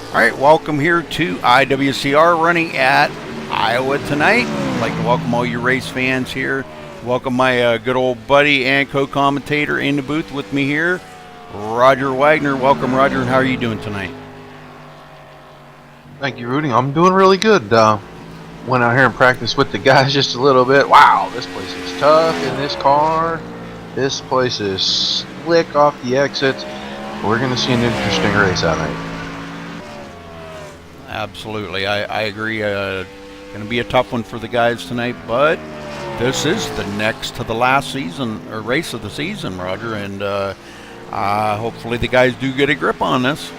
All right, welcome here to IWCR running at Iowa tonight. I'd like to welcome all you race fans here. Welcome my good old buddy and co-commentator in the booth with me here, Roger Wagner. Welcome, Roger, and how are you doing tonight? Thank you, Rudy. I'm doing really good. Went out here and practiced with the guys just a little bit. Wow, this place is tough in this car. This place is slick off the exits. We're going to see an interesting race out tonight. Absolutely, I agree. Going to be a tough one for the guys tonight, but this is the next to the last season or race of the season, Roger, and hopefully the guys do get a grip on this.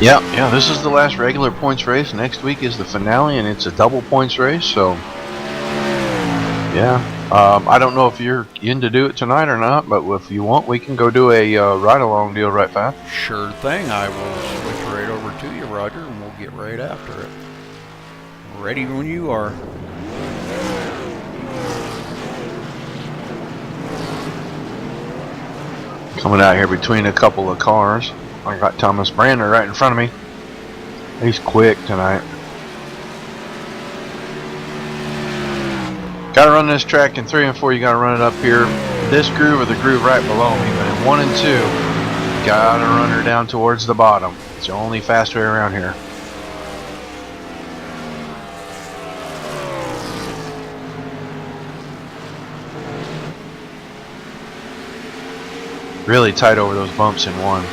Yeah, this is the last regular points race. Next week is the finale, and it's a double points race, so yeah. I don't know if you're in to do it tonight or not, but if you want, we can go do a ride-along deal right fast. Sure thing. I will switch right over to you, Roger, and we'll get right after it. Ready when you are. Coming out here between a couple of cars. I got Thomas Brander right in front of me. He's quick tonight. Gotta run this track in 3 and 4. You gotta run it up here. This groove or the groove right below me. But in 1 and 2, you gotta run her down towards the bottom. It's the only fast way around here. Really tight over those bumps in 1.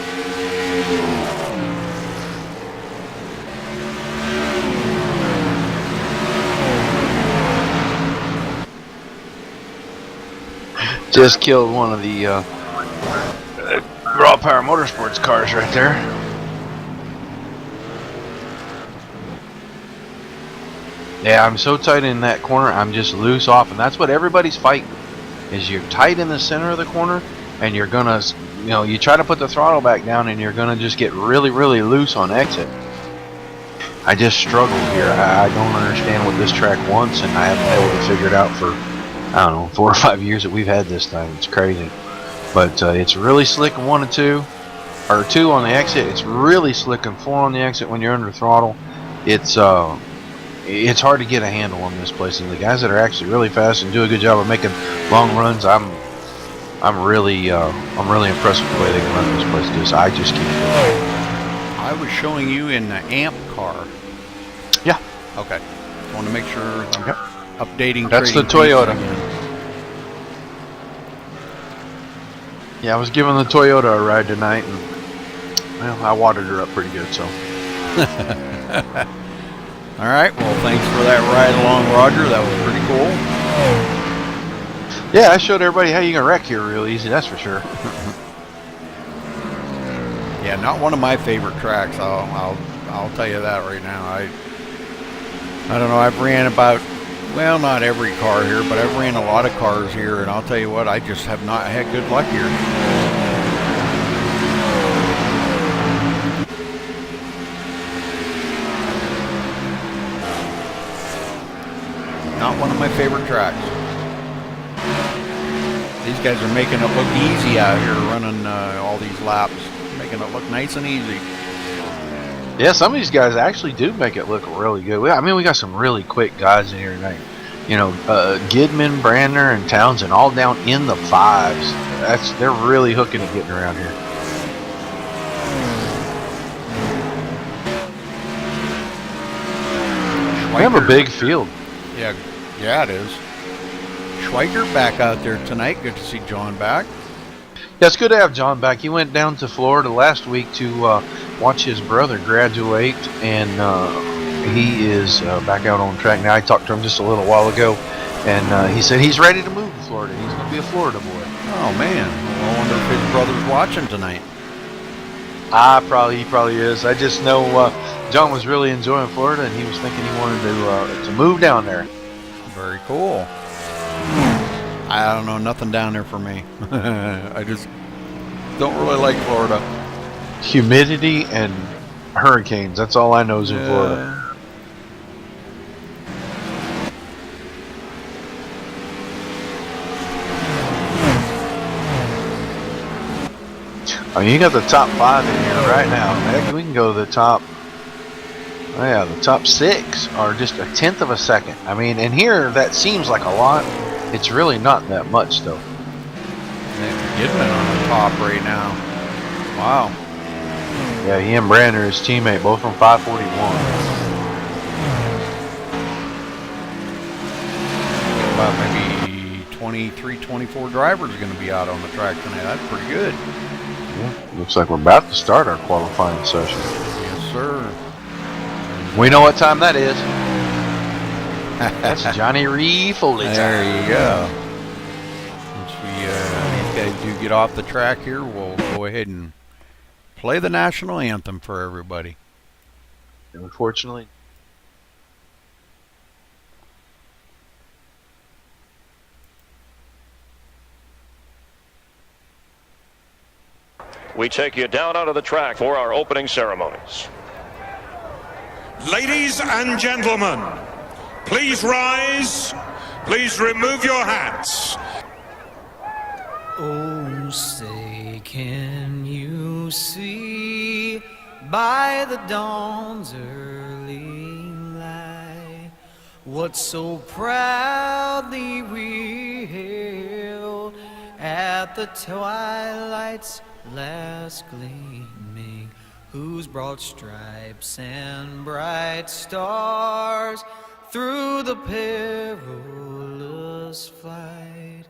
Just killed one of the Raw Power Motorsports cars right there. Yeah, I'm so tight in that corner, I'm just loose off, and that's what everybody's fighting. Is you're tight in the center of the corner, and you're gonna, you try to put the throttle back down, and you're gonna just get really, really loose on exit. I just struggle here. I don't understand what this track wants, and I haven't been able to figure it out for, I don't know, 4 or 5 years that we've had this thing. It's crazy. But it's really slick in 1 and 2, or 2 on the exit. It's really slick in 4 on the exit when you're under throttle. It's hard to get a handle on this place, and the guys that are actually really fast and do a good job of making long runs, I'm really impressed with the way they can run this place, because I just can't. I was showing you in the AMP car. Yeah. Okay. I want to make sure I'm updating. That's the Toyota. Yeah, I was giving the Toyota a ride tonight, and well, I watered her up pretty good, so. All right. Well, thanks for that ride along, Roger. That was pretty cool. Yeah, I showed everybody how you can wreck here real easy. That's for sure. Yeah, not one of my favorite tracks. I'll tell you that right now. I don't know. I've ran about, well, not every car here, but I've ran a lot of cars here, and I'll tell you what, I just have not had good luck here. Not one of my favorite tracks. These guys are making it look easy out here running all these laps. Making it look nice and easy. Yeah, some of these guys actually do make it look really good. I mean, we got some really quick guys in here tonight. Gidman, Brandner, and Townsend all down in the 5s. They're really hooking and getting around here. We have a big field. Yeah, it is. Schweiker back out there tonight. Good to see John back. Yeah, it's good to have John back. He went down to Florida last week to watch his brother graduate, and he is back out on track now. I talked to him just a little while ago, and he said he's ready to move to Florida. He's going to be a Florida boy. Oh, man. Well, I wonder if his brother's watching tonight. He probably is. I just know John was really enjoying Florida, and he was thinking he wanted to move down there. Very cool. I don't know, nothing down there for me. I just don't really like Florida. Humidity and hurricanes, that's all I know is in Florida. I mean, you got the top 5 in here right now. Heck, we can go to the top. Oh yeah, the top 6 are just a tenth of a second. I mean, and here that seems like a lot. It's really not that much though. Gidman on the top right now. Wow. Yeah, he and Brander, his teammate, both from 541. About maybe 23, 24 drivers are going to be out on the track tonight. That's pretty good. Yeah, looks like we're about to start our qualifying session. Yes, sir. We know what time that is. That's Johnny Ree Foley time. There you go. Once these guys do get off the track here, we'll go ahead and play the national anthem for everybody. Unfortunately. We take you down onto the track for our opening ceremonies. Ladies and gentlemen, please rise. Please remove your hats. Oh, say, can you see by the dawn's early light what so proudly we hailed at the twilight's last gleaming, whose broad stripes and bright stars through the perilous flight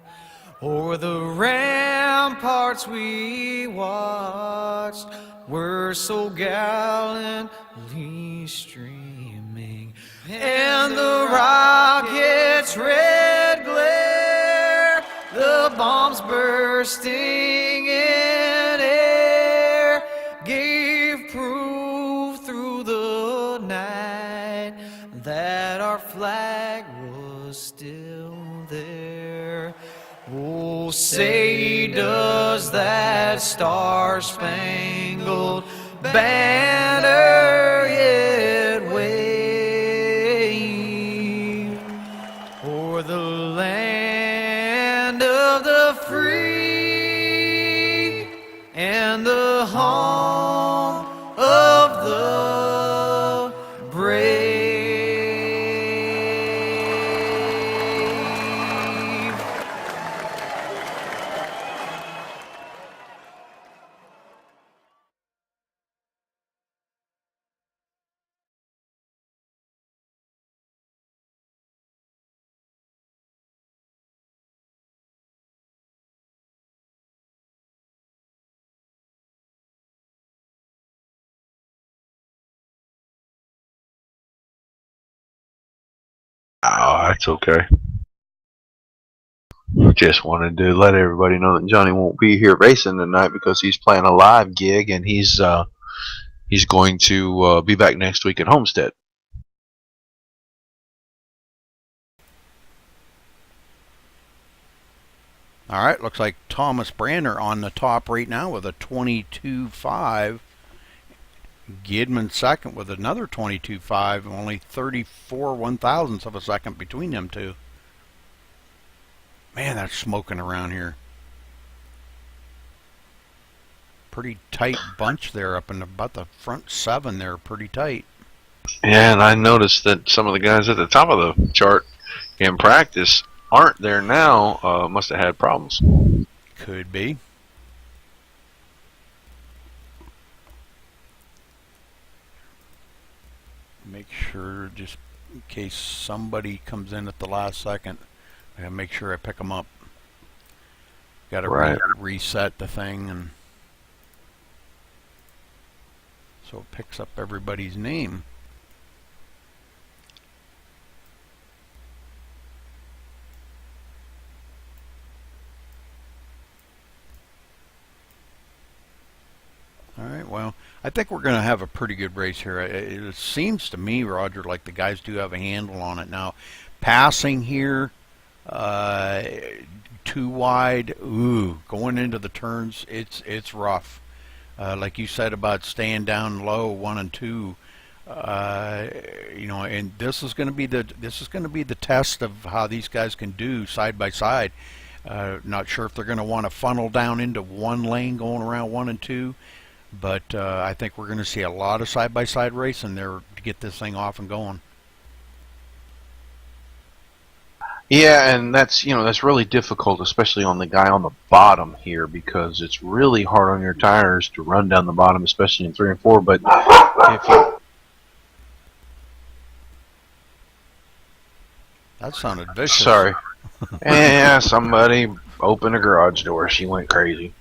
o'er the ramparts we watched were so gallantly streaming, and the rocket's red glare, the bombs bursting in air, gave proof through the night that our flag was still there. Oh, say does that star-spangled banner yet wave o'er the land of the free and the home of the brave? Oh, that's okay. Just wanted to let everybody know that Johnny won't be here racing tonight because he's playing a live gig, and he's going to be back next week at Homestead. All right, looks like Thomas Brander on the top right now with a 22.5. Gidman second with another 22.5, only 34 one-thousandths of a second between them two. Man, that's smoking around here. Pretty tight bunch there up in about the front 7 there, pretty tight. Yeah, and I noticed that some of the guys at the top of the chart in practice aren't there now. Must have had problems. Could be. Make sure, just in case somebody comes in at the last second, I gotta make sure I pick them up. Gotta reset the thing, and so it picks up everybody's name. All right, well, I think we're going to have a pretty good race here. It seems to me, Roger, like the guys do have a handle on it now. Passing here, too wide. Ooh, going into the turns, it's rough. Like you said about staying down low, 1 and 2. You know, and this is going to be the test of how these guys can do side by side. Not sure if they're going to want to funnel down into one lane going around 1 and 2, but I think we're going to see a lot of side-by-side racing there to get this thing off and going. Yeah, and that's that's really difficult, especially on the guy on the bottom here, because it's really hard on your tires to run down the bottom, especially in 3 and 4. But if you That sounded vicious. Sorry. Yeah, somebody opened a garage door. She went crazy.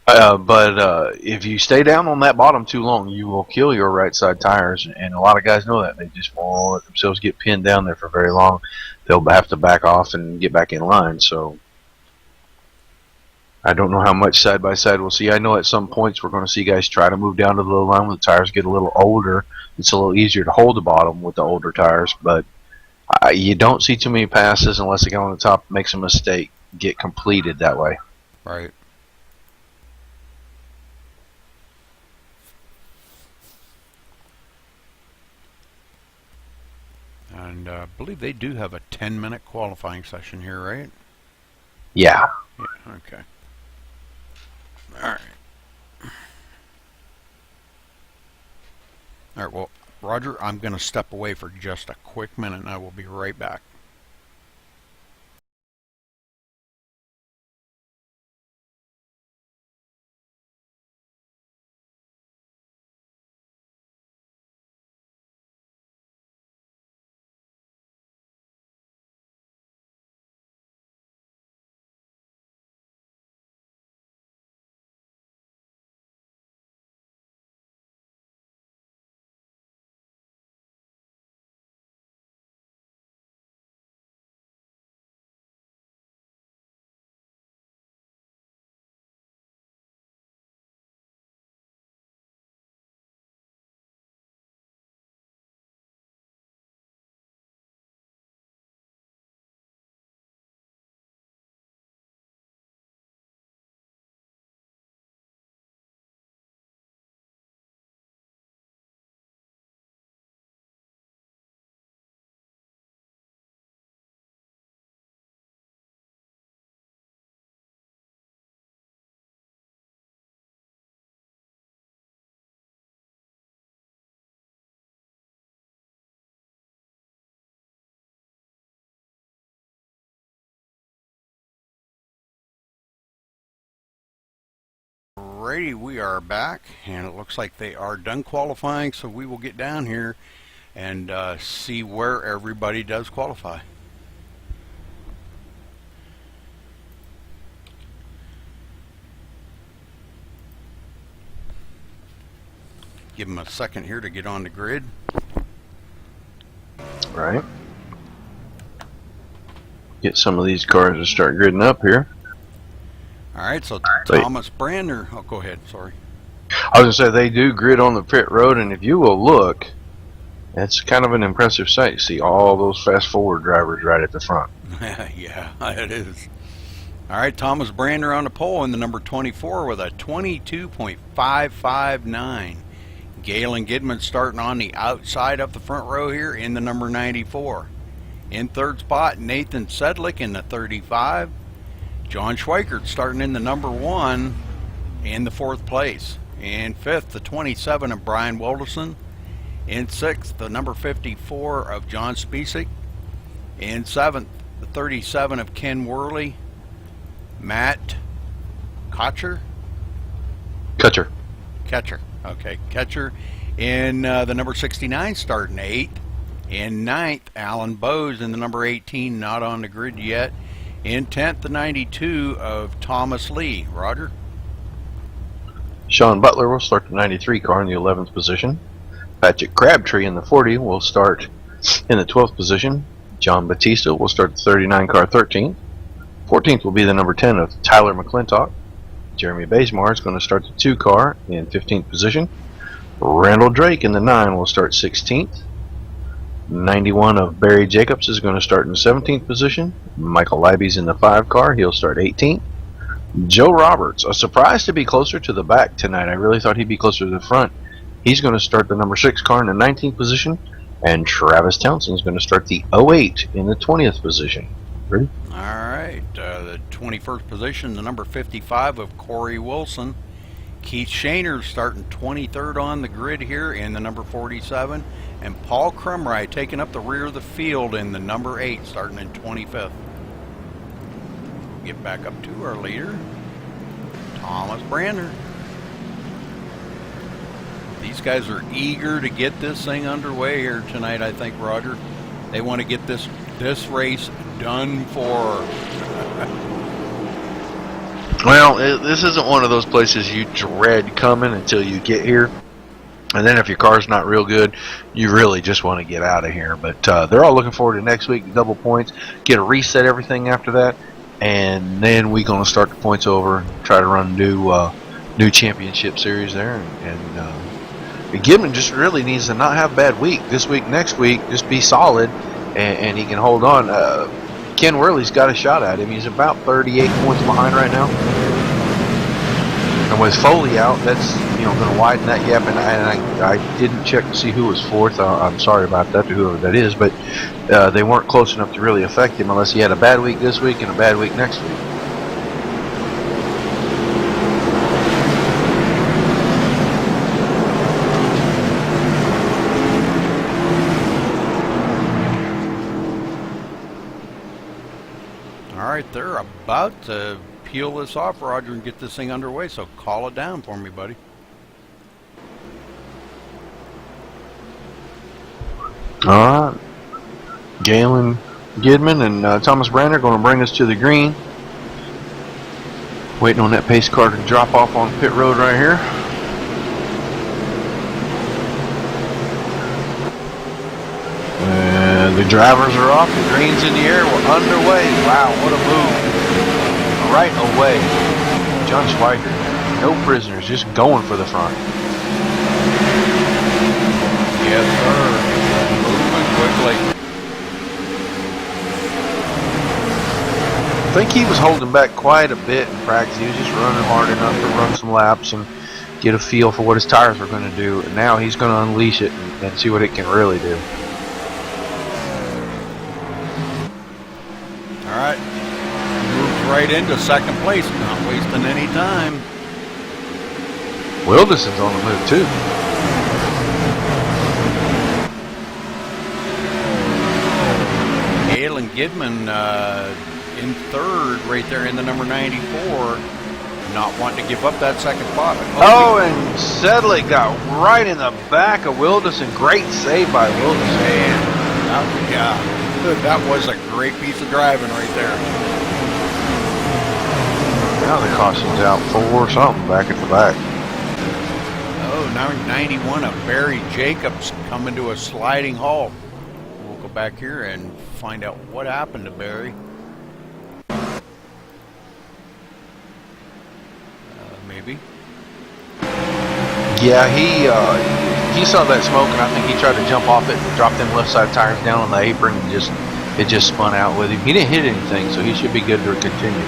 But if you stay down on that bottom too long, you will kill your right side tires, and a lot of guys know that. They just won't let themselves get pinned down there for very long. They'll have to back off and get back in line. So I don't know how much side by side we'll see. I know at some points we're going to see guys try to move down to the low line when the tires get a little older. It's a little easier to hold the bottom with the older tires, but you don't see too many passes unless the guy on the top makes a mistake get completed that way. Right. And I believe they do have a 10-minute qualifying session here, right? Yeah. Yeah, okay. All right. All right, well, Roger, I'm going to step away for just a quick minute, and I will be right back. Alrighty, we are back, and it looks like they are done qualifying, so we will get down here and see where everybody does qualify. Give them a second here to get on the grid. Right. Get some of these cars to start gridding up here. Alright, so Thomas Brander, oh, go ahead, sorry. I was going to say, they do grid on the pit road, and if you will look, it's kind of an impressive sight. You see all those fast forward drivers right at the front. Yeah, it is. Alright, Thomas Brander on the pole in the number 24 with a 22.559. Galen Gidman starting on the outside of the front row here in the number 94. In third spot, Nathan Sedlick in the 35. John Schweikert starting in the number 1 in the 4th place. In 5th, the 27 of Brian Wilderson. In 6th, the number 54 of John Spisak. In 7th, the 37 of Ken Worley. Matt Kutcher. Okay, Ketcher. In the number 69 starting 8th. In 9th, Alan Bowes in the number 18, not on the grid yet. In 10th, the 92 of Thomas Lee. Roger? Sean Butler will start the 93 car in the 11th position. Patrick Crabtree in the 40 will start in the 12th position. John Batista will start the 39 car 13th. 14th will be the number 10 of Tyler McClintock. Jeremy Bazemar is going to start the 2 car in 15th position. Randall Drake in the 9 will start 16th. 91 of Barry Jacobs is going to start in the 17th position. Michael Leiby's in the 5 car. He'll start 18th. Joe Roberts, a surprise to be closer to the back tonight. I really thought he'd be closer to the front. He's going to start the number 6 car in the 19th position. And Travis Townsend's going to start the 08 in the 20th position. Ready? All right, the 21st position, the number 55 of Corey Wilson. Keith Shaner starting 23rd on the grid here in the number 47. And Paul Crumry taking up the rear of the field in the number 8, starting in 25th. Get back up to our leader, Thomas Brander. These guys are eager to get this thing underway here tonight, I think, Roger. They want to get this race done for. Well, this isn't one of those places you dread coming until you get here. And then if your car's not real good, you really just want to get out of here. But they're all looking forward to next week, double points, get a reset everything after that. And then we're going to start the points over, try to run new championship series there. And Gibbon just really needs to not have a bad week. This week, next week, just be solid, and he can hold on. Ken Worley's got a shot at him. He's about 38 points behind right now. And with Foley out, that's going to widen that gap. And I didn't check to see who was fourth. I'm sorry about that to whoever that is, but they weren't close enough to really affect him unless he had a bad week this week and a bad week next week. All right, they're about to peel this off, Roger, and get this thing underway, so call it down for me, buddy. All right. Galen Gidman and Thomas Brander going to bring us to the green. Waiting on that pace car to drop off on pit road right here. And the drivers are off. The green's in the air. We're underway. Wow, what a move. Right away. John Schweiger. No prisoners, just going for the front. Yes, sir. Moving quickly. I think he was holding back quite a bit in practice. He was just running hard enough to run some laps and get a feel for what his tires were going to do. And now he's going to unleash it and see what it can really do. All right. Moves right into second place, not wasting any time. Wildeson's on the move too. Galen Gidman in third right there in the number 94. Not wanting to give up that second spot. Oh, and Sedley got right in the back of Wildeson. Great save by Wildeson. Man, that was a great piece of driving right there. Now the caution's out 4 something back at the back. Oh, number 91 of Barry Jacobs coming to a sliding halt. We'll go back here and find out what happened to Barry. Maybe. Yeah, he saw that smoke, and I think he tried to jump off it and drop them left side tires down on the apron, and it just spun out with him. He didn't hit anything, so he should be good to continue.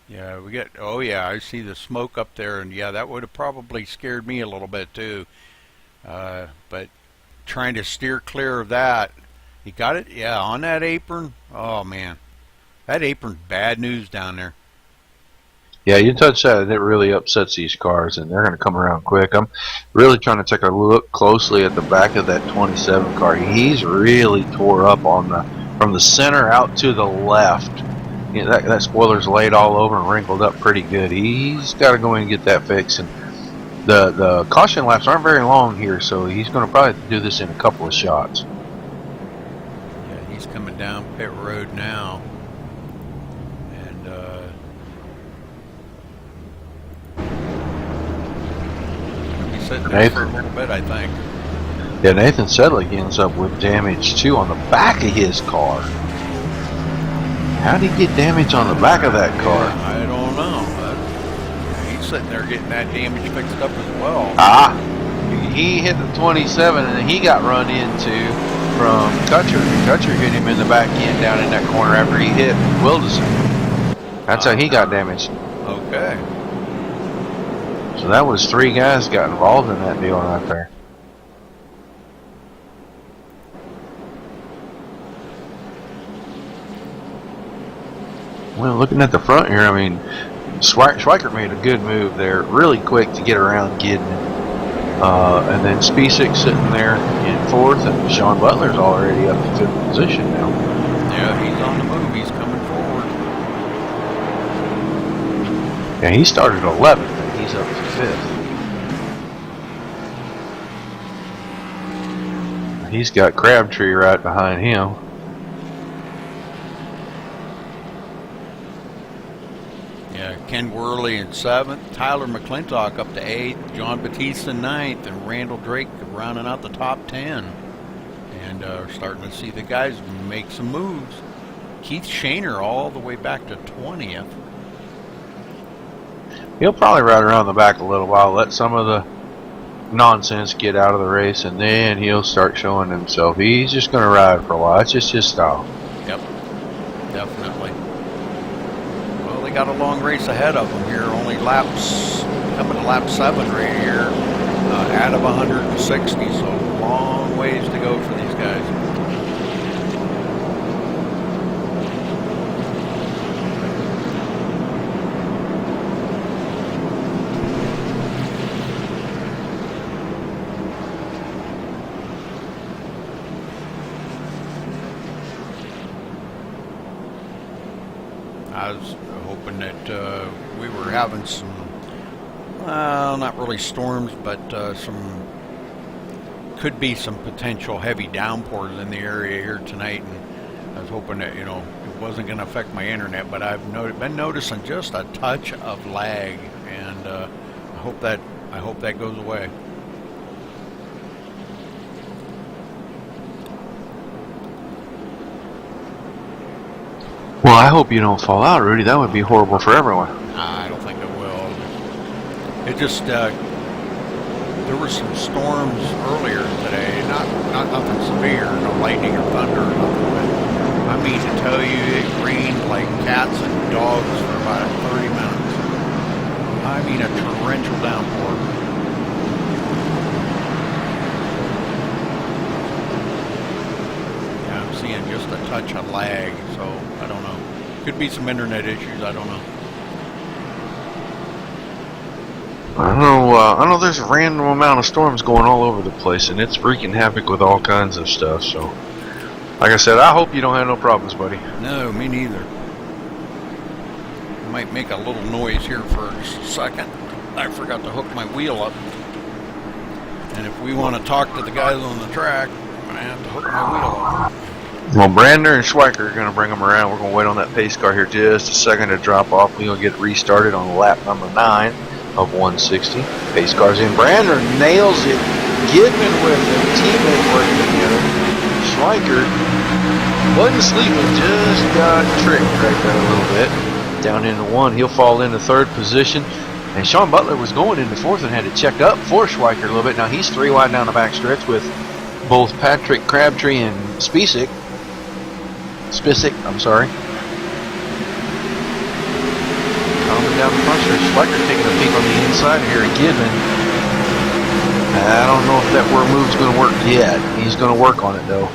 Yeah, we got. Oh yeah, I see the smoke up there, and yeah, that would have probably scared me a little bit too. But trying to steer clear of that. You got it? Yeah, on that apron. Oh, man. That apron's bad news down there. Yeah, you touch that, it really upsets these cars, and they're going to come around quick. I'm really trying to take a look closely at the back of that 27 car. He's really tore up on from the center out to the left. You know, that spoiler's laid all over and wrinkled up pretty good. He's got to go in and get that fixed. And the caution laps aren't very long here, so he's going to probably do this in a couple of shots. He's coming down pit road now, and he's sitting there for a little bit, I think. Yeah, Nathan Sedley ends up with damage too on the back of his car. How did he get damage on the back of that car? I don't know, but he's sitting there getting that damage fixed up as well. He hit the 27 and he got run into from Kutcher. Kutcher hit him in the back end down in that corner after he hit Wildeson. That's how he got damaged. Okay. So that was 3 guys got involved in that deal right there. Well, looking at the front here, I mean, Schweikert made a good move there, really quick to get around Gidman. And then Spisak sitting there in 4th, and Sean Butler's already up to 5th position now. Yeah, he's on the move. He's coming forward. Yeah, he started 11th, and he's up to 5th. He's got Crabtree right behind him. Yeah, Ken Worley in 7th, Tyler McClintock up to 8th, John Batista 9th, and Randall Drake rounding out the top 10. And starting to see the guys make some moves. Keith Shaner all the way back to 20th. He'll probably ride around the back a little while, let some of the nonsense get out of the race, and then he'll start showing himself. He's just going to ride for a while. It's just his style. Yep, definitely. Well, they got a long race ahead of them here. Only laps, coming to lap 7 right here, out of 160, so long ways to go for these guys. I was hoping that we were having some, well, not really storms, but could be some potential heavy downpours in the area here tonight. And I was hoping that, you know, it wasn't going to affect my internet, but I've been noticing just a touch of lag, and I hope that goes away. Well, I hope you don't fall out, Rudy. That would be horrible for everyone. I don't think it will. It just there were some storms earlier today. Not nothing severe, no lightning or thunder or nothing. But I mean to tell you, it rained like cats and dogs for about 30 minutes. I mean a torrential downpour. Yeah, I'm seeing just a touch of lag, so I don't know. Could be some internet issues, I don't know. I know there's a random amount of storms going all over the place, and it's wreaking havoc with all kinds of stuff. So, like I said, I hope you don't have no problems, buddy. No, me neither. Might make a little noise here for just a second. I forgot to hook my wheel up. And if we want to talk to the guys on the track, I'm going to have to hook my wheel up. Well, Brandner and Schweikert are going to bring them around. We're going to wait on that pace car here just a second to drop off. We're going to get restarted on lap number 9 of 160. Pace car's in. Brandner nails it. Gidman with him. Teammate working together. Schweikert wasn't sleeping, just got tricked right there a little bit. Down into 1. He'll fall into 3rd position. And Sean Butler was going into 4th and had to check up for Schweikert a little bit. Now he's 3 wide down the back stretch with both Patrick Crabtree and Spisak, I'm sorry. Coming down the front stretch, Schweikert taking a peek on the inside here at Gidman. I don't know if that move's going to work yet. He's going to work on it though.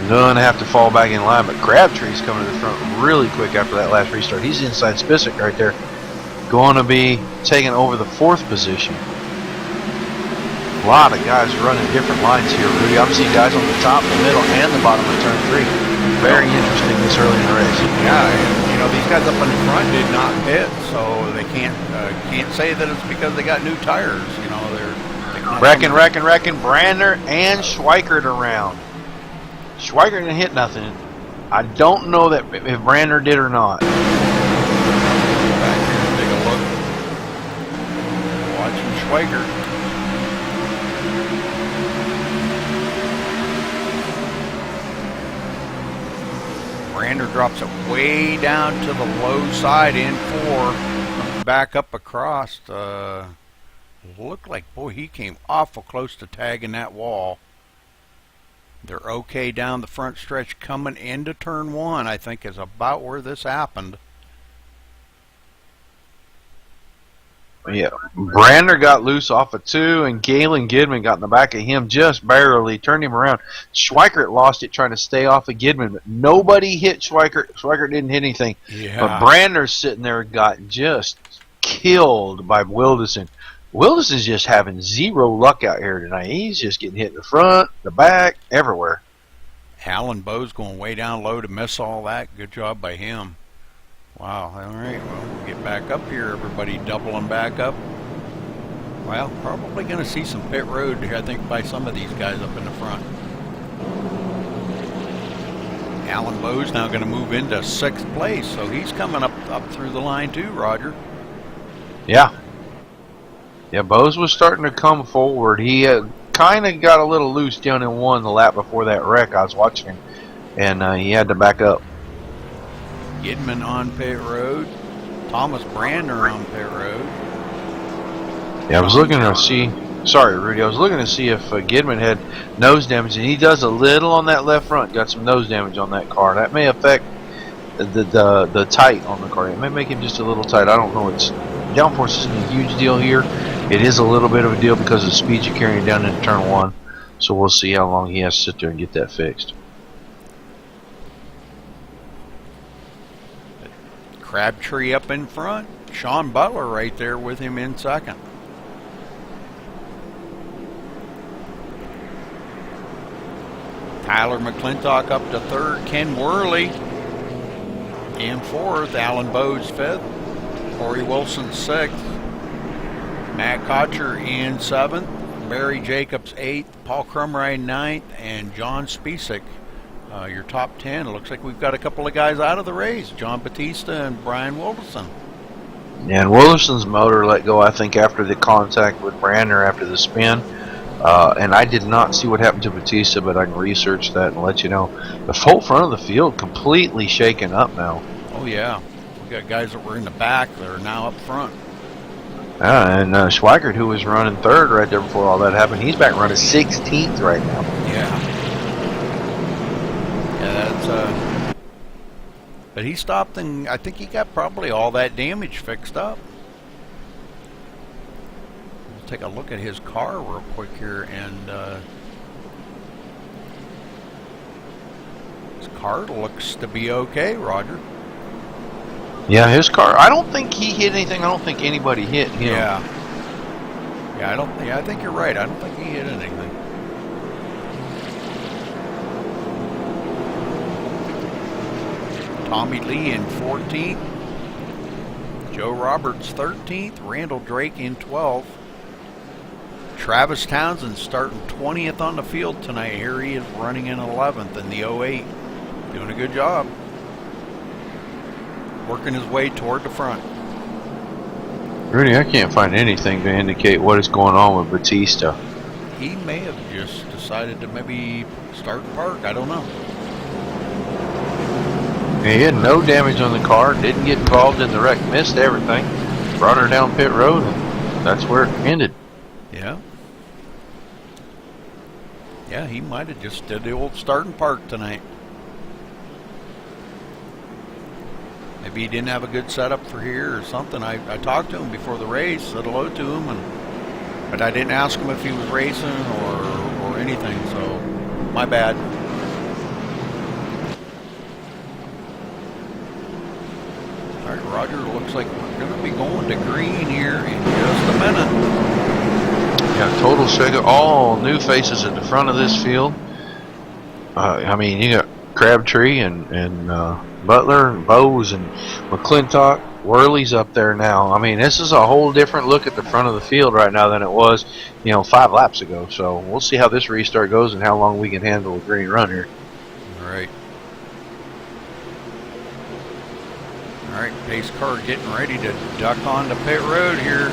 Going to have to fall back in line, but Crabtree's coming to the front really quick after that last restart. He's inside Spisak right there. Going to be taking over the 4th position. A lot of guys running different lines here, Rudy. I'm seeing guys on the top, the middle, and the bottom of turn 3. Very interesting this early in the race. Yeah, and, you know, these guys up in the front did not pit, so they can't say that it's because they got new tires. You know, they're Reckon. Brandner and Schweikert around. Schweikert didn't hit nothing. I don't know that if Brandner did or not. Back here, take a look. Watching Schweikert. Brandner drops it way down to the low side in 4, back up across. Looked like, boy, he came awful close to tagging that wall. They're okay down the front stretch coming into turn 1, I think is about where this happened. Yeah, Brander got loose off of 2, and Galen Gidman got in the back of him just barely, turned him around. Schweikert lost it trying to stay off of Gidman, but nobody hit Schweikert. Schweikert didn't hit anything. Yeah. But Brander sitting there got just killed by Wilderson. Wilderson's just having zero luck out here tonight. He's just getting hit in the front, the back, everywhere. Alan Bowe's going way down low to miss all that. Good job by him. Wow. All right. Well, we'll get back up here. Everybody doubling back up. Well, probably going to see some pit road here, I think, by some of these guys up in the front. Alan Bowe's now going to move into 6th place, so he's coming up through the line too, Roger. Yeah. Yeah, Bose was starting to come forward. He kind of got a little loose down in 1 the lap before that wreck. I was watching him, and he had to back up. Gidman on pit road. Thomas Brander on pit road. Yeah, I was looking to see. Sorry, Rudy. I was looking to see if Gidman had nose damage, and he does a little on that left front. Got some nose damage on that car. That may affect the tight on the car. It may make him just a little tight. I don't know. It's downforce isn't a huge deal here. It is a little bit of a deal because of the speed you're carrying down into turn 1. So we'll see how long he has to sit there and get that fixed. Crabtree up in front. Sean Butler right there with him in 2nd. Tyler McClintock up to 3rd. Ken Worley in 4th. Alan Bowe's 5th. Corey Wilson 6th. Matt Kocher in 7th. Barry Jacobs 8th. Paul Crumride 9th. And John Spisak, your top 10. It looks like we've got a couple of guys out of the race. John Batista and Brian Wilderson. And Wilderson's motor let go, I think, after the contact with Brander after the spin. And I did not see what happened to Batista, but I can research that and let you know. The whole front of the field completely shaken up now. Oh, yeah. We got guys that were in the back that are now up front. And Schweikert, who was running 3rd right there before all that happened, he's back running 16th right now. Yeah. Yeah, that's but he stopped, and I think he got probably all that damage fixed up. We'll take a look at his car real quick here, and his car looks to be okay, Roger. Yeah, his car. I don't think he hit anything. I don't think anybody hit him. Yeah. Yeah, I think you're right. I don't think he hit anything. Tommy Lee in 14th. Joe Roberts 13th. Randall Drake in 12th. Travis Townsend starting 20th on the field tonight. Here he is running in 11th in the 08. Doing a good job. Working his way toward the front. Rudy, I can't find anything to indicate what is going on with Batista. He may have just decided to maybe start and park. I don't know. He had no damage on the car, didn't get involved in the wreck, missed everything, brought her down pit road, and that's where it ended. Yeah. Yeah, he might have just did the old start and park tonight. Maybe he didn't have a good setup for here or something. I talked to him before the race, said hello to him, but I didn't ask him if he was racing or anything, so my bad. All right, Roger, looks like we're going to be going to green here in just a minute. Yeah, total shake. All new faces at the front of this field. I mean, you got Crabtree and Butler and Bowes and McClintock. Worley's up there now. I mean, this is a whole different look at the front of the field right now than it was, 5 laps ago. So we'll see how this restart goes and how long we can handle a green run here. All right. All right, pace car getting ready to duck onto pit road here.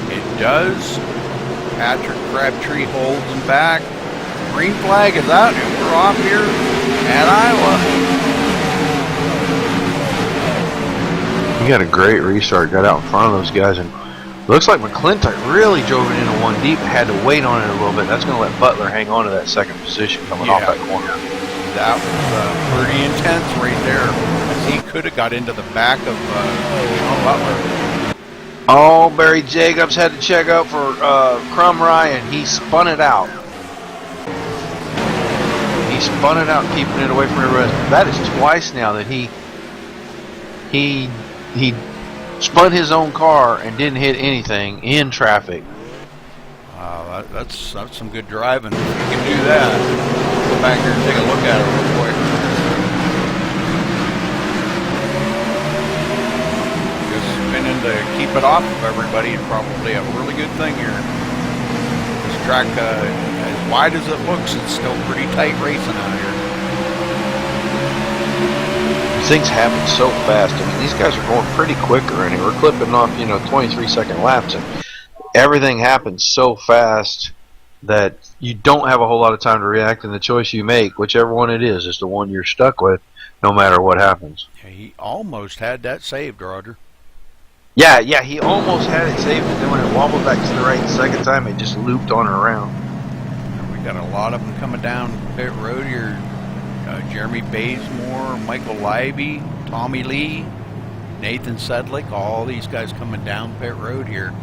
It does. Patrick Crabtree holds him back. Green flag is out, and we're off here at Iowa. He got a great restart, got out in front of those guys, and looks like McClintock really drove it into 1 deep, had to wait on it a little bit. That's going to let Butler hang on to that 2nd position coming off that corner. That was pretty intense right there. He could have got into the back of Sean Butler. Oh, Barry Jacobs had to check out for Crumb Ryan. He spun it out. He spun it out, keeping it away from everybody else. That is twice now that he spun his own car and didn't hit anything in traffic. Wow, that's some good driving. If you can do that, go back here and take a look at it real quick. Just spinning to keep it off of everybody is probably a really good thing here. This track, as wide as it looks, it's still pretty tight racing out here. Things happen so fast. I mean, these guys are going pretty quick already. We're clipping off, 23-second laps, and everything happens so fast that you don't have a whole lot of time to react, and the choice you make, whichever one it is the one you're stuck with, no matter what happens. Yeah, he almost had that saved, Roger. Yeah, he almost had it saved, and then when it wobbled back to the right the second time, it just looped on her around. And we got a lot of them coming down pit road here. Jeremy Bazemore, Michael Leiby, Tommy Lee, Nathan Sedlick, all these guys coming down pit road here.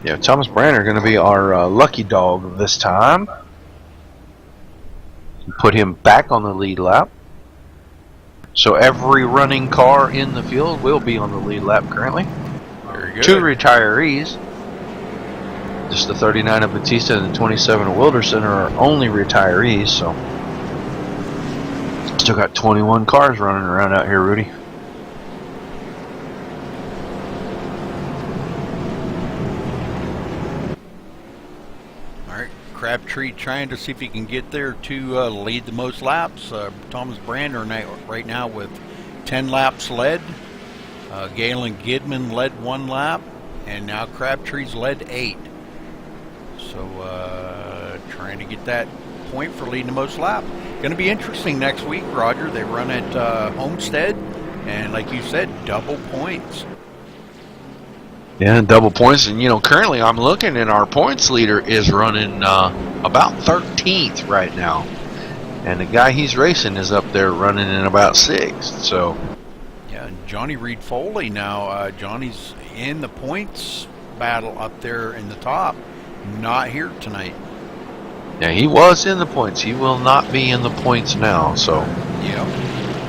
Yeah, Thomas Branner going to be our lucky dog this time. Put him back on the lead lap. So every running car in the field will be on the lead lap currently. Very good. 2 retirees. Just the 39 of Batista and the 27 of Wilderson are only retirees, so still got 21 cars running around out here, Rudy. All right, Crabtree trying to see if he can get there to lead the most laps. Thomas Brander right now with 10 laps led. Galen Gidman led 1 lap, and now Crabtree's led 8. So trying to get that point for leading the most lap. Going to be interesting next week, Roger. They run at Homestead, and like you said, double points. Yeah, double points. And, currently I'm looking, and our points leader is running about 13th right now. And the guy he's racing is up there running in about 6th. So, yeah, Johnny Reed Foley now. Johnny's in the points battle up there in the top. Not here tonight. yeah, he was in the points. He will not be in the points now. So, Yeah.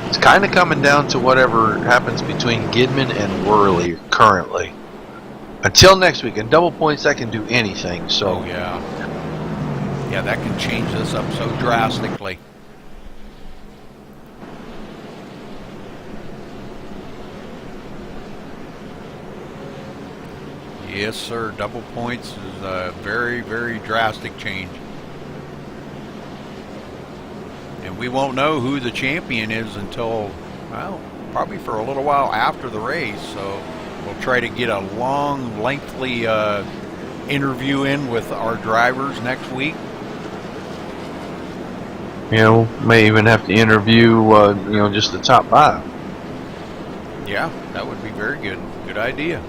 it's kind of coming down to whatever happens between Gidman and Worley currently. Until next week. And double points, that can do anything. So, Oh, yeah. Yeah, that can change this up so drastically. Yes, sir. Double points is a very, very drastic change. And we won't know who the champion is until, well, probably for a little while after the race. So we'll try to get a long, lengthy interview in with our drivers next week. may even have to interview, just the top 5. Yeah, that would be very good. Good idea.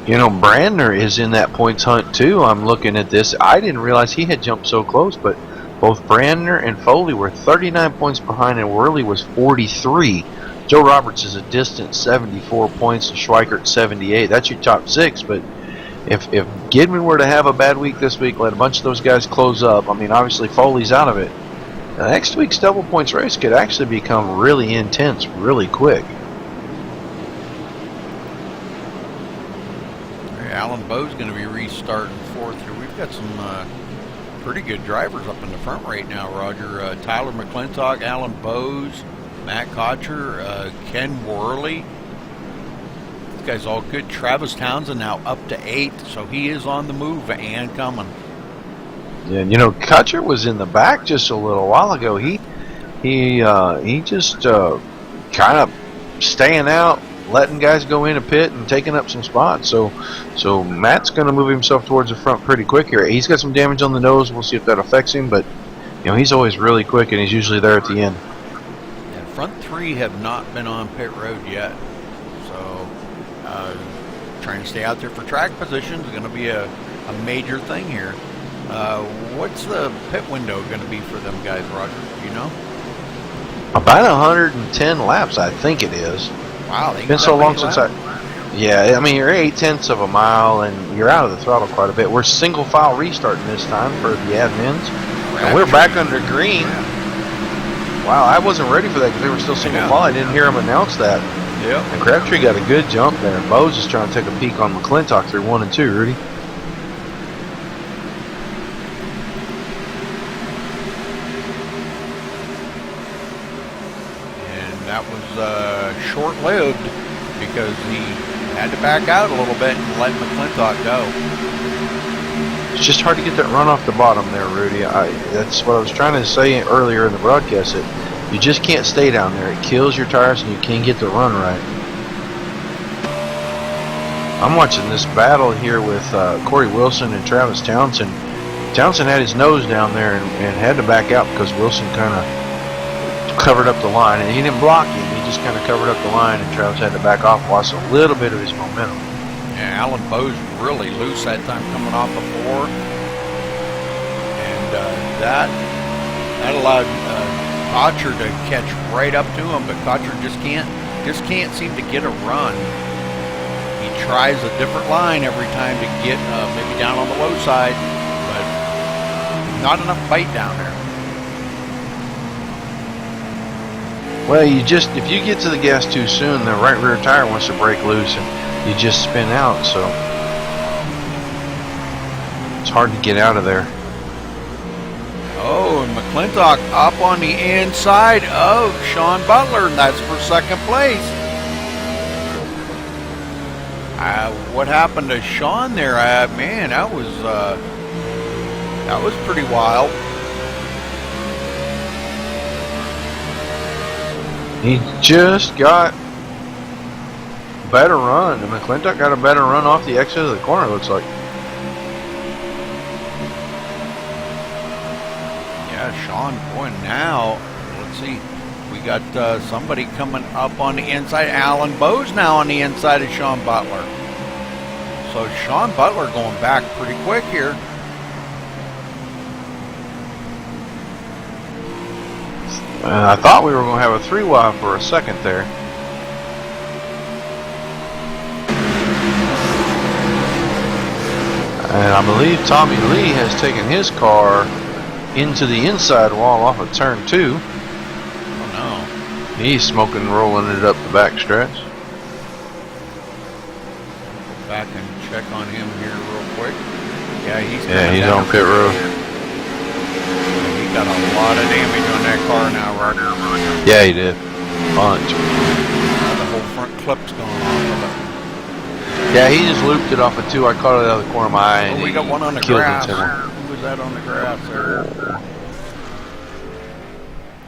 Brandner is in that points hunt too. I'm looking at this. I didn't realize he had jumped so close, but both Brandner and Foley were 39 points behind, and Worley was 43. Joe Roberts is a distant 74 points, and Schweikert 78. That's your top 6, but if Gidman were to have a bad week this week, let a bunch of those guys close up, I mean, obviously Foley's out of it. Now, next week's double points race could actually become really intense really quick. Alan Bowe's going to be restarting 4th here. We've got some pretty good drivers up in the front right now, Roger. Tyler McClintock, Alan Bowes, Matt Kocher, Ken Worley. These guys all good. Travis Townsend now up to 8th, so he is on the move and coming. Yeah, Kutcher was in the back just a little while ago. He just kind of staying out, letting guys go in a pit and taking up some spots. So Matt's going to move himself towards the front pretty quick here. He's got some damage on the nose. We'll see if that affects him, but he's always really quick, and he's usually there at the end. Yeah, front 3 have not been on pit road yet, so trying to stay out there for track position is going to be a major thing here. What's the pit window going to be for them guys, Roger? Do you know? About 110 laps, I think it is. Wow, they Been so long since Yeah, I mean, you're 8/10 of a mile, and you're out of the throttle quite a bit. We're single file restarting this time for the admins, and we're back under green. Wow, I wasn't ready for that because they were still single file. I didn't hear them announce that. Yep. And Crabtree got a good jump there. Bose is trying to take a peek on McClintock through 1 and 2, Rudy. And that was short-lived because he had to back out a little bit and let McClintock go. It's just hard to get that run off the bottom there, Rudy. That's what I was trying to say earlier in the broadcast. You just can't stay down there. It kills your tires and you can't get the run right. I'm watching this battle here with Corey Wilson and Travis Townsend. Townsend had his nose down there and had to back out because Wilson kind of covered up the line. And he didn't block him. He just kind of covered up the line, and Travis had to back off, lost a little bit of his momentum. Yeah, Alan Bose really loose that time coming off the 4. And that allowed Kotcher to catch right up to him, but Kotcher just can't seem to get a run. He tries a different line every time to get maybe down on the low side, but not enough bite down there. Well, if you get to the gas too soon, the right rear tire wants to break loose and you just spin out, so it's hard to get out of there. Oh, and McClintock up on the inside of Sean Butler, and that's for second place. What happened to Sean there? Man, that was pretty wild. He just got better run, and McClintock got a better run off the exit of the corner, looks like. Yeah, Sean, boy, now, let's see. We got somebody coming up on the inside. Alan Bose now on the inside of Sean Butler. So Sean Butler going back pretty quick here. I thought we were going to have a 3-wide for a second there. And I believe Tommy Lee has taken his car into the inside wall off of turn 2. Oh no. He's smoking, rolling it up the back stretch. Go back and check on him here real quick. Yeah, he's on pit road. He got a lot of damage on that car now, Roger. Yeah, he did. Bunch. The whole front clip's gone off of it. Yeah, he just looped it off of 2. I caught it out of the corner of my eye. And we got one on the killed grass. it. Who was that on the grass there?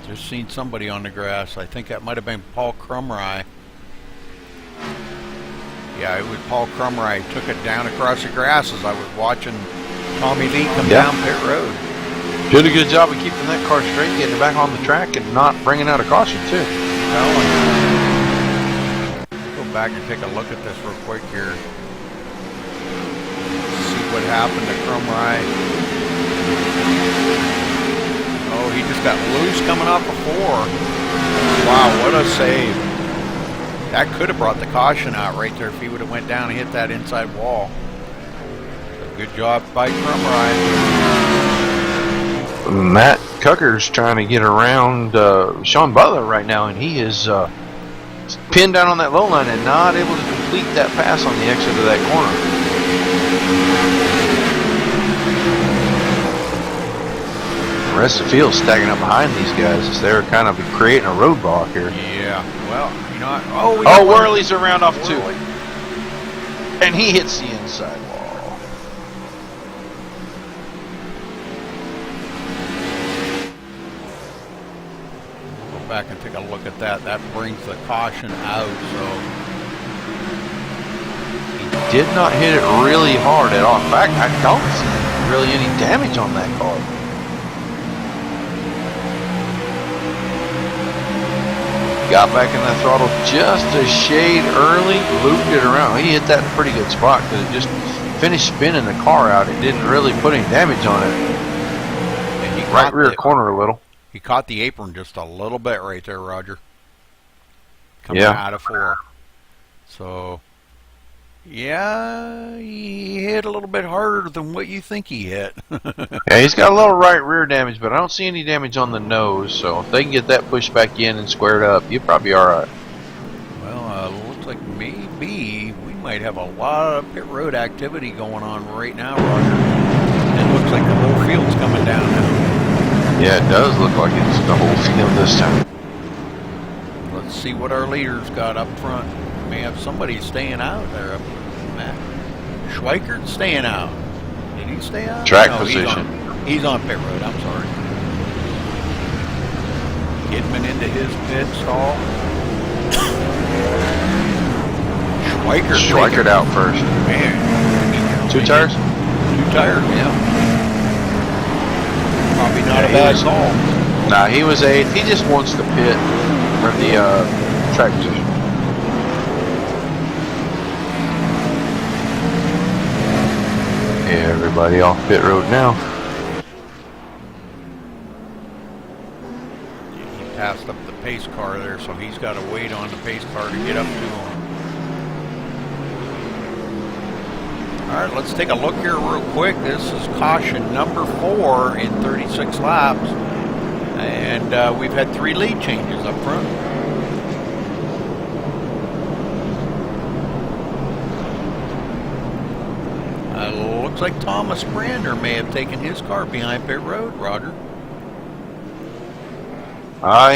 Just seen somebody on the grass. I think that might have been Paul Crumry. Yeah, it was Paul Crumry. Took it down across the grass as I was watching Tommy Lee come down pit road. Did a good job of keeping that car straight, getting it back on the track, and not bringing out a caution, too. Go back and take a look at this real quick here. See what happened to Crumry. Oh, he just got loose coming off before. Wow, what a save. That could have brought the caution out right there if he would have went down and hit that inside wall. So good job by Crumry. Matt Cucker's trying to get around Sean Butler right now, and he is pinned down on that low line and not able to complete that pass on the exit of that corner. The rest of the field's stacking up behind these guys as they're kind of creating a roadblock here. Yeah, well, you know, Worley's around off 2. And he hits the inside wall. Back and take a look at that. That brings the caution out. So he did not hit it really hard at all. In fact, I don't see really any damage on that car. Got back in that throttle just a shade early, looped it around. He hit that in a pretty good spot because it just finished spinning the car out. It didn't really put any damage on it. And he right rear corner a little. He caught the apron just a little bit right there, Roger. Coming out of 4. So, yeah, he hit a little bit harder than what you think he hit. Yeah, he's got a little right rear damage, but I don't see any damage on the nose. So if they can get that pushed back in and squared up, you'll probably be all right. Well, looks like maybe we might have a lot of pit road activity going on right now, Roger. It looks like the whole field's coming down now. Yeah, it does look like it's the whole field this time. Let's see what our leaders got up front. We may have somebody staying out there. Matt Schweikert staying out. Did he stay out? Track No, position. He's on pit road. I'm sorry. Kidman into his pit stall. Schweikert out first. Man. Two tires? Two tires, yeah. Probably not a bad call. Nah, he was 8th. He just wants the pit from the track position. Yeah, everybody off pit road now. He passed up the pace car there, so he's got to wait on the pace car to get up to him. All right, let's take a look here real quick. This is caution number 4 in 36 laps. And we've had 3 lead changes up front. Looks like Thomas Brander may have taken his car behind pit road, Roger.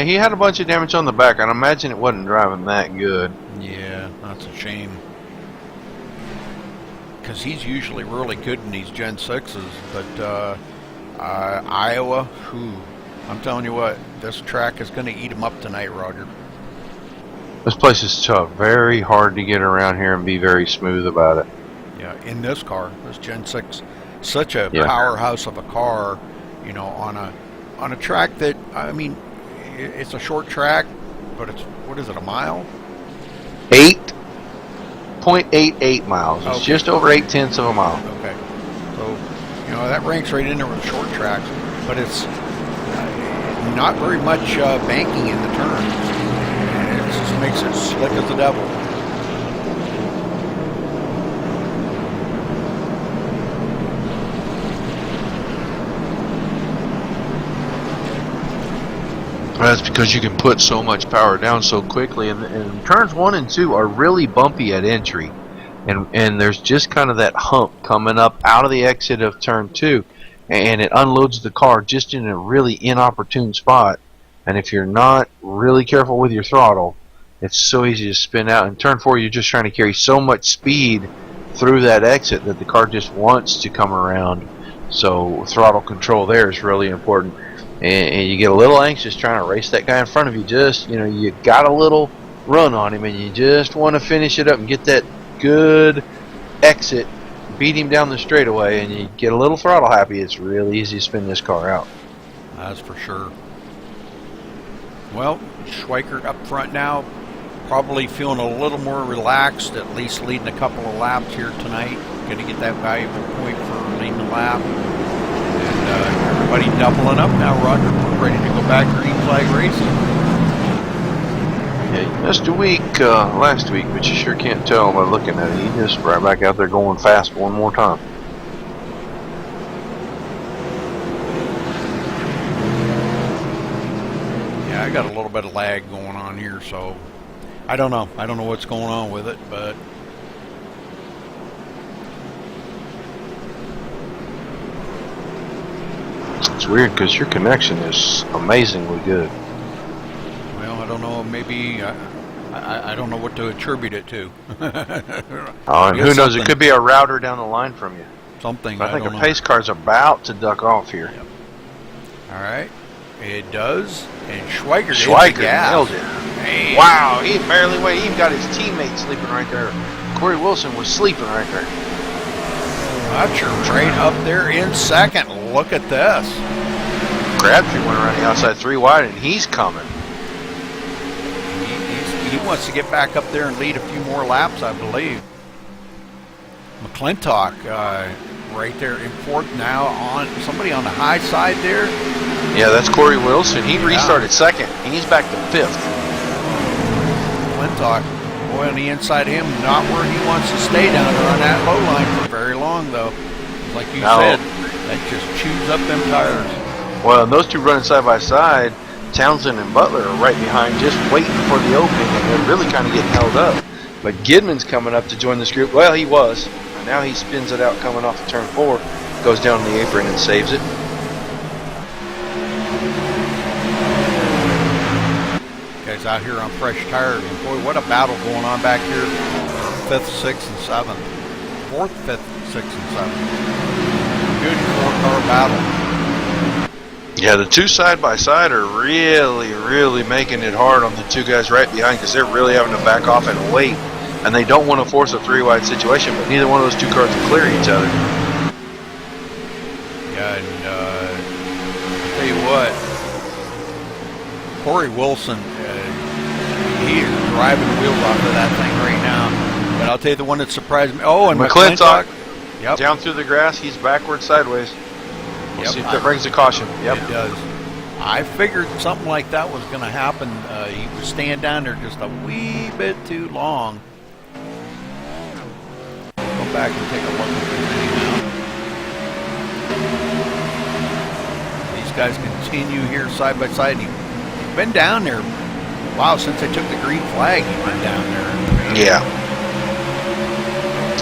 He had a bunch of damage on the back. I'd imagine it wasn't driving that good. Yeah, that's a shame. Because he's usually really good in these Gen 6s. But Iowa, I'm telling you what, this track is going to eat him up tonight, Roger. This place is tough. Very hard to get around here and be very smooth about it. Yeah, in this car, this Gen 6, such a powerhouse of a car, you know, on a track that, I mean, it's a short track, but it's, what is it, a mile? 8.88 miles. It's just over 8/10 of a mile. Okay. So, you know, that ranks right in there with the short tracks, but it's not very much banking in the turns. It just makes it slick as the devil. That's because you can put so much power down so quickly, and turns 1 and 2 are really bumpy at entry, and there's just kind of that hump coming up out of the exit of turn 2, and it unloads the car just in a really inopportune spot. And if you're not really careful with your throttle, it's so easy to spin out. In turn 4, you're just trying to carry so much speed through that exit that the car just wants to come around. So throttle control there is really important. And you get a little anxious trying to race that guy in front of you. Just, you know, you got a little run on him, and you just want to finish it up and get that good exit, beat him down the straightaway, and you get a little throttle happy. It's really easy to spin this car out. That's for sure. Well, Schweikert up front now, probably feeling a little more relaxed, at least leading a couple of laps here tonight. Going to get that valuable point for leading the lap. And everybody doubling up now, Roger. We're ready to go back green flag racing. Yeah, he missed a week last week, but you sure can't tell by looking at it. He just right back out there going fast one more time. Yeah, I got a little bit of lag going on here, so I don't know. I don't know what's going on with it, but it's weird because your connection is amazingly good. well, I don't know. Maybe I don't know what to attribute it to. And who knows? Something. It could be a router down the line from you. Something. But I think don't a know. pace car's about to duck off here. Yep. All right, it does, and Schweikert nailed it. Man. Wow, he barely waited. He even got his teammate sleeping right there. Corey Wilson was sleeping right there. Butcher right up there in second. Look at this. Crabtree went around the outside 3 wide, and he's coming. He wants to get back up there and lead a few more laps, I believe. McClintock right there in fourth now, on somebody on the high side there. Yeah, that's Corey Wilson. He restarted second, and he's back to 5th. McClintock Boy, on the inside of him, not where he wants to stay down there on that low line for very long, though. Like you said, that just chews up them tires. Well, and those two running side by side, Townsend and Butler are right behind, just waiting for the opening, and they're really kind of getting held up. But Gidman's coming up to join this group. Well, he was. And now he spins it out coming off of turn 4, goes down the apron and saves it. Guys out here on fresh tires, and boy, what a battle going on back here. 5th, 6th, and 7th. 4th, 5th, 6th, and 7th. Good 4-car battle. Yeah, the two side by side are really making it hard on the two guys right behind, because they're really having to back off and wait, and they don't want to force a 3-wide situation, but neither one of those two cars will clear each other. Yeah, and I'll tell you what, Corey Wilson, he is driving the wheels off of that thing right now. But I'll tell you the one that surprised me. Oh, and McClintock. Yep. Down through the grass, he's backwards, sideways. We'll see if that brings a caution. Yep. It does. I figured something like that was going to happen. He was staying down there just a wee bit too long. Go back and take a look at this now. These guys continue here side by side. He's been down there. Wow, since they took the green flag, he's been down there. Yeah.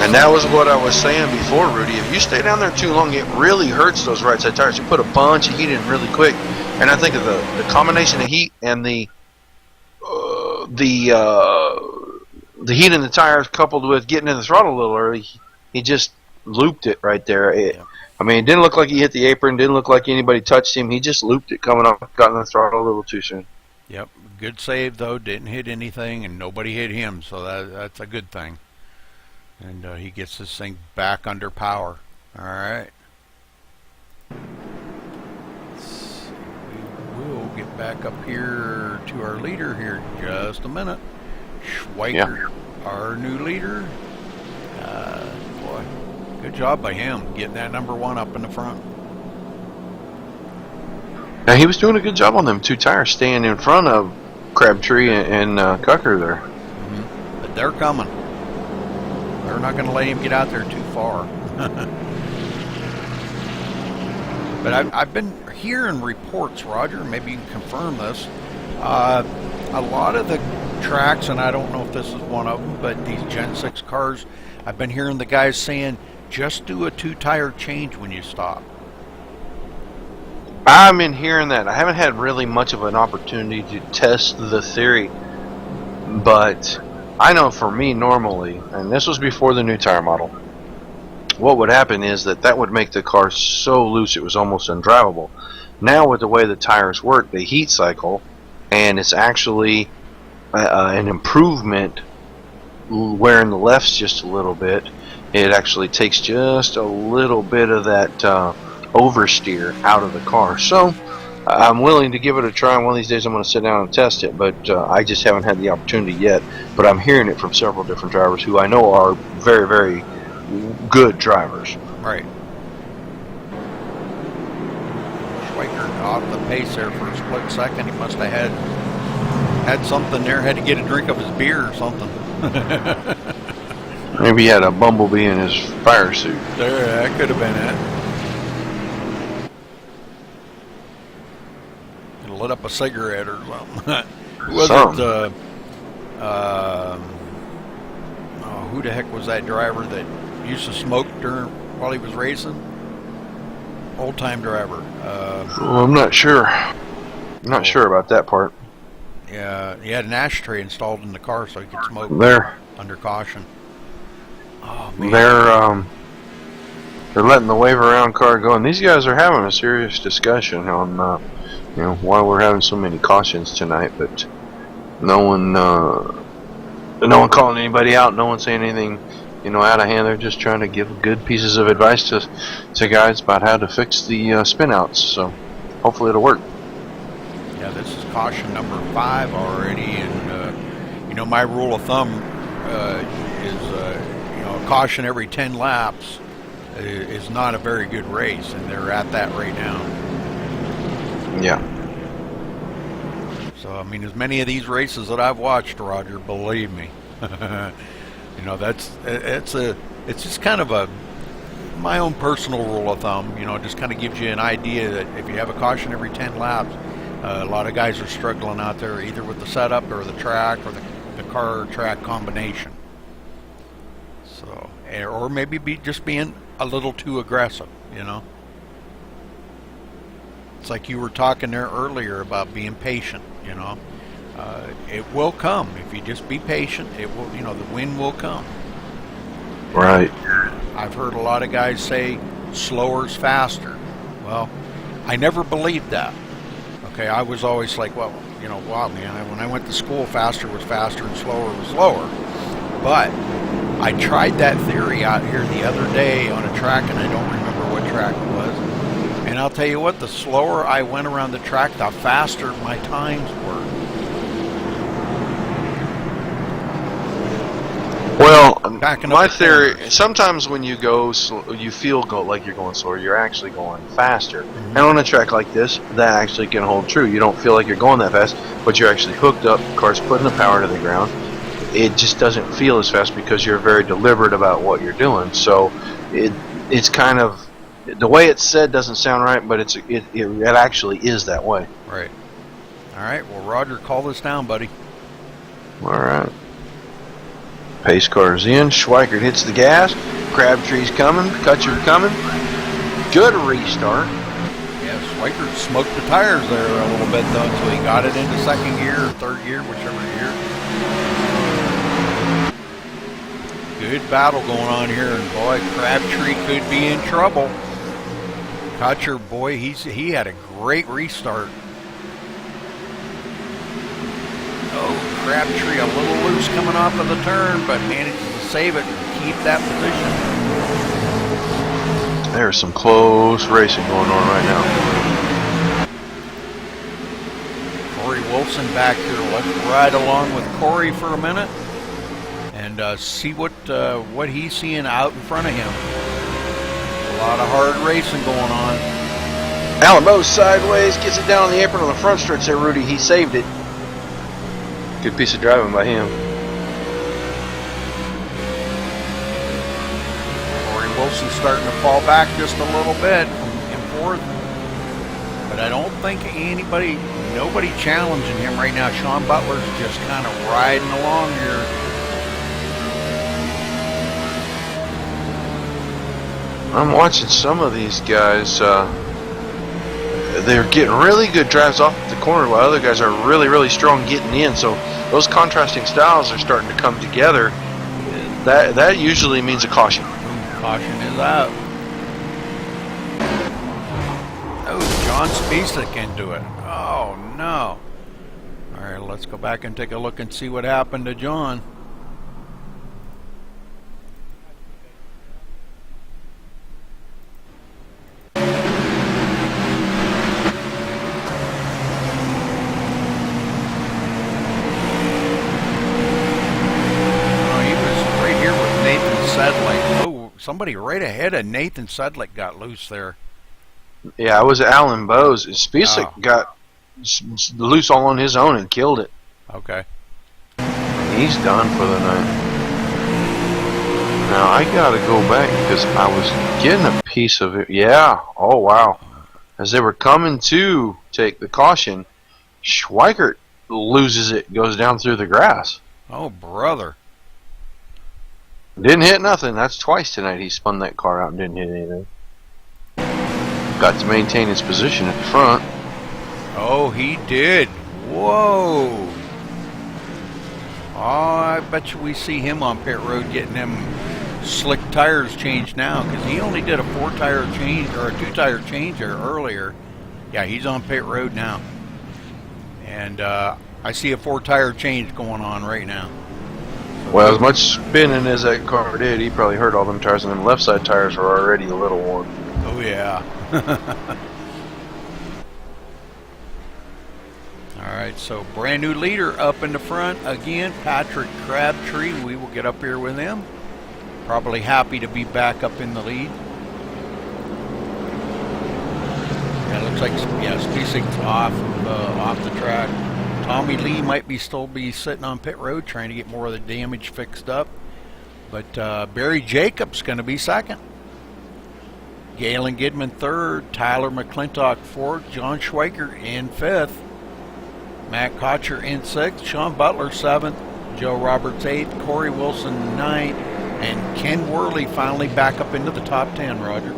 And that was what I was saying before, Rudy. If you stay down there too long, it really hurts those right side tires. You put a bunch of heat in really quick, and I think of the combination of heat and the heat in the tires coupled with getting in the throttle a little early, he just looped it right there. I mean, it didn't look like he hit the apron, didn't look like anybody touched him. He just looped it coming off, got in the throttle a little too soon. Yep, good save though. Didn't hit anything, and nobody hit him, so that's a good thing. And he gets this thing back under power. All right. So we will get back up here to our leader here in just a minute. Schweiker, our new leader. Boy, good job by him getting that #1 up in the front. Now, he was doing a good job on them two tires, staying in front of Crabtree and Cucker there. Mm-hmm. But they're coming. They're not going to let him get out there too far. But I've been hearing reports, Roger, maybe you can confirm this. A lot of the tracks, and I don't know if this is one of them, but these Gen 6 cars, I've been hearing the guys saying, just do a 2-tire change when you stop. I'm in hearing that. I haven't had really much of an opportunity to test the theory, but I know for me normally, and this was before the new tire model, what would happen is that would make the car so loose it was almost undrivable. Now with the way the tires work, they heat cycle, and it's actually an improvement wearing the lefts just a little bit. It actually takes just a little bit of that oversteer out of the car. So I'm willing to give it a try. One of these days I'm going to sit down and test it, but I just haven't had the opportunity yet. But I'm hearing it from several different drivers who I know are very, very good drivers. Right. Schweiker off the pace there for a split second. He must have had something there, had to get a drink of his beer or something. Maybe he had a bumblebee in his fire suit. There, that could have been it. Lit up a cigarette or something. Was it, who the heck was that driver that used to smoke while he was racing? Old-time driver. I'm not sure. I'm not sure about that part. Yeah, he had an ashtray installed in the car so he could smoke under caution. Oh, man. They're letting the wave around car go, and these guys are having a serious discussion on why we're having so many cautions tonight, but no one calling anybody out, no one saying anything out of hand. They're just trying to give good pieces of advice to guys about how to fix the spin outs, so hopefully it'll work. Yeah, this is caution number 5 already, and my rule of thumb is a caution every 10 laps is not a very good race, and they're at that right now. Yeah. So, I mean, as many of these races that I've watched, Roger, believe me, You know, it's just kind of my own personal rule of thumb. You know, it just kind of gives you an idea that if you have a caution every 10 laps, a lot of guys are struggling out there either with the setup or the track or the car track combination. So, or maybe just being a little too aggressive, you know. It's like you were talking there earlier about being patient, you know. It will come if you just be patient. It will, you know, the win will come. Right. I've heard a lot of guys say slower's faster. Well, I never believed that. Okay, I was always like, well, you know, wow, man, when I went to school, faster was faster and slower was slower. But I tried that theory out here the other day on a track, and I don't remember what track it was. And I'll tell you what, the slower I went around the track, the faster my times were. Well, Backing up my the theory, corners. sometimes when you go, you feel like you're going slower, you're actually going faster. And on a track like this, that actually can hold true. You don't feel like you're going that fast, but you're actually hooked up, the car's putting the power to the ground. It just doesn't feel as fast because you're very deliberate about what you're doing. So it's kind of, the way it's said doesn't sound right, but it actually is that way. Right. All right, well, Roger, call this down, buddy. All right. Pace car's in. Schweikert hits the gas. Crabtree's coming. Kutcher coming. Good restart. Yeah, Schweikert smoked the tires there a little bit, though, until he got it into second gear or third gear, whichever gear. Good battle going on here, and boy, Crabtree could be in trouble. Kutcher, boy, he had a great restart. Oh, Crabtree a little loose coming off of the turn, but manages to save it and keep that position. There's some close racing going on right now. Corey Wilson back here. Let's ride along with Corey for a minute and see what he's seeing out in front of him. A lot of hard racing going on. Alan Bowes sideways, gets it down on the apron on the front stretch there, Rudy. He saved it. Good piece of driving by him. Corey Wilson starting to fall back just a little bit in fourth. But I don't think nobody challenging him right now. Sean Butler's just kind of riding along here. I'm watching some of these guys. They're getting really good drives off the corner while other guys are really, really strong getting in. So those contrasting styles are starting to come together. That usually means a caution. Caution is out. Oh, John Spisak into it. Oh, no. All right, let's go back and take a look and see what happened to John. Somebody right ahead of Nathan Sedlick got loose there. Yeah, it was Alan Bowes. Spisak got loose all on his own and killed it. Okay. He's done for the night. Now I gotta go back because I was getting a piece of it. Yeah. Oh wow. As they were coming to take the caution, Schweikert loses it, goes down through the grass. Oh brother. Didn't hit nothing. That's twice tonight he spun that car out and didn't hit anything. Got to maintain his position at the front. Oh, he did. Whoa. Oh, I bet you we see him on pit road getting them slick tires changed now, because he only did a 4-tire change or a 2-tire change there earlier. Yeah, he's on pit road now. And I see a 4-tire change going on right now. Well, as much spinning as that car did, he probably hurt all them tires, and them left side tires were already a little worn. Oh, yeah. All right, so brand new leader up in the front again, Patrick Crabtree. We will get up here with him. Probably happy to be back up in the lead. Yeah, looks like Spisak off the track. Tommy Lee might still be sitting on pit road trying to get more of the damage fixed up. But Barry Jacobs going to be second. Galen Gidman third. Tyler McClintock fourth. John Schweiker in fifth. Matt Kocher in sixth. Sean Butler seventh. Joe Roberts eighth. Corey Wilson ninth. And Ken Worley finally back up into the top 10, Roger.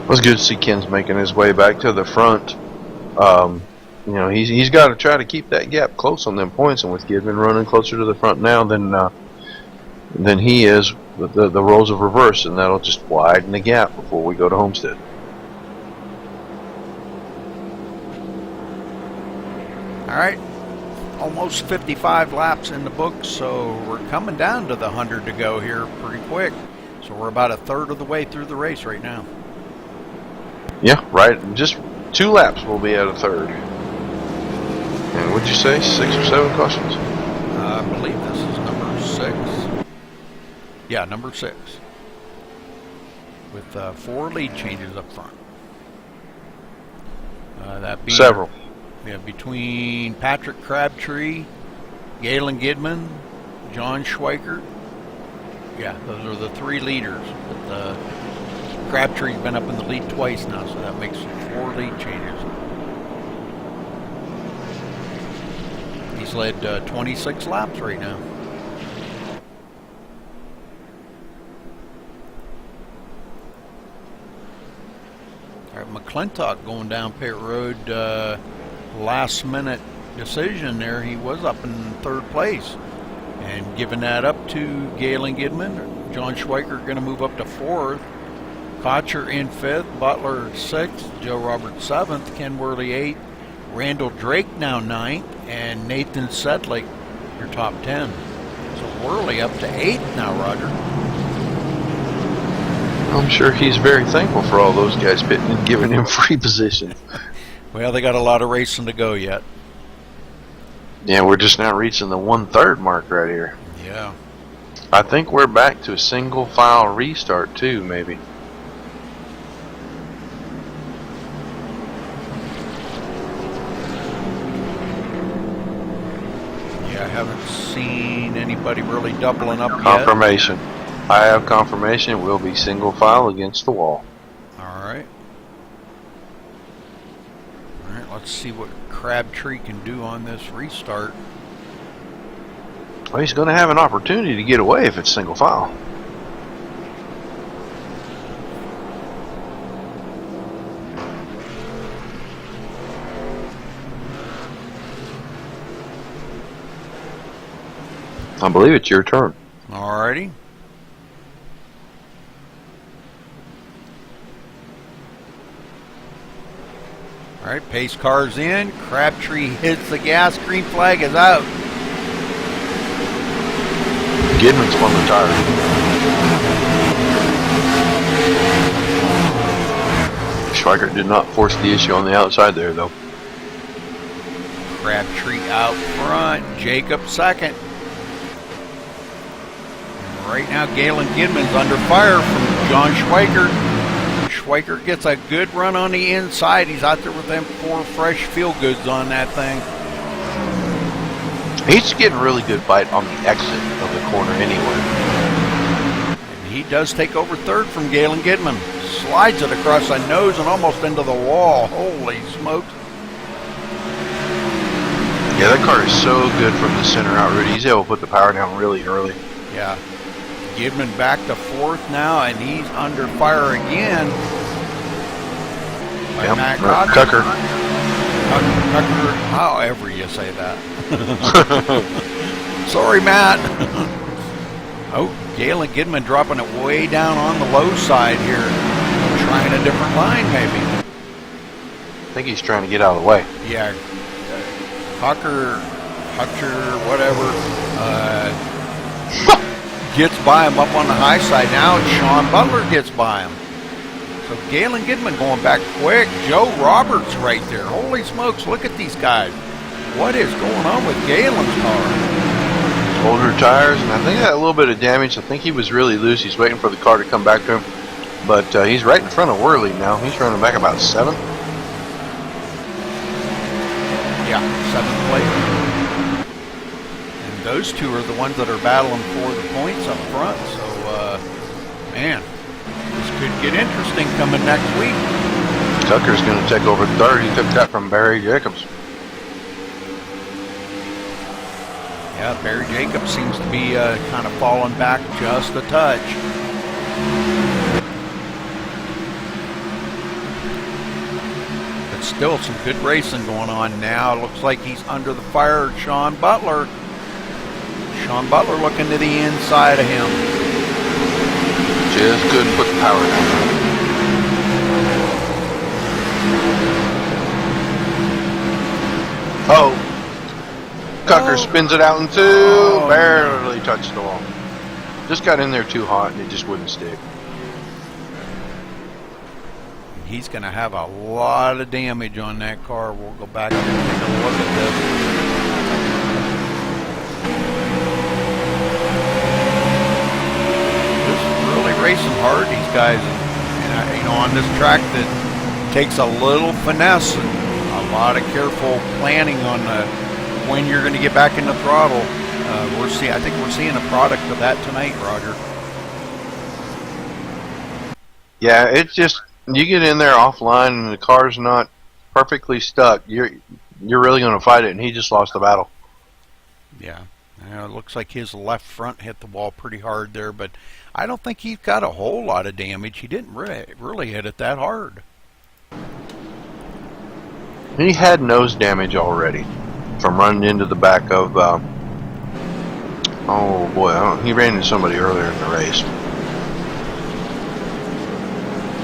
It was good to see Ken's making his way back to the front. You know, he's got to try to keep that gap close on them points, and with Gidman running closer to the front now than he is, the roles of reverse, and that'll just widen the gap before we go to Homestead. All right, almost 55 laps in the books, so we're coming down to the 100 to go here pretty quick. So we're about a third of the way through the race right now. Yeah, right. Just 2 laps we'll be at a third. And what'd you say, 6 or 7 cautions? I believe this is number 6. Yeah, number 6. With 4 lead changes up front. That being Several. Yeah, between Patrick Crabtree, Galen Gidman, John Schweiker. Yeah, those are the 3 leaders. But Crabtree's been up in the lead twice now, so that makes 4 lead changes. He's led 26 laps right now. All right, McClintock going down pit road. Last minute decision there. He was up in 3rd place. And giving that up to Galen Gidman. John Schweiker going to move up to 4th. Kocher in 5th. Butler 6th. Joe Roberts 7th. Ken Worley 8th. Randall Drake now 9th, and Nathan Sedlick, your top 10. So Worley up to 8th now, Roger. I'm sure he's very thankful for all those guys pitting and giving him free position. Well, they got a lot of racing to go yet. Yeah, we're just now reaching the 1/3 mark right here. Yeah. I think we're back to a single file restart too, maybe. I haven't seen anybody really doubling up Confirmation. I have confirmation. We'll be single file against the wall. All right. All right, let's see what Crabtree can do on this restart. Well, he's going to have an opportunity to get away if it's single file. I believe it's your turn. Alrighty. Alright, pace car's in. Crabtree hits the gas. Green flag is out. Gidman spun the tire. Schweiker did not force the issue on the outside there, though. Crabtree out front. Jacob second. Right now, Galen Gidman's under fire from John Schweiker. Schweiker gets a good run on the inside. He's out there with them 4 fresh feel-goods on that thing. He's getting really good bite on the exit of the corner anyway. And he does take over 3rd from Galen Gidman. Slides it across the nose and almost into the wall. Holy smokes. Yeah, that car is so good from the center out, Rudy. He's able to put the power down really early. Yeah. Gidman back to 4th now, and he's under fire again. By Yep. Matt Tucker. Tucker, however you say that. Sorry, Matt. Oh, Galen Gidman dropping it way down on the low side here. Trying a different line, maybe. I think he's trying to get out of the way. Yeah. Hutcher, whatever. Gets by him up on the high side. Now Sean Butler gets by him. So Galen Gidman going back quick. Joe Roberts right there. Holy smokes, look at these guys. What is going on with Galen's car? Older tires, and I think that a little bit of damage. I think he was really loose. He's waiting for the car to come back to him. But he's right in front of Worley now. He's running back about 7th. Yeah, 7th place. And those two are the ones that are battling for the points up front. So, man, this could get interesting coming next week. Tucker's going to take over third. He took that from Barry Jacobs. Yeah, Barry Jacobs seems to be kind of falling back just a touch. But still some good racing going on now. It looks like he's under the fire of Sean Butler. Sean Butler looking to the inside of him. Just couldn't put the power down. Oh. Tucker spins it out in two. Barely touched the wall. Just got in there too hot and it just wouldn't stick. He's going to have a lot of damage on that car. We'll go back and take a look at this. This is really racing hard, these guys. And, you know, on this track that takes a little finesse and a lot of careful planning on when you're going to get back in the throttle. I think we're seeing a product of that tonight, Roger. Yeah, it's just you get in there offline and the car's not perfectly stuck. You're really going to fight it, and he just lost the battle. Yeah, it looks like his left front hit the wall pretty hard there, but I don't think he's got a whole lot of damage. He didn't really hit it that hard. He had nose damage already from running into the back of. Oh boy, he ran into somebody earlier in the race.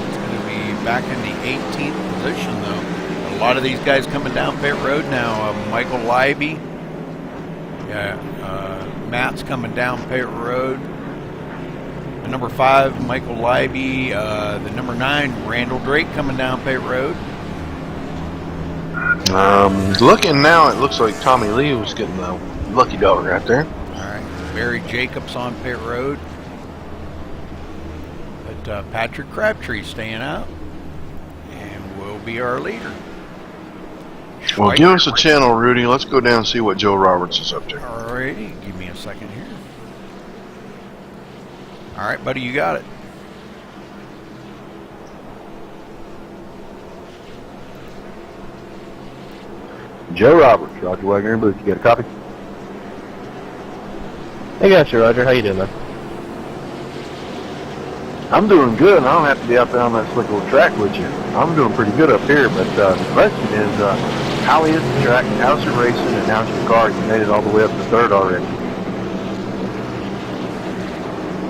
It's going to be back in the 18th position, though. A lot of these guys coming down pit road now. Michael Leiby. Yeah, Matt's coming down pit road. The number 5, Michael Leiby. The number 9, Randall Drake, coming down pit road. Looking now, it looks like Tommy Lee was getting the lucky dog right there. All right, Barry Jacobs on pit road. But Patrick Crabtree staying out and will be our leader. Well, give us a channel, Rudy. Let's go down and see what Joe Roberts is up to. Alrighty, give me a second here. All right, buddy, you got it. Joe Roberts, Roger Wagner in booth. You got a copy? I got you, Roger. How you doing, man? I'm doing good, and I don't have to be out there on that slick little track with you. I'm doing pretty good up here, but the question is, how is the track, how's your racing, and how's your car? You made it all the way up to third already.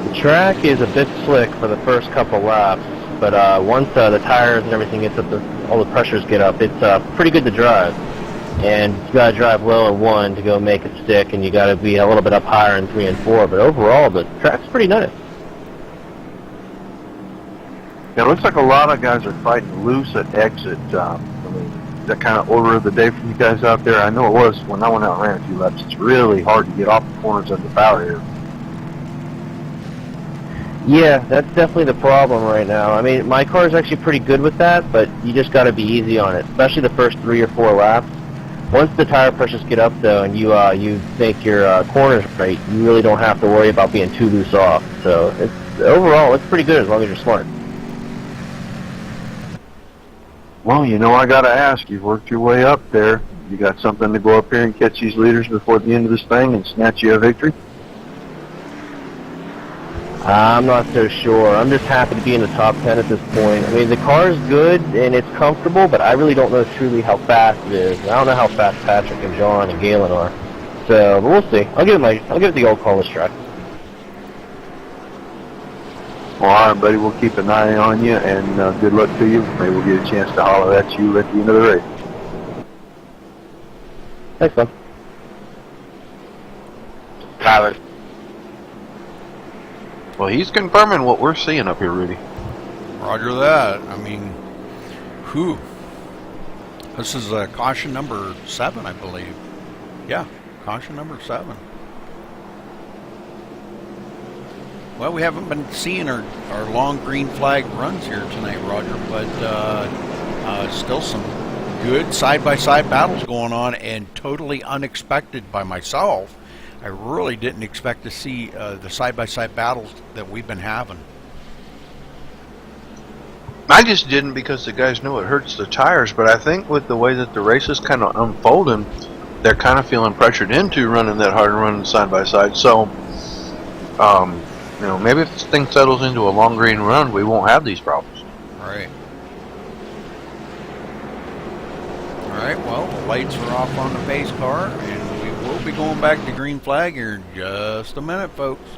The track is a bit slick for the first couple laps, but once the tires and everything gets up, all the pressures get up, it's pretty good to drive. And you got to drive low in 1 to go make it stick, and you got to be a little bit up higher in 3 and 4. But overall, the track's pretty nice. Yeah, it looks like a lot of guys are fighting loose at exit. I mean, is that kind of order of the day for you guys out there? I know it was when I went out and ran a few laps. It's really hard to get off the corners of the power here. Yeah, that's definitely the problem right now. I mean, my car is actually pretty good with that, but you just got to be easy on it, especially the first 3 or 4 laps. Once the tire pressures get up, though, and you make your corners right, you really don't have to worry about being too loose off. So overall, it's pretty good as long as you're smart. Well, you know, I got to ask, you've worked your way up there. You got something to go up here and catch these leaders before the end of this thing and snatch you a victory? I'm not so sure. I'm just happy to be in the top 10 at this point. I mean, the car's good and it's comfortable, but I really don't know truly how fast it is. I don't know how fast Patrick and John and Galen are. So, but we'll see. I'll give it the old call this track. Well, all right, buddy. We'll keep an eye on you, and good luck to you. Maybe we'll get a chance to holler at you at the end of the race. Thanks, bud. Tyler. Well, he's confirming what we're seeing up here, Rudy. Roger that. I mean, whew. This is caution number 7, I believe. Yeah, caution number 7. Well, we haven't been seeing our long green flag runs here tonight, Roger, but still some good side-by-side battles going on, and totally unexpected by myself. I really didn't expect to see the side-by-side battles that we've been having. I just didn't because the guys know it hurts the tires, but I think with the way that the race is kind of unfolding, they're kind of feeling pressured into running that hard and running side by side. So, you know, maybe if this thing settles into a long green run, we won't have these problems. Right. All right, well, the lights are off on the pace car, and we will be going back to green flag here in just a minute, folks.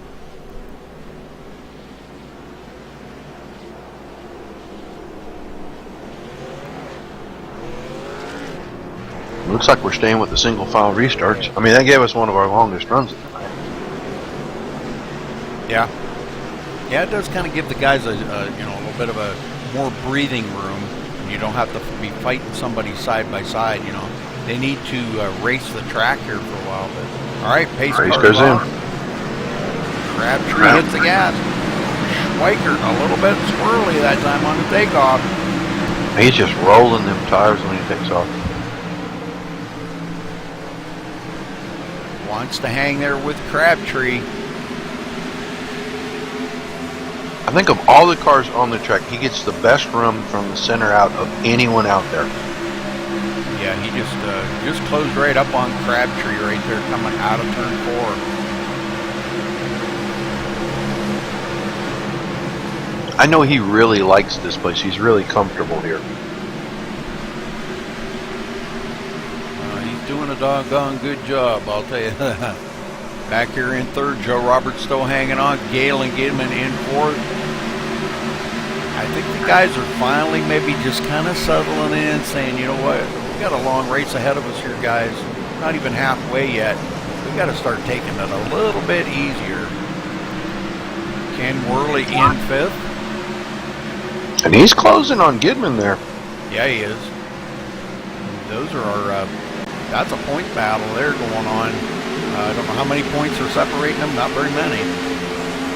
Looks like we're staying with the single file restarts. I mean, that gave us one of our longest runs of the night. Yeah. Yeah, it does kind of give the guys a little bit of a more breathing room. You don't have to be fighting somebody side by side, you know. They need to race the track here for a while. But all right, pace car goes in. Crabtree hits the gas. Schweiker a little bit squirrely that time on the takeoff. He's just rolling them tires when he takes off. Wants to hang there with Crabtree. I think of all the cars on the track, he gets the best run from the center out of anyone out there. Yeah, he just closed right up on Crabtree right there coming out of turn 4. I know he really likes this place. He's really comfortable here. He's doing a doggone good job, I'll tell you that. Back here in third, Joe Roberts still hanging on. Galen Gidman in fourth. I think the guys are finally maybe just kind of settling in, saying, you know what, we got a long race ahead of us here, guys. Not even halfway yet. We got to start taking it a little bit easier. Ken Worley in fifth. And he's closing on Gidman there. Yeah, he is. Those are our, that's a point battle there going on. I don't know how many points are separating them. Not very many.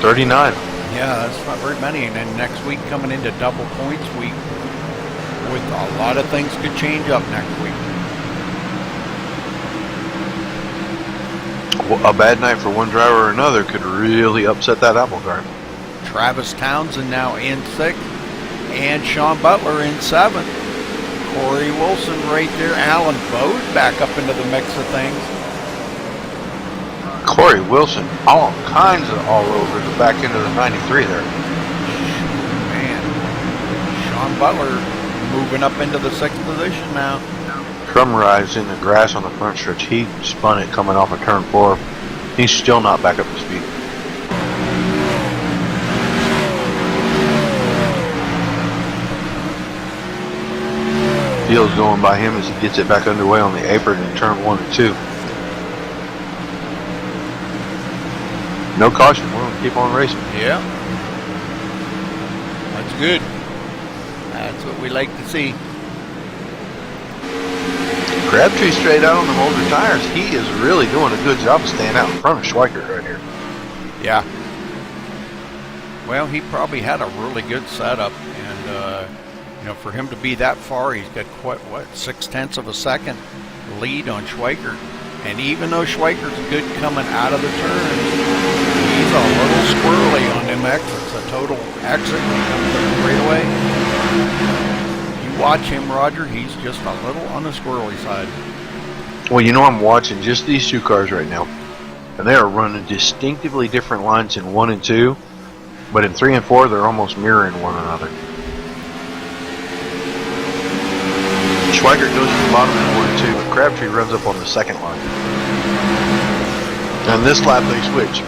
39. Yeah, that's not very many. And then next week coming into double points week, with a lot of things could change up next week. Well, a bad night for one driver or another could really upset that apple cart. Travis Townsend now in sixth, and Sean Butler in seventh. Corey Wilson right there. Alan Bode back up into the mix of things. Corey Wilson, all kinds of all over the back end of the 93 there. Man, Sean Butler moving up into the sixth position now. Crumride's in the grass on the front stretch. He spun it coming off of turn 4. He's still not back up to speed. Fields going by him as he gets it back underway on the apron in turn 1 and 2. No caution. We're going to keep on racing. Yeah. That's good. That's what we like to see. Crabtree straight out on the older tires. He is really doing a good job of staying out in front of Schweiker right here. Yeah. Well, he probably had a really good setup, and you know, for him to be that far, he's got what 0.6 of a second lead on Schweiker. And even though Schweiker's good coming out of the turn, he's a little squirrely on them exits. A total exit when he comes to the straightaway. You watch him, Roger, he's just a little on the squirrely side. Well, you know, I'm watching just these two cars right now, and they are running distinctively different lines in 1 and 2, but in 3 and 4, they're almost mirroring one another. Schweiker goes to the bottom in 1 and 2, but Crabtree runs up on the second line. And this lap they switch.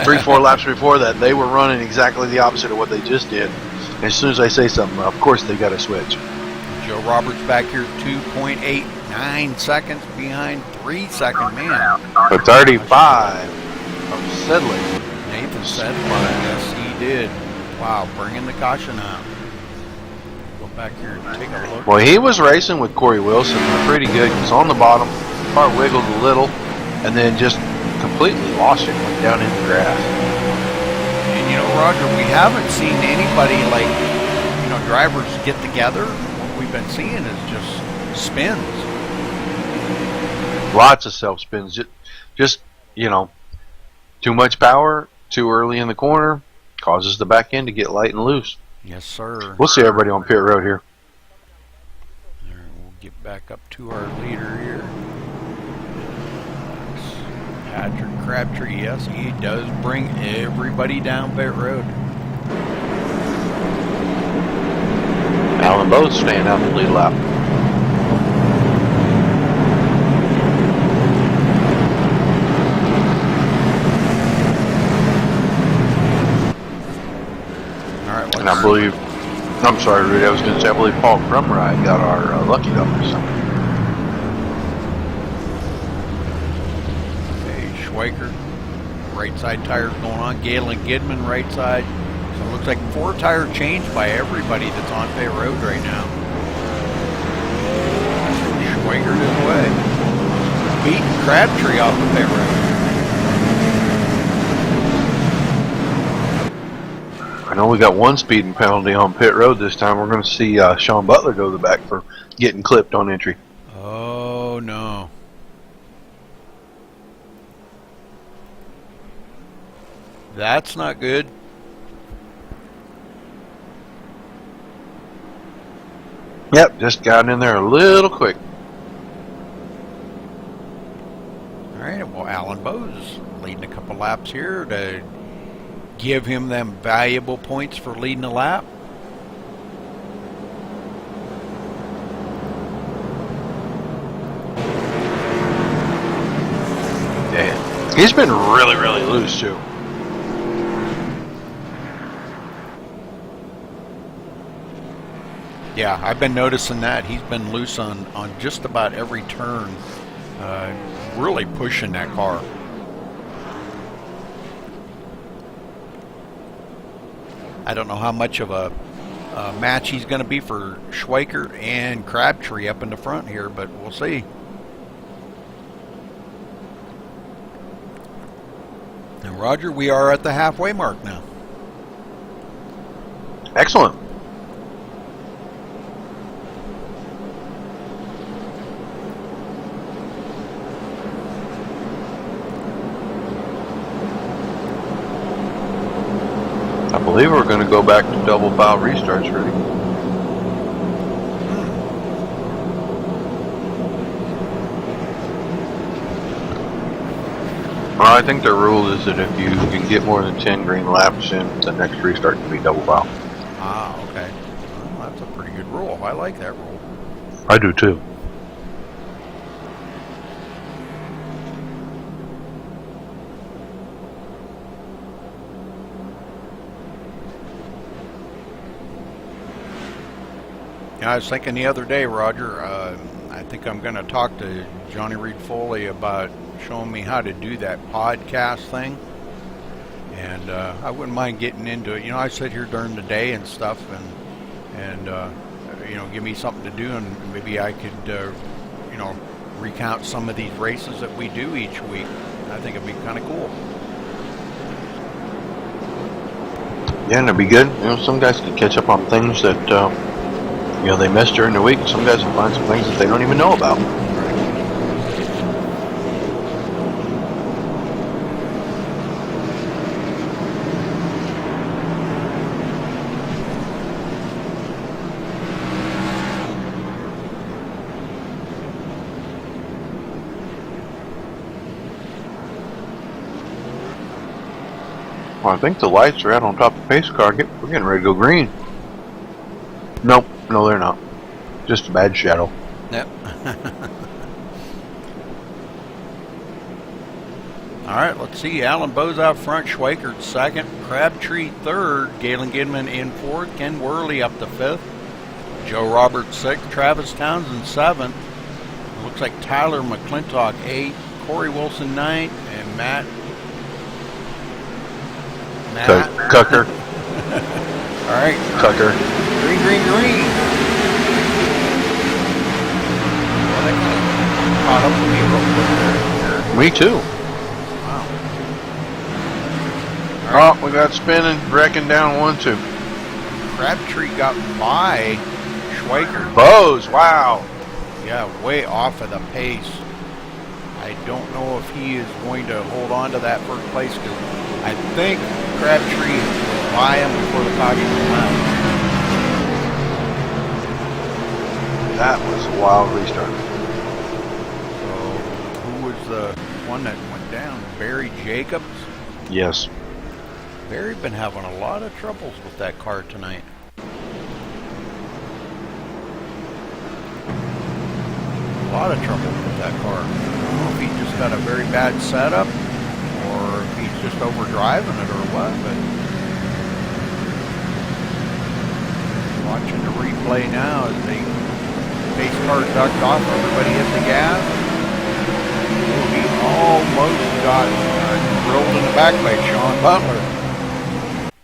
3-4 laps before that, they were running exactly the opposite of what they just did. And as soon as I say something, of course they got to switch. Joe Roberts back here 2.89 seconds behind 3-second man. For 35 of Sedley. Nathan Sedley, yes he did. Wow, bringing the caution out. Go back here and take a look. Well, he was racing with Corey Wilson pretty good. He was on the bottom, car wiggled a little, and then just completely lost it, went down in the grass. And you know, Roger, we haven't seen anybody like, you know, drivers get together. What we've been seeing is just spins. Lots of self spins. Just you know, too much power, too early in the corner, causes the back end to get light and loose. Yes, sir. We'll see everybody on pit road here. There, we'll get back up to our leader here. Patrick Crabtree, yes, he does bring everybody down pit road. Alan Bowes staying out the lead lap. All right, And I believe, I'm sorry, Rudy, I was going to say, I believe Paul Crumride got our lucky numbers. Okay, Schweiker, right side tires going on. Galen Gidman, right side. So it looks like 4 tire change by everybody that's on pit road right now. Schweiker is away. Beating Crabtree off the pit road. I know we got 1 speeding penalty on pit road this time. We're going to see Sean Butler go to the back for getting clipped on entry. Oh, no. That's not good. Yep, just got in there a little quick. All right, well, Alan Bowes leading a couple laps here to give him them valuable points for leading a lap. Yeah, he's been really, really loose too. Yeah, I've been noticing that. He's been loose on just about every turn, really pushing that car. I don't know how much of a match he's going to be for Schweiker and Crabtree up in the front here, but we'll see. And Roger, we are at the halfway mark now. Excellent. I believe we're going to go back to double file restarts, Rudy. Well, I think the rule is that if you can get more than 10 green laps in, the next restart can be double file. Ah, okay. Well, that's a pretty good rule. I like that rule. I do too. Yeah, I was thinking the other day, Roger, I think I'm going to talk to Johnny Reed Foley about showing me how to do that podcast thing. And I wouldn't mind getting into it. You know, I sit here during the day and stuff, and you know, give me something to do, and maybe I could, you know, recount some of these races that we do each week. I think it'd be kind of cool. Yeah, and it'd be good. You know, some guys could catch up on things that, you know, they missed during the week. Some guys will find some things that they don't even know about. Well, I think the lights are out on top of the pace car. We're getting ready to go green. Nope, no, they're not. Just a bad shadow. Yep. All right, let's see. Alan Bowes out front, Schweiker second, Crabtree third, Galen Gidman in fourth, Ken Worley up to fifth, Joe Roberts sixth, Travis Townsend seventh. Looks like Tyler McClintock eighth, Corey Wilson ninth, and Matt Cucker. All right. Cucker. Green, green, green. Well, that kind of caught up with me real quick there. Me too. Wow. Oh, we got spinning, wrecking down 1-2. Crabtree got by Schweiker. Bowes, wow. Yeah, way off of the pace. I don't know if he is going to hold on to that first place because I think Crabtree will buy him before the caution comes out. That was a wild restart. So, who was the one that went down? Barry Jacobs? Yes. Barry been having a lot of troubles with that car tonight. A lot of trouble with that car. I don't know if he just got a very bad setup or if he's just overdriving it or what, but watching the replay now as the pace car ducked off, everybody hit the gas. Oh, he almost got rolled in the back by Sean Butler.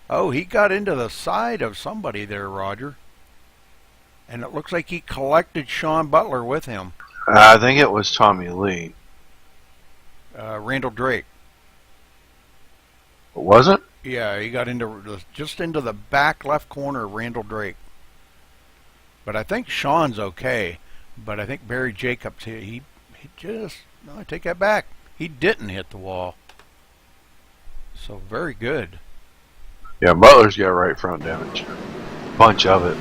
Oh, he got into the side of somebody there, Roger. And it looks like he collected Sean Butler with him. I think it was Tommy Lee. Randall Drake. Was it? Yeah, he got into just into the back left corner of Randall Drake. But I think Sean's okay. But I think Barry Jacobs, he just, no, I take that back. He didn't hit the wall. So very good. Yeah, Butler's got right front damage. Bunch of it.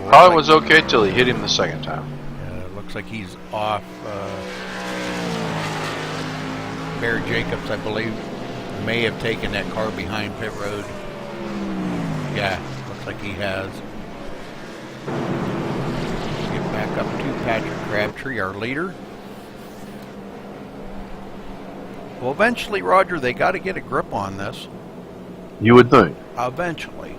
Probably was okay till he hit him the second time. Looks like he's off. Barry Jacobs, I believe, may have taken that car behind pit road. Yeah, looks like he has. Get back up to Patrick Crabtree, our leader. Well, eventually, Roger, they got to get a grip on this. You would think. Eventually.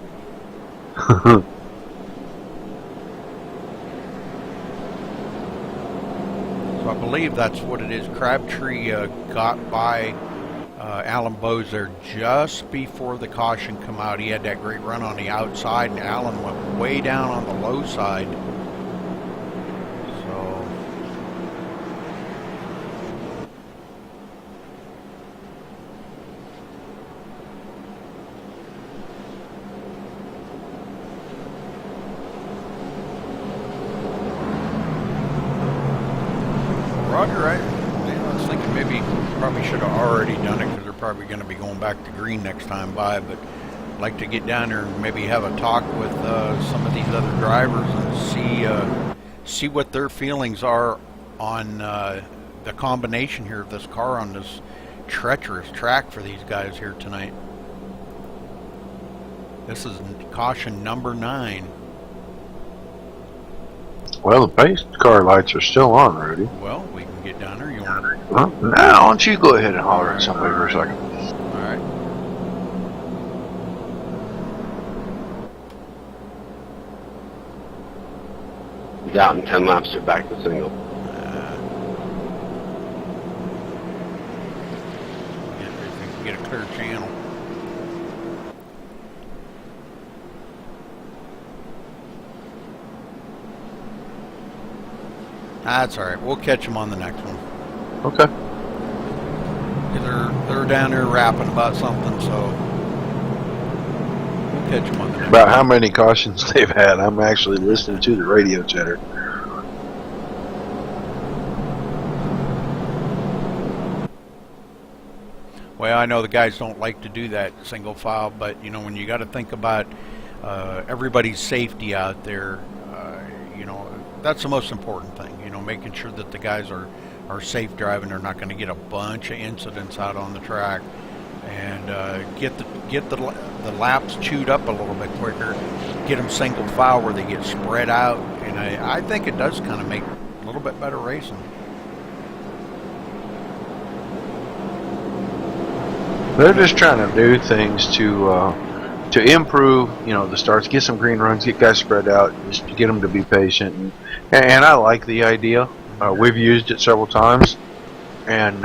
So I believe that's what it is. Crabtree got by Alan Bowes there just before the caution come out. He had that great run on the outside, and Alan went way down on the low side. So Roger, I was thinking maybe probably should have already done it because they're probably going to be going back to green next time by, but I'd like to get down there and maybe have a talk with some of these other drivers and see what their feelings are on the combination here of this car on this treacherous track for these guys here tonight. This is caution number 9. Well, the pace car lights are still on, Rudy. Well, we can get down there. You want to? Well, now, why don't you go ahead and holler at somebody for a second? All right. He's out in 10 laps to back to single. Get a clear channel. That's all right. We'll catch them on the next one. Okay. They're down there rapping about something, so we'll catch them on the next About how many cautions they've had. I'm actually listening to the radio chatter. Well, I know the guys don't like to do that single file, but you know, when you got to think about everybody's safety out there, you know, that's the most important thing. You know, making sure that the guys are safe driving. They're not going to get a bunch of incidents out on the track, and get the laps chewed up a little bit quicker. Get them single file where they get spread out, and I think it does kind of make a little bit better racing. They're just trying to do things to improve, you know, the starts, get some green runs, get guys spread out, just to get them to be patient. And I like the idea. We've used it several times, and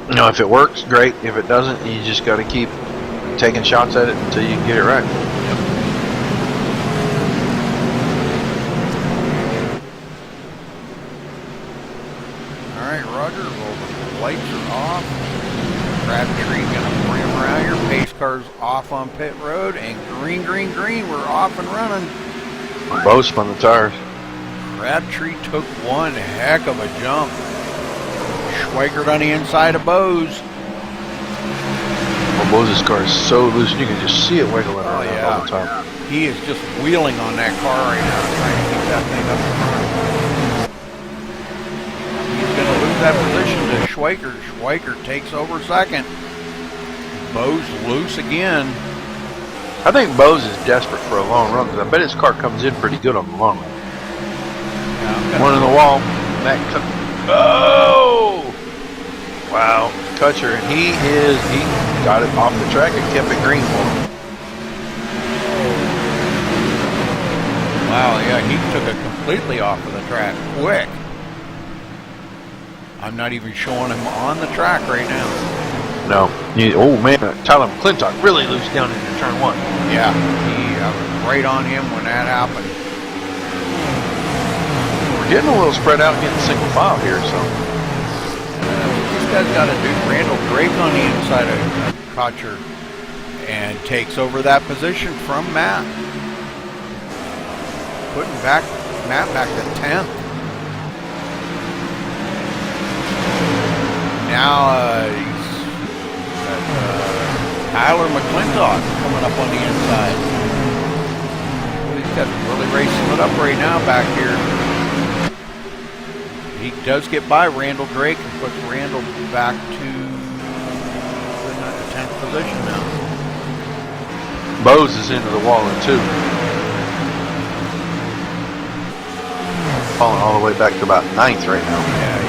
you know, if it works, great. If it doesn't, you just got to keep taking shots at it until you can get it right. All right, Roger. Well, the lights are off. Crabtree gonna bring him around here. Pace car car's off on pit road, and green, we're off and running. Both spun the tires. Crabtree took one heck of a jump. Schweikert on the inside of Bose. Well, Bose's car is so loose, you can just see it wiggling around all the time. He is just wheeling on that car right now, trying to keep that thing up in front. He's going to lose that position to Schweikert. Schweikert takes over second. Bose loose again. I think Bose is desperate for a long run, because I bet his car comes in pretty good on the long run. Yeah, one in the wall. Oh! Wow. Kutcher, and he got it off the track and kept it green for him. Wow, yeah, he took it completely off of the track quick. I'm not even showing him on the track right now. No. Oh, man. Tyler McClintock really loose down into turn one. Yeah, I was right on him when that happened. We're getting a little spread out, getting single file here, so. This guy's got to do Randall Drake on the inside of Kutcher and takes over that position from Matt. Putting Matt back to 10th. Now he's got Tyler McClintock coming up on the inside. Well, these guys are really racing it up right now back here. He does get by Randall Drake and puts Randall back to the 10th position now. Bose is into the wall in two. Falling all the way back to about 9th right now. Yeah,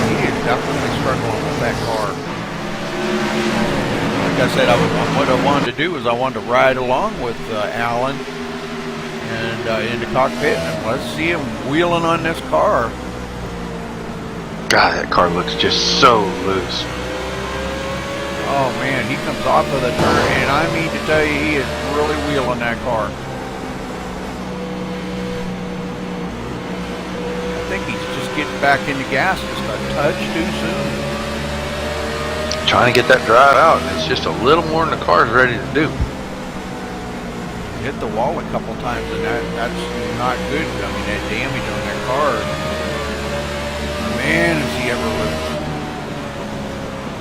he is definitely struggling with that car. Like I said, what I wanted to do is I wanted to ride along with Alan and into cockpit, and let's see him wheeling on this car. God, that car looks just so loose. Oh man, he comes off of the turn, and I mean to tell you, he is really wheeling that car. I think he's just getting back into gas just a touch too soon. Trying to get that drive out, and it's just a little more than the car's ready to do. Hit the wall a couple times, and that's not good. I mean, that damage on that car. Man, is he ever loose.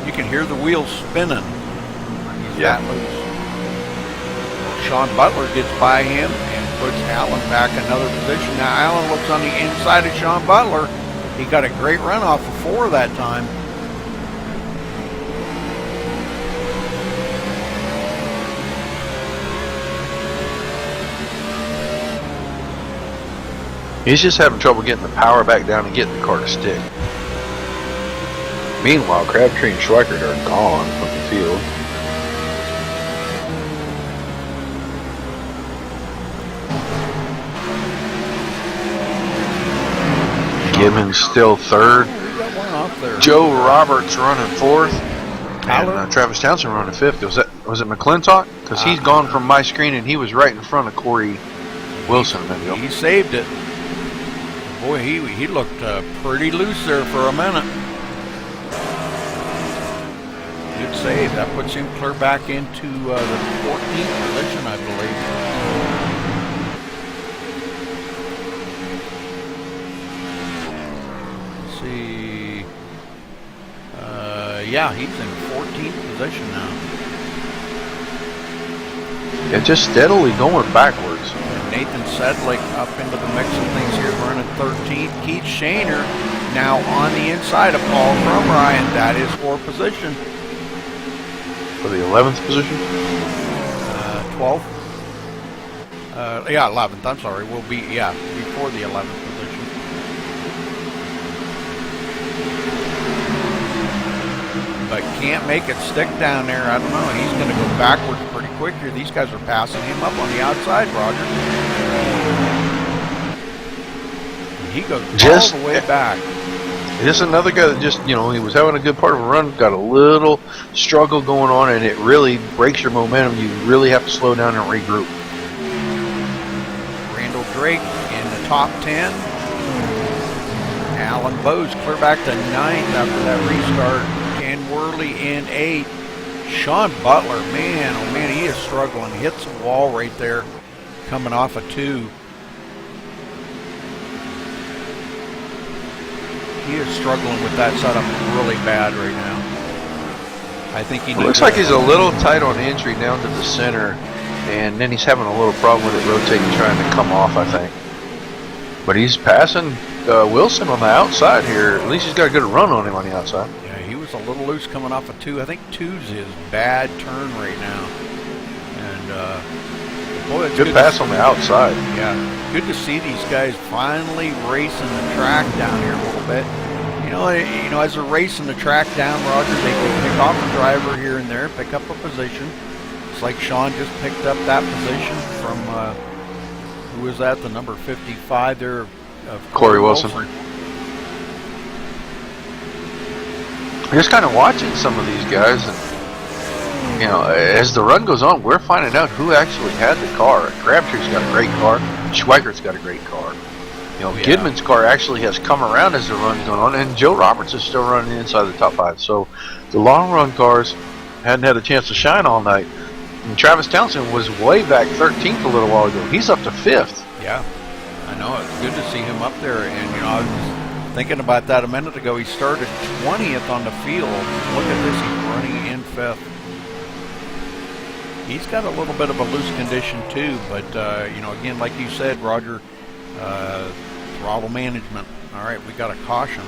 You can hear the wheels spinning. He's that loose. Sean Butler gets by him and puts Allen back another position. Now Allen looks on the inside of Sean Butler. He got a great run off of 4 that time. He's just having trouble getting the power back down and getting the car to stick. Meanwhile, Crabtree and Schweikert are gone from the field. Gibbons still third. Joe Roberts running fourth. And Travis Townsend running fifth. Was it McClintock? Because he's gone from my screen and he was right in front of Corey Wilson. He saved it. Boy, he looked pretty loose there for a minute. Good save. That puts him clear back into the 14th position, I believe. Let's see. Yeah, he's in 14th position now. Yeah, just steadily going backwards. Nathan Sedlick up into the mix of things here, running 13th. Keith Shaner now on the inside of Paul Ryan. That is for position. For the 11th position? 12th. Yeah, 11th. I'm sorry. We'll be, before the 11th position. But can't make it stick down there. I don't know. He's going to go backwards pretty quick here. These guys are passing him up on the outside, Roger. He goes all the way back. This is another guy that just, he was having a good part of a run, got a little struggle going on, and it really breaks your momentum. You really have to slow down and regroup. Randall Drake in the top 10. Alan Bose clear back to 9th after that restart. Ken Worley in 8th. Sean Butler, man, oh man, he is struggling. Hits the wall right there, coming off a 2. He is struggling with that setup really bad right now. I think he needs. Looks like he's a little tight on entry down to the center, and then he's having a little problem with it rotating, trying to come off, I think. But he's passing Wilson on the outside here. At least he's got a good run on him on the outside. Yeah, he was a little loose coming off a 2. I think 2's his bad turn right now. And boy, it's good pass on the outside. Yeah, good to see these guys finally racing the track down here a little bit. You know, as they're racing the track down, Roger, they can pick off a driver here and there, pick up a position. It's like Sean just picked up that position from who was that? The number 55 there of Corey Wilson. Just kind of watching some of these guys, and you know, as the run goes on, we're finding out who actually had the car. Crabtree's got a great car. Schweikert's got a great car. You know, Gidman's car actually has come around as the run's going on, and Joe Roberts is still running inside the top 5. So the long run cars hadn't had a chance to shine all night. And Travis Townsend was way back 13th a little while ago. He's up to 5th. Yeah, I know. It's good to see him up there. And, you know, I was just thinking about that a minute ago. He started 20th on the field. Look at this. He's running in 5th. He's got a little bit of a loose condition, too. But, you know, again, like you said, Roger, throttle management. All right, we got a caution.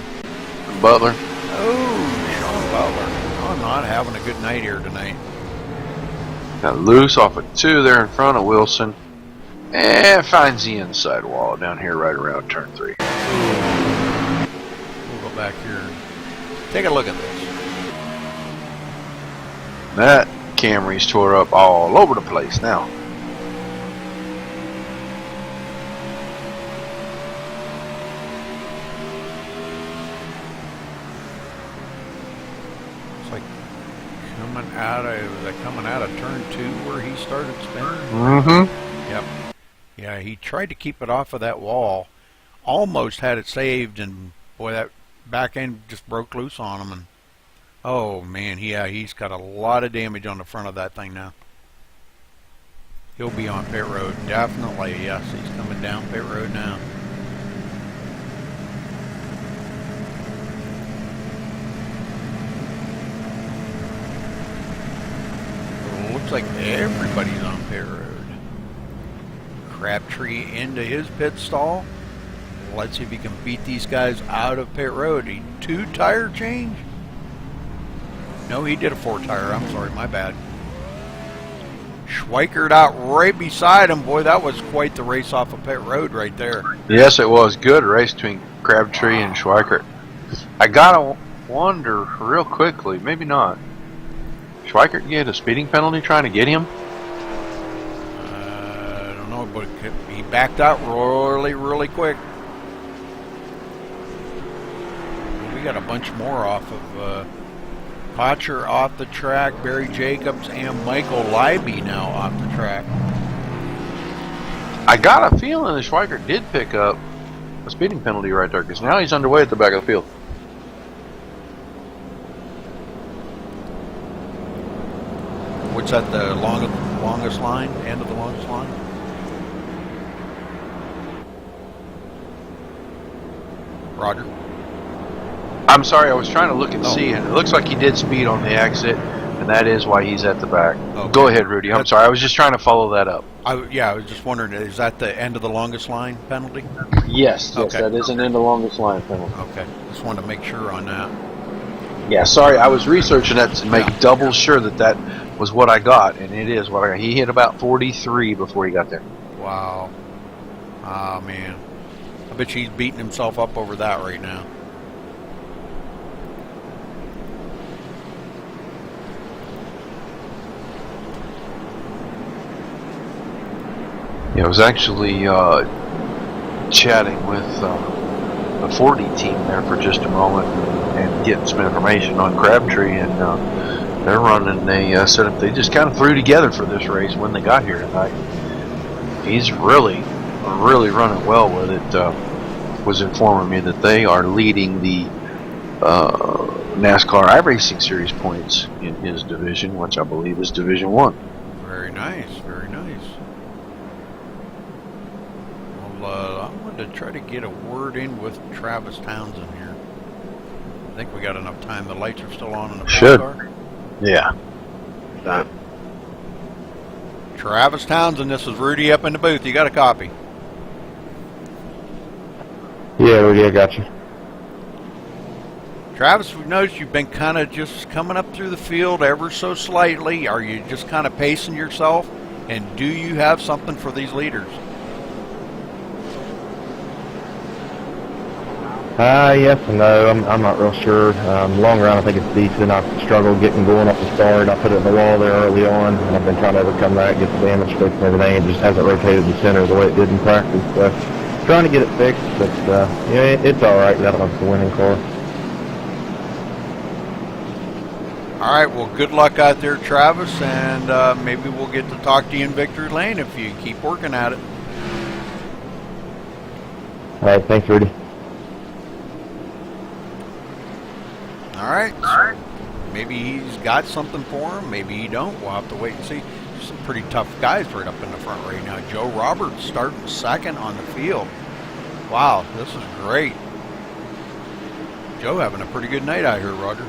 Butler. Oh, Sean Butler. Oh, not having a good night here tonight. Got loose off a 2 there in front of Wilson. And finds the inside wall down here right around turn 3. We'll go back here. Take a look at this. That Camry's tore up all over the place now. It's like coming out of turn 2 where he started spinning. Mm-hmm. Yep. Yeah, he tried to keep it off of that wall. Almost had it saved, and boy, that back end just broke loose on him. And oh man, yeah, he's got a lot of damage on the front of that thing now. He'll be on pit road, definitely. Yes, he's coming down pit road now. Looks like everybody's on pit road. Crabtree into his pit stall. Let's see if he can beat these guys out of pit road. 2-tire change? No, he did a 4-tire. I'm sorry, my bad. Schweikert out right beside him. Boy, that was quite the race off of pit road right there. Yes, it was. Good race between Crabtree and Schweikert. I gotta wonder real quickly, maybe not. Schweikert get a speeding penalty trying to get him? I don't know, but he backed out really quick. We got a bunch more off of Potcher off the track, Barry Jacobs, and Michael Leiby now off the track. I got a feeling that Schweikert did pick up a speeding penalty right there, because now he's underway at the back of the field. What's that, the longest line? End of the longest line? Roger? I'm sorry, I was trying to look and see, and it looks like he did speed on the exit, and that is why he's at the back. Okay. Go ahead, Rudy. I'm sorry. I was just trying to follow that up. I was just wondering, is that the end of the longest line penalty? Yes, okay. That is an end of the longest line penalty. Okay, just wanted to make sure on that. Yeah, sorry, I was researching that to make double sure that was what I got, and it is what I got. He hit about 43 before he got there. Wow. Ah, man. I bet you he's beating himself up over that right now. Yeah, I was actually chatting with the 40 team there for just a moment and getting some information on Crabtree, and they're running a setup they just kind of threw together for this race when they got here tonight. He's really running well with it. Was informing me that they are leading the NASCAR iRacing Series points in his division, which I believe is Division 1. Very nice, very nice. Well, I wanted to try to get a word in with Travis Townsend here. I think we got enough time. The lights are still on in the Should. car. Yeah. Travis Townsend, this is Rudy up in the booth. You got a copy? Yeah, Rudy, I got you. Travis, we've noticed you've been kind of just coming up through the field ever so slightly. Are you just kind of pacing yourself? And do you have something for these leaders? Yes and no. I'm not real sure. Long run, I think it's decent. I've struggled getting going off the start. I put it in the wall there early on, and I've been trying to overcome that, get the damage fixed and everything. It just hasn't rotated the center the way it did in practice. So, trying to get it fixed, but yeah, it's all right. Now that it's a winning car. All right, well, good luck out there, Travis, and maybe we'll get to talk to you in Victory Lane if you keep working at it. All right, thanks, Rudy. All right, so maybe he's got something for him, maybe he don't. We'll have to wait and see. There's some pretty tough guys right up in the front right now. Joe Roberts starting second on the field. Wow, this is great. Joe having a pretty good night out here, Roger.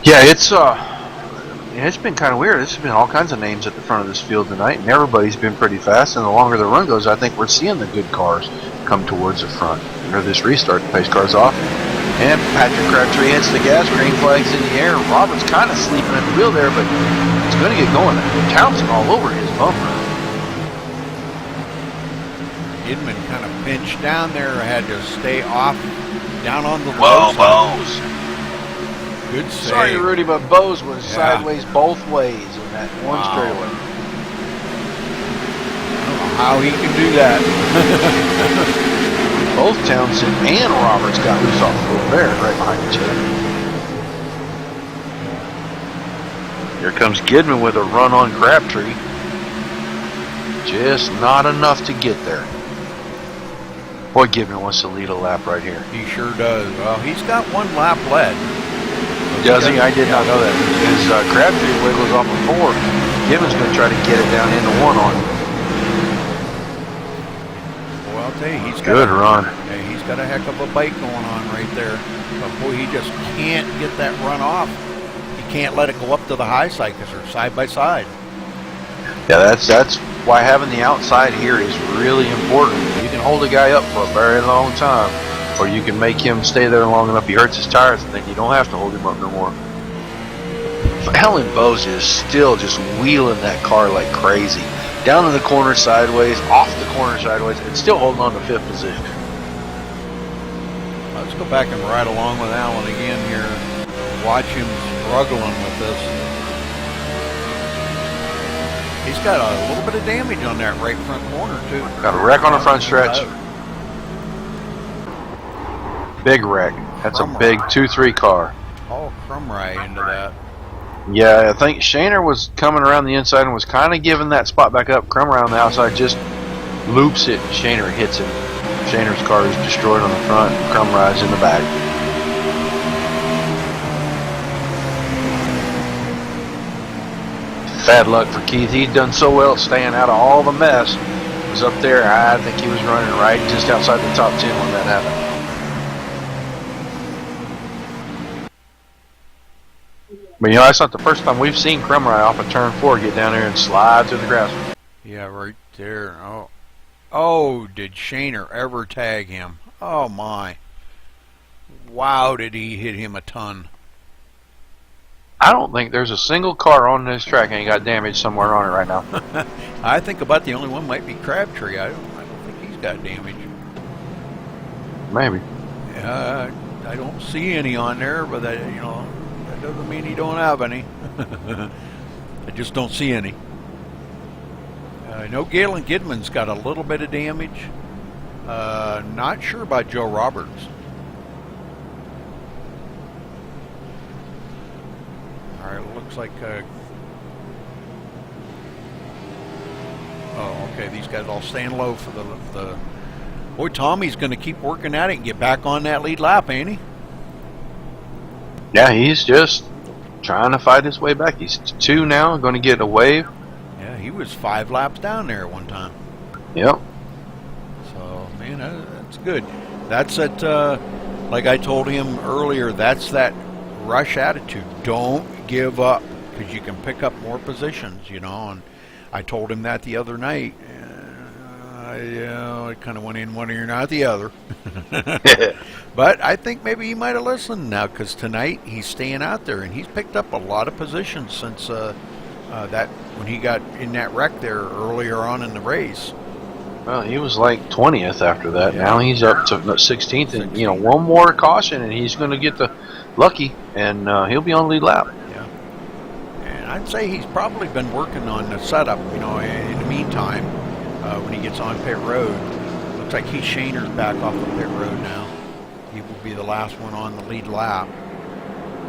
Yeah, it's been kind of weird. There's been all kinds of names at the front of this field tonight, and everybody's been pretty fast. And the longer the run goes, I think we're seeing the good cars come towards the front. Or this restart, the pace car's off, and Patrick Crabtree hits the gas. Green flag's in the air. Roberts kind of sleeping at the wheel there, but it's going to get going. Townsend all over his bumper. Edmund kind of pinched down there, had to stay off, down on the Whoa, low side. Bose! Good save. Sorry, Rudy, but Bose was sideways both ways in that one straightaway. I don't know how he can do that. Both Townsend and Roberts got loose off the road there, right behind each other. Here comes Gidman with a run on Crabtree. Just not enough to get there. Boy, Gidman wants to lead a lap right here. He sure does. Well, he's got one lap led. Does he? I did not know that. As Crabtree wiggles off of 4, Gidman's going to try to get it down into 1 on him. Well, I'll tell you, he's got Good run. Yeah, he's got a heck of a bite going on right there. But boy, he just can't get that run off. He can't let it go up to the high side because they're side by side. Yeah, that's why having the outside here is really important. You can hold a guy up for a very long time, or you can make him stay there long enough he hurts his tires, and then you don't have to hold him up no more. Alan Bose is still just wheeling that car like crazy. Down in the corner sideways, off the corner sideways, and still holding on to 5th position. Let's go back and ride along with Alan again here. Watch him struggling with this. He's got a little bit of damage on that right front corner, too. Got a wreck on the front stretch. Big wreck. That's a big 2-3 car. Paul Crumry into that. Yeah, I think Shaner was coming around the inside and was kind of giving that spot back up. Crumry on the outside just loops it, and Shaner hits it. Shaner's car is destroyed on the front, and Crumry's in the back. Bad luck for Keith. He'd done so well staying out of all the mess. He was up there. I think he was running right just outside the top 10 when that happened. But you know, that's not the first time we've seen Crumry off of turn 4 get down there and slide through the grass. Yeah, right there. Oh, did Shaner ever tag him? Oh, my. Wow, did he hit him a ton. I don't think there's a single car on this track ain't got damage somewhere on it right now. I think about the only one might be Crabtree. I don't think he's got damage. Maybe. I don't see any on there, but that doesn't mean he don't have any. I just don't see any. I know Galen Gidman's got a little bit of damage. Not sure about Joe Roberts. All right, looks like. Oh, okay. These guys all staying low for the Boy, Tommy's going to keep working at it and get back on that lead lap, ain't he? Yeah, he's just trying to fight his way back. He's 2 now, going to get a wave. Yeah, he was 5 laps down there at one time. Yep. So, man, that's good. That's at, like I told him earlier, that's that rush attitude. Don't give up, because you can pick up more positions, you know. And I told him that the other night. I kind of went in one ear and out the other. But I think maybe he might have listened now, because tonight he's staying out there, and he's picked up a lot of positions since that when he got in that wreck there earlier on in the race. Well, he was like 20th after that. Yeah. Now he's up to 16th, and you know, one more caution, and he's going to get the lucky, and he'll be on lead lap. Yeah, and I'd say he's probably been working on the setup. You know, in the meantime, when he gets on pit road, looks like Keith Shaner's back off the pit road now. He will be the last one on the lead lap.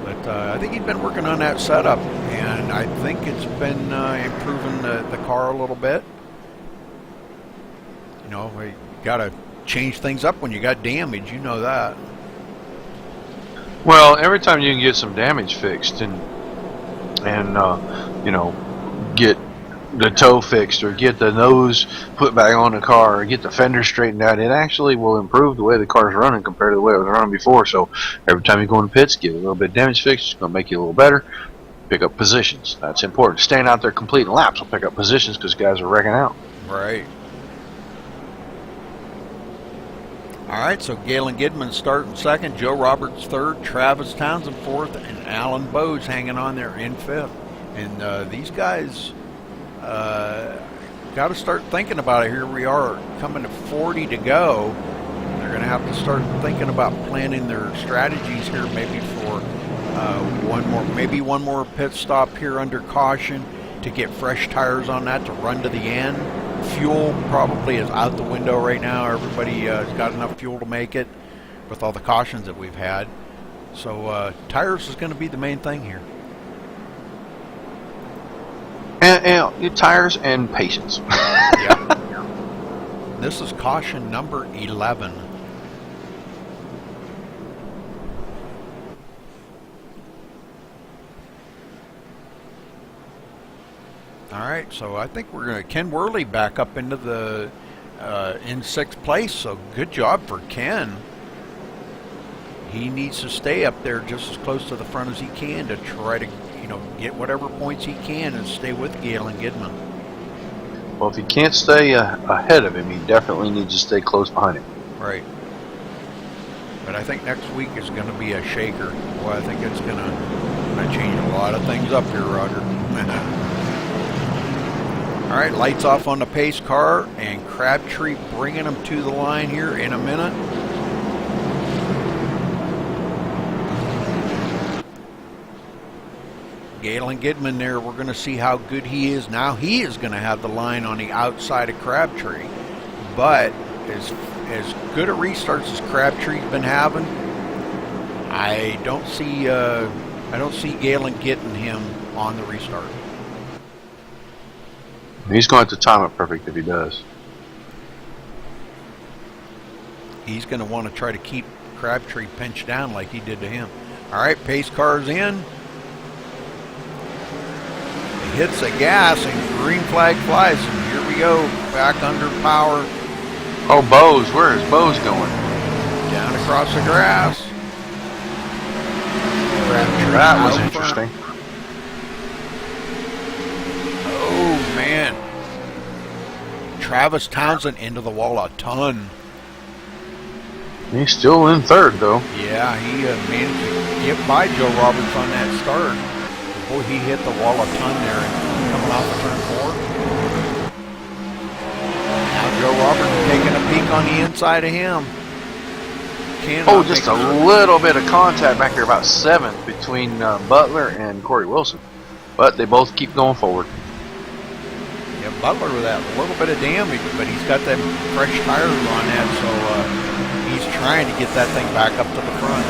But I think he's been working on that setup, and I think it's been improving the car a little bit. You know, you got to change things up when you got damage. You know that. Well, every time you can get some damage fixed and you know, get the toe fixed or get the nose put back on the car or get the fender straightened out, it actually will improve the way the car's running compared to the way it was running before. So every time you go in the pits, get a little bit of damage fixed. It's going to make you a little better. Pick up positions. That's important. Staying out there completing laps will pick up positions because guys are wrecking out. Right. All right, so Galen Gidman starting second, Joe Roberts third, Travis Townsend fourth, and Alan Bowes hanging on there in fifth. And these guys got to start thinking about it. Here we are coming to 40 to go. They're going to have to start thinking about planning their strategies here, maybe for one more pit stop here under caution to get fresh tires on that to run to the end. Fuel probably is out the window right now. Everybody has got enough fuel to make it with all the cautions that we've had. So tires is going to be the main thing here. And your tires and patience. Yeah. This is caution number 11. All right, so I think we're going to Ken Worley back up into the in 6th place. So good job for Ken. He needs to stay up there just as close to the front as he can to try to, you know, get whatever points he can and stay with Galen Gidman. Well, if he can't stay ahead of him, he definitely needs to stay close behind him. Right. But I think next week is going to be a shaker. Boy, I think it's going to change a lot of things up here, Roger. All right, lights off on the pace car, and Crabtree bringing them to the line here in a minute. Galen Gidman there, we're going to see how good he is. Now he is going to have the line on the outside of Crabtree. But as good a restarts as Crabtree's been having, I don't see Galen getting him on the restart. He's going to time it perfect if he does. He's going to want to try to keep Crabtree pinched down like he did to him. All right, pace car's in. He hits the gas and green flag flies. And here we go, back under power. Oh, Bowes, where is Bowes going? Down across the grass. That was interesting. Oh, man. Travis Townsend into the wall a ton. He's still in 3rd, though. Yeah, he managed to get by Joe Roberts on that start. Boy, he hit the wall a ton there and coming off of turn 4. Now Joe Roberts taking a peek on the inside of him. Just a little bit of contact back there, about 7th between Butler and Corey Wilson. But they both keep going forward. Yeah, Butler with that little bit of damage, but he's got them fresh tires on that, so he's trying to get that thing back up to the front.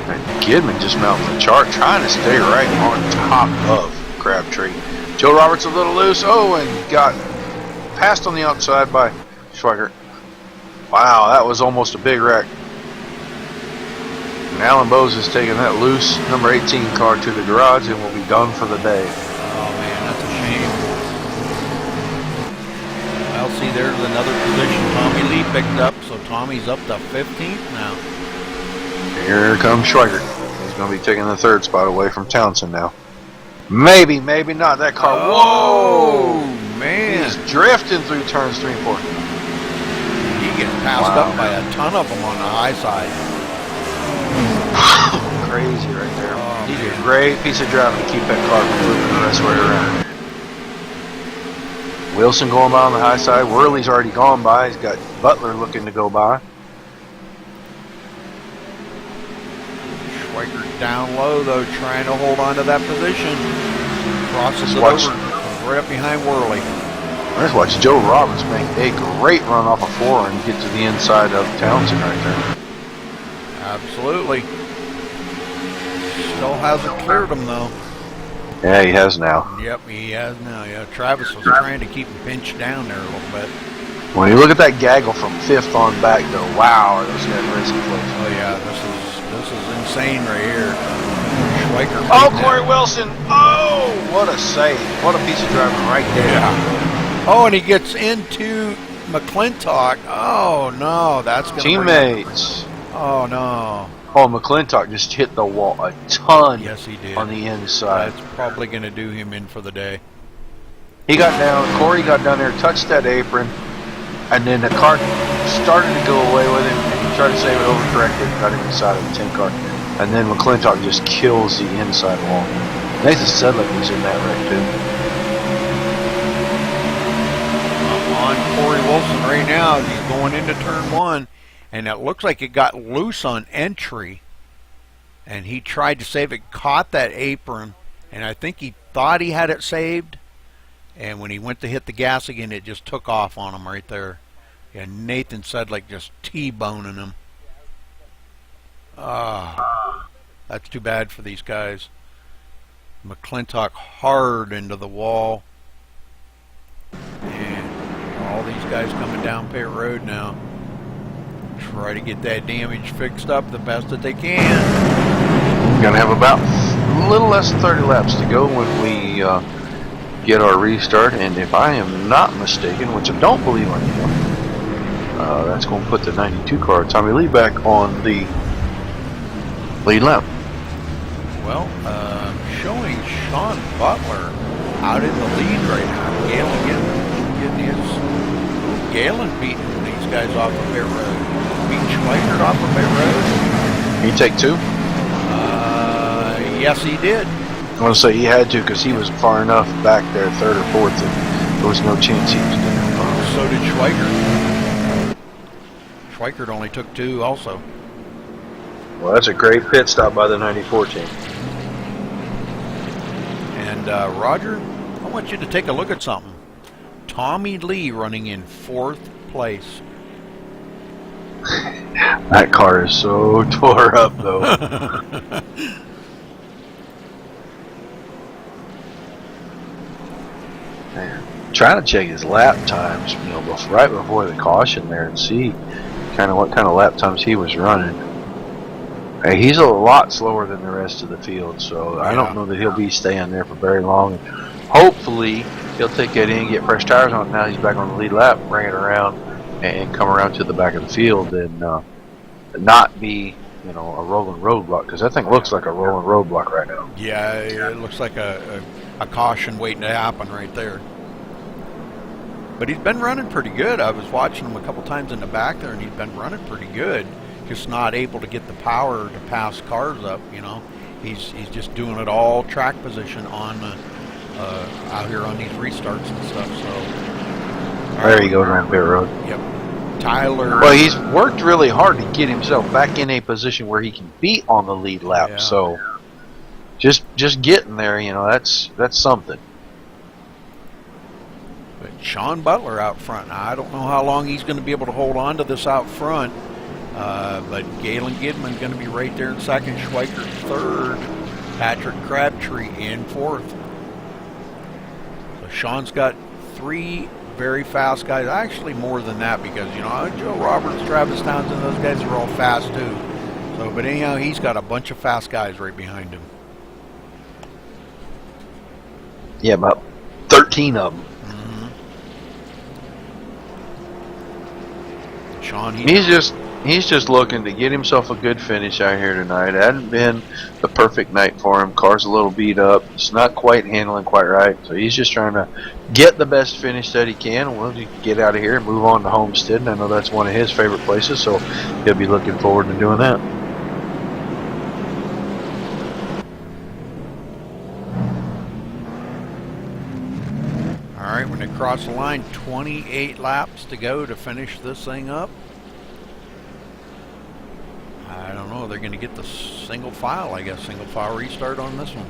And Gidman just mounting the chart, trying to stay right on top of Crabtree. Joe Roberts a little loose. Oh, and got passed on the outside by Schweikert. Wow, that was almost a big wreck. And Alan Bowes is taking that loose number 18 car to the garage and will be done for the day. Oh man, that's a shame. Well, see, there's another position Tommy Lee picked up, so Tommy's up to 15th now. Here comes Schweikert. He's going to be taking the 3rd spot away from Townsend now. Maybe, maybe not. That car. Oh, Whoa! man. He's drifting through turns 3 and 4. He gets passed up by a ton of them on the high side. Crazy right there. Oh, He did man. a great piece of driving to keep that car from moving the rest way around. Wilson going by on the high side. Worley's already gone by. He's got Butler looking to go by. Schweikert down low, though, trying to hold on to that position. Crosses it Watch. over, right up behind Worley. Let's watch Joe Roberts make a great run off a 4 and get to the inside of Townsend right there. Absolutely. Still hasn't cleared him, though. Yeah, he has now. Yep, he has now. Yeah, Travis was trying to keep him pinched down there a little bit. When you look at that gaggle from 5th on back, though, wow, are those guys racing close. Oh yeah, this is insane right here. Schweikert. Oh, Corey Wilson! Oh, what a save! What a piece of driving right there. Yeah. Oh, and he gets into McClintock. Oh no, that's gonna Teammates. Oh no. Oh, McClintock just hit the wall a ton. Yes, he did. On the inside. That's probably going to do him in for the day. He got down. Corey got down there, touched that apron, and then the car started to go away with him. And he tried to save it, overcorrected, got him inside of the 10 car, and then McClintock just kills the inside wall. Nathan Sedlick was in that wreck too. On Corey Wilson right now, he's going into turn 1. And it looks like it got loose on entry. And he tried to save it, caught that apron. And I think he thought he had it saved. And when he went to hit the gas again, it just took off on him right there. And Nathan Sedlick just T-boning him. That's too bad for these guys. McClintock hard into the wall. And all these guys coming down pit road now. Try to get that damage fixed up the best that they can. Gonna have about a little less than 30 laps to go when we get our restart, and if I am not mistaken, which I don't believe I am, that's going to put the 92 car Tommy Lee back on the lead lap. Well, showing Sean Butler out in the lead right now. Galen getting his Galen beating these guys off of pit road. Beating Schweikert off of pit road. He take 2? Yes, he did. I want to say he had to because he was far enough back there, 3rd or 4th, that there was no chance he was doing it. So did Schweikert. Schweikert only took 2 also. Well, that's a great pit stop by the 94 team. And Roger, I want you to take a look at something. Tommy Lee running in 4th place. That car is so tore up, though. Man, trying to check his lap times, you know, right before the caution there, and see kind of what kind of lap times he was running. Hey, he's a lot slower than the rest of the field, so I don't know that he'll be staying there for very long. Hopefully, he'll take that in, get fresh tires on it. Now he's back on the lead lap, bring it around, and come around to the back of the field, and not be, you know, a rolling roadblock, because that thing looks like a rolling roadblock right now. Yeah, it looks like a caution waiting to happen right there. But he's been running pretty good. I was watching him a couple times in the back there, and he's been running pretty good. Just not able to get the power to pass cars up, you know. He's just doing it all track position on out here on these restarts and stuff. So There he goes around pit road. Yep. Tyler. Well, he's worked really hard to get himself back in a position where he can be on the lead lap. Yeah. So just getting there, you know, that's something. But Sean Butler out front. Now, I don't know how long he's going to be able to hold on to this out front. But Galen Gidman going to be right there in 2nd. Schweikert 3rd. Patrick Crabtree in 4th. So Sean's got 3 very fast guys. Actually, more than that because, you know, Joe Roberts, Travis Townsend, those guys are all fast too. So, but anyhow, he's got a bunch of fast guys right behind him. Yeah, about 13 of them. Sean, He's just looking to get himself a good finish out here tonight. It hadn't been the perfect night for him. Car's a little beat up. It's not quite handling quite right. So he's just trying to get the best finish that he can. Well, he can get out of here and move on to Homestead. And I know that's one of his favorite places, so he'll be looking forward to doing that. all right, when they cross the line, 28 laps to go to finish this thing up. I don't know. They're going to get the single file, I guess. Single file restart on this one.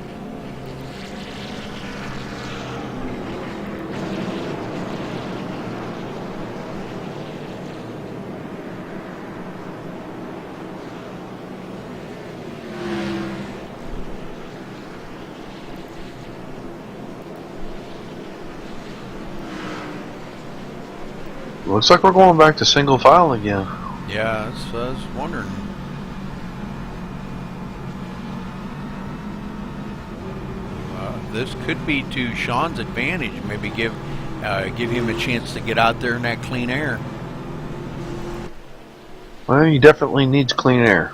Looks like we're going back to single file again. Yeah, I was wondering. This could be to Sean's advantage. Maybe give him a chance to get out there in that clean air. Well, he definitely needs clean air.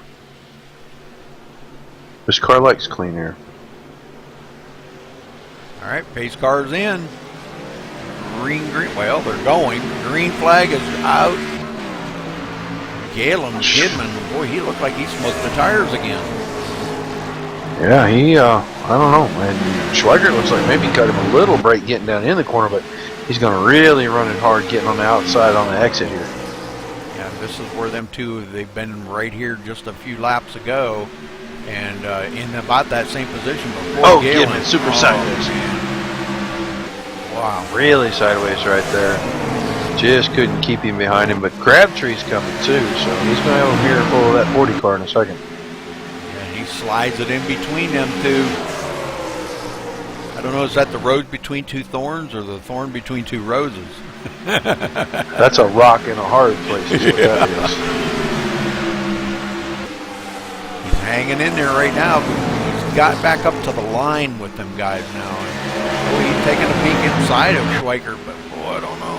This car likes clean air. All right, pace car's in. Green. Well, they're going. Green flag is out. Galen Kidman, boy, he looked like he smoked the tires again. Yeah, I don't know, man. Schweigert looks like maybe cut him a little break getting down in the corner, but he's going to really run it hard getting on the outside on the exit here. Yeah, this is where them two, they've been right here just a few laps ago, and in about that same position before. Oh, Galen. Kidman, super sideways. Man. Wow. Really sideways right there. Just couldn't keep him behind him, but Crabtree's coming too, so he's going to have a mirror full of that 40 car in a second. He slides it in between them two. I don't know, is that the road between two thorns or the thorn between two roses? That's a rock in a hard place is what that is. He's hanging in there right now. He's got back up to the line with them guys now. And, he's taking a peek inside of Schweikert, but boy, I don't know.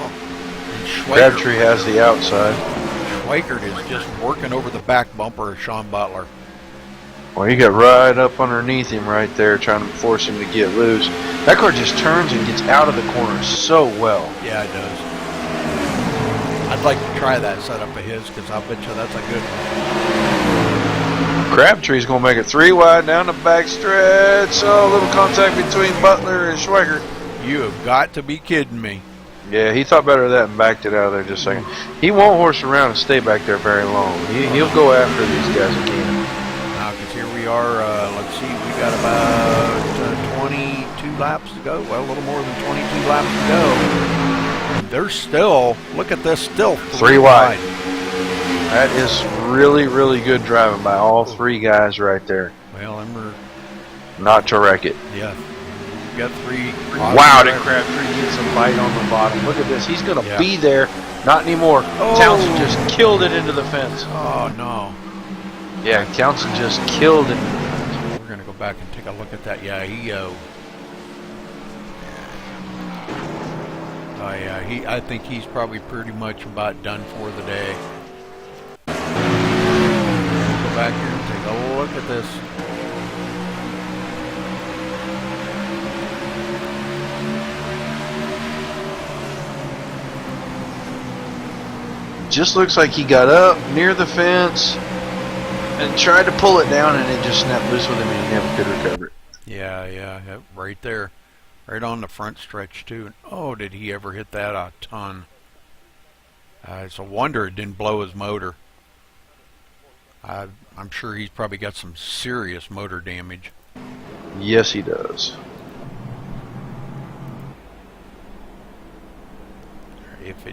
Crabtree has the outside. Schweikert is just working over the back bumper of Sean Butler. Well, you got right up underneath him right there, trying to force him to get loose. That car just turns and gets out of the corner so well. Yeah, it does. I'd like to try that setup of his because I bet you that's a good one. Crabtree's going to make it 3 wide down the back stretch. Oh, a little contact between Butler and Schweigert. You have got to be kidding me. Yeah, he thought better of that and backed it out of there just a second. He won't horse around and stay back there very long. He'll go after these guys again. Because here we are, let's see, we got about 22 laps to go. Well, a little more than 22 laps to go. And they're still, look at this, still 3 wide. That is really, really good driving by all 3 guys right there. Well, and not to wreck it. Yeah. We've got 3. Wow, did Crabtree get some bite on the bottom. Look at this. He's going to be there. Not anymore. Oh. Townsend just killed it into the fence. Oh, no. Yeah, Townsend just killed it. We're going to go back and take a look at that. Yeah, I think he's probably pretty much about done for the day. We'll go back here and take a look at this. Just looks like he got up near the fence and tried to pull it down, and it just snapped loose with him, and he never could recover it. Yeah, right there. Right on the front stretch, too. And, oh, did he ever hit that a ton. It's a wonder it didn't blow his motor. I'm sure he's probably got some serious motor damage. Yes, he does. If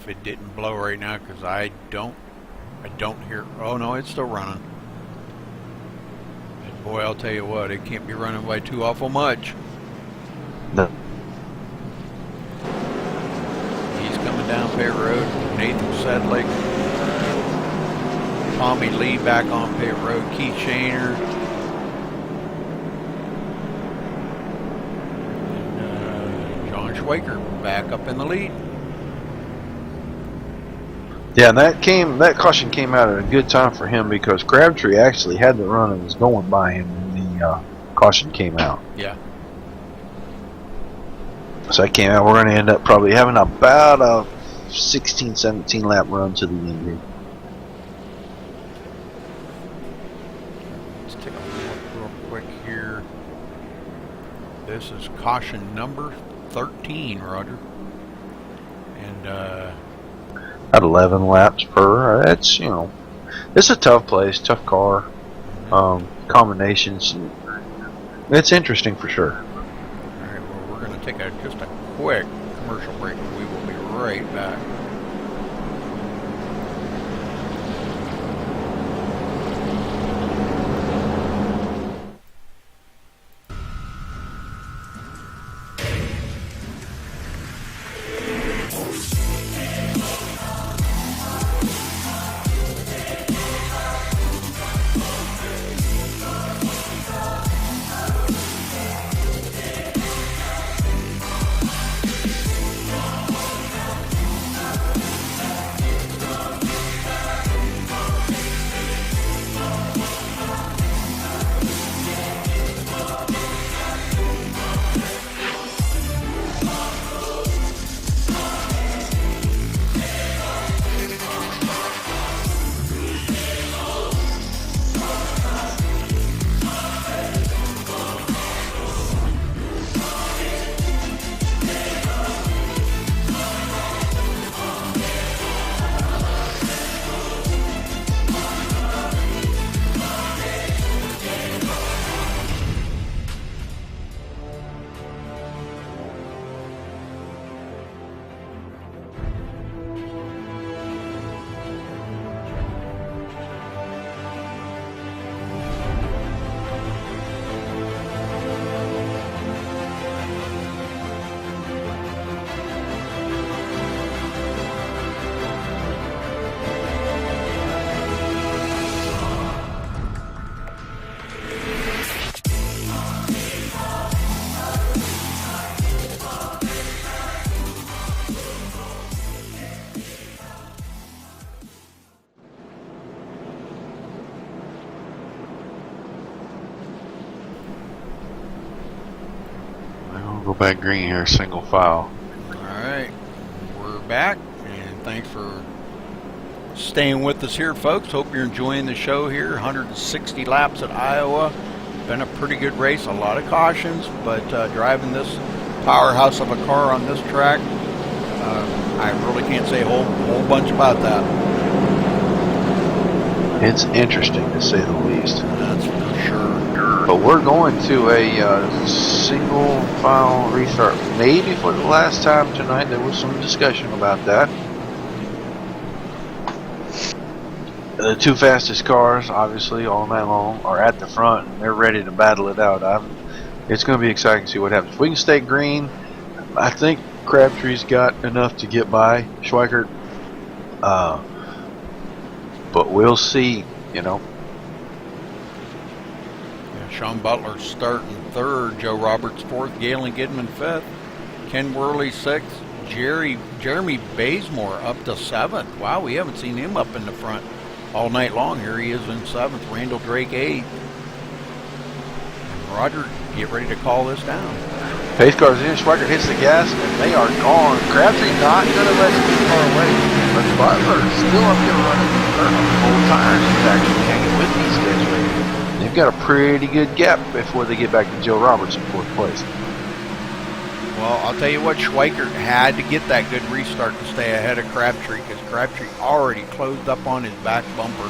it didn't blow right now, because I don't hear. Oh no, it's still running. And boy, I'll tell you what, it can't be running by too awful much. No. pit road. Nathan Sedlick, Tommy Lee back on pit road. Keith Shaner. And, John Schwaker back up in the lead. Yeah, and that caution came out at a good time for him because Crabtree actually had the run and was going by him when the caution came out. Yeah. So that came out. We're going to end up probably having about a 16, 17 lap run to the end here. Let's take a look real quick here. This is caution number 13, Roger. And At 11 laps per. That's, you know, it's a tough place, tough car, combinations. It's interesting for sure. all right, well, we're going to take just a quick commercial break, and we will be right back. Go back green here, single file. Alright, we're back, and thanks for staying with us here, folks. Hope you're enjoying the show here. 160 laps at Iowa. Been a pretty good race, a lot of cautions, but driving this powerhouse of a car on this track, I really can't say a whole bunch about that. It's interesting to say the least. That's for sure. But we're going to a single file restart. Maybe for the last time tonight. There was some discussion about that. The two fastest cars, obviously, all night long, are at the front, and they're ready to battle it out. It's going to be exciting to see what happens. If we can stay green, I think Crabtree's got enough to get by Schweikert. But we'll see, you know. Sean Butler starting third, Joe Roberts fourth, Galen Gidman fifth, Ken Worley sixth, Jeremy Bazemore up to seventh. Wow, we haven't seen him up in the front all night long. Here he is in seventh. Randall Drake eighth. And Roger, get ready to call this down. Pace car's in, Schweikert hits the gas, and they are gone. Crabtree's not going to let him get far away, but Butler's still up here running full tires. He's actually hanging with these guys right here. They've got a pretty good gap before they get back to Joe Roberts in fourth place. Well, I'll tell you what, Schweikert had to get that good restart to stay ahead of Crabtree, because Crabtree already closed up on his back bumper.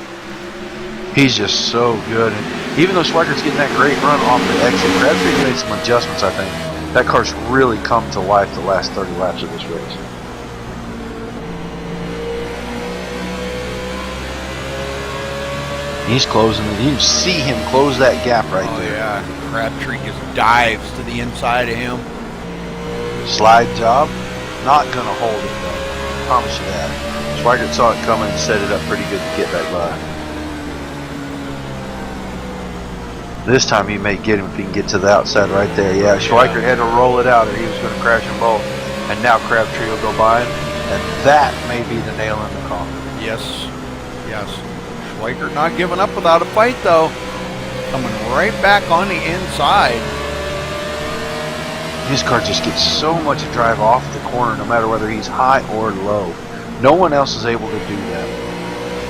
He's just so good. And even though Schweikert's getting that great run off the exit, Crabtree made some adjustments, I think. That car's really come to life the last 30 laps of this race. He's closing it. You see him close that gap right there. Yeah, Crabtree just dives to the inside of him. Slide job. Not going to hold it though. promise you that. Schweikert saw it coming and set it up pretty good to get back by. This time he may get him if he can get to the outside right there. Yeah, Schweikert had to roll it out or he was going to crash them both. And now Crabtree will go by him, and that may be the nail in the coffin. Yes, yes. Schweikert not giving up without a fight, though. Coming right back on the inside. His car just gets so much drive off the corner no matter whether he's high or low. No one else is able to do that.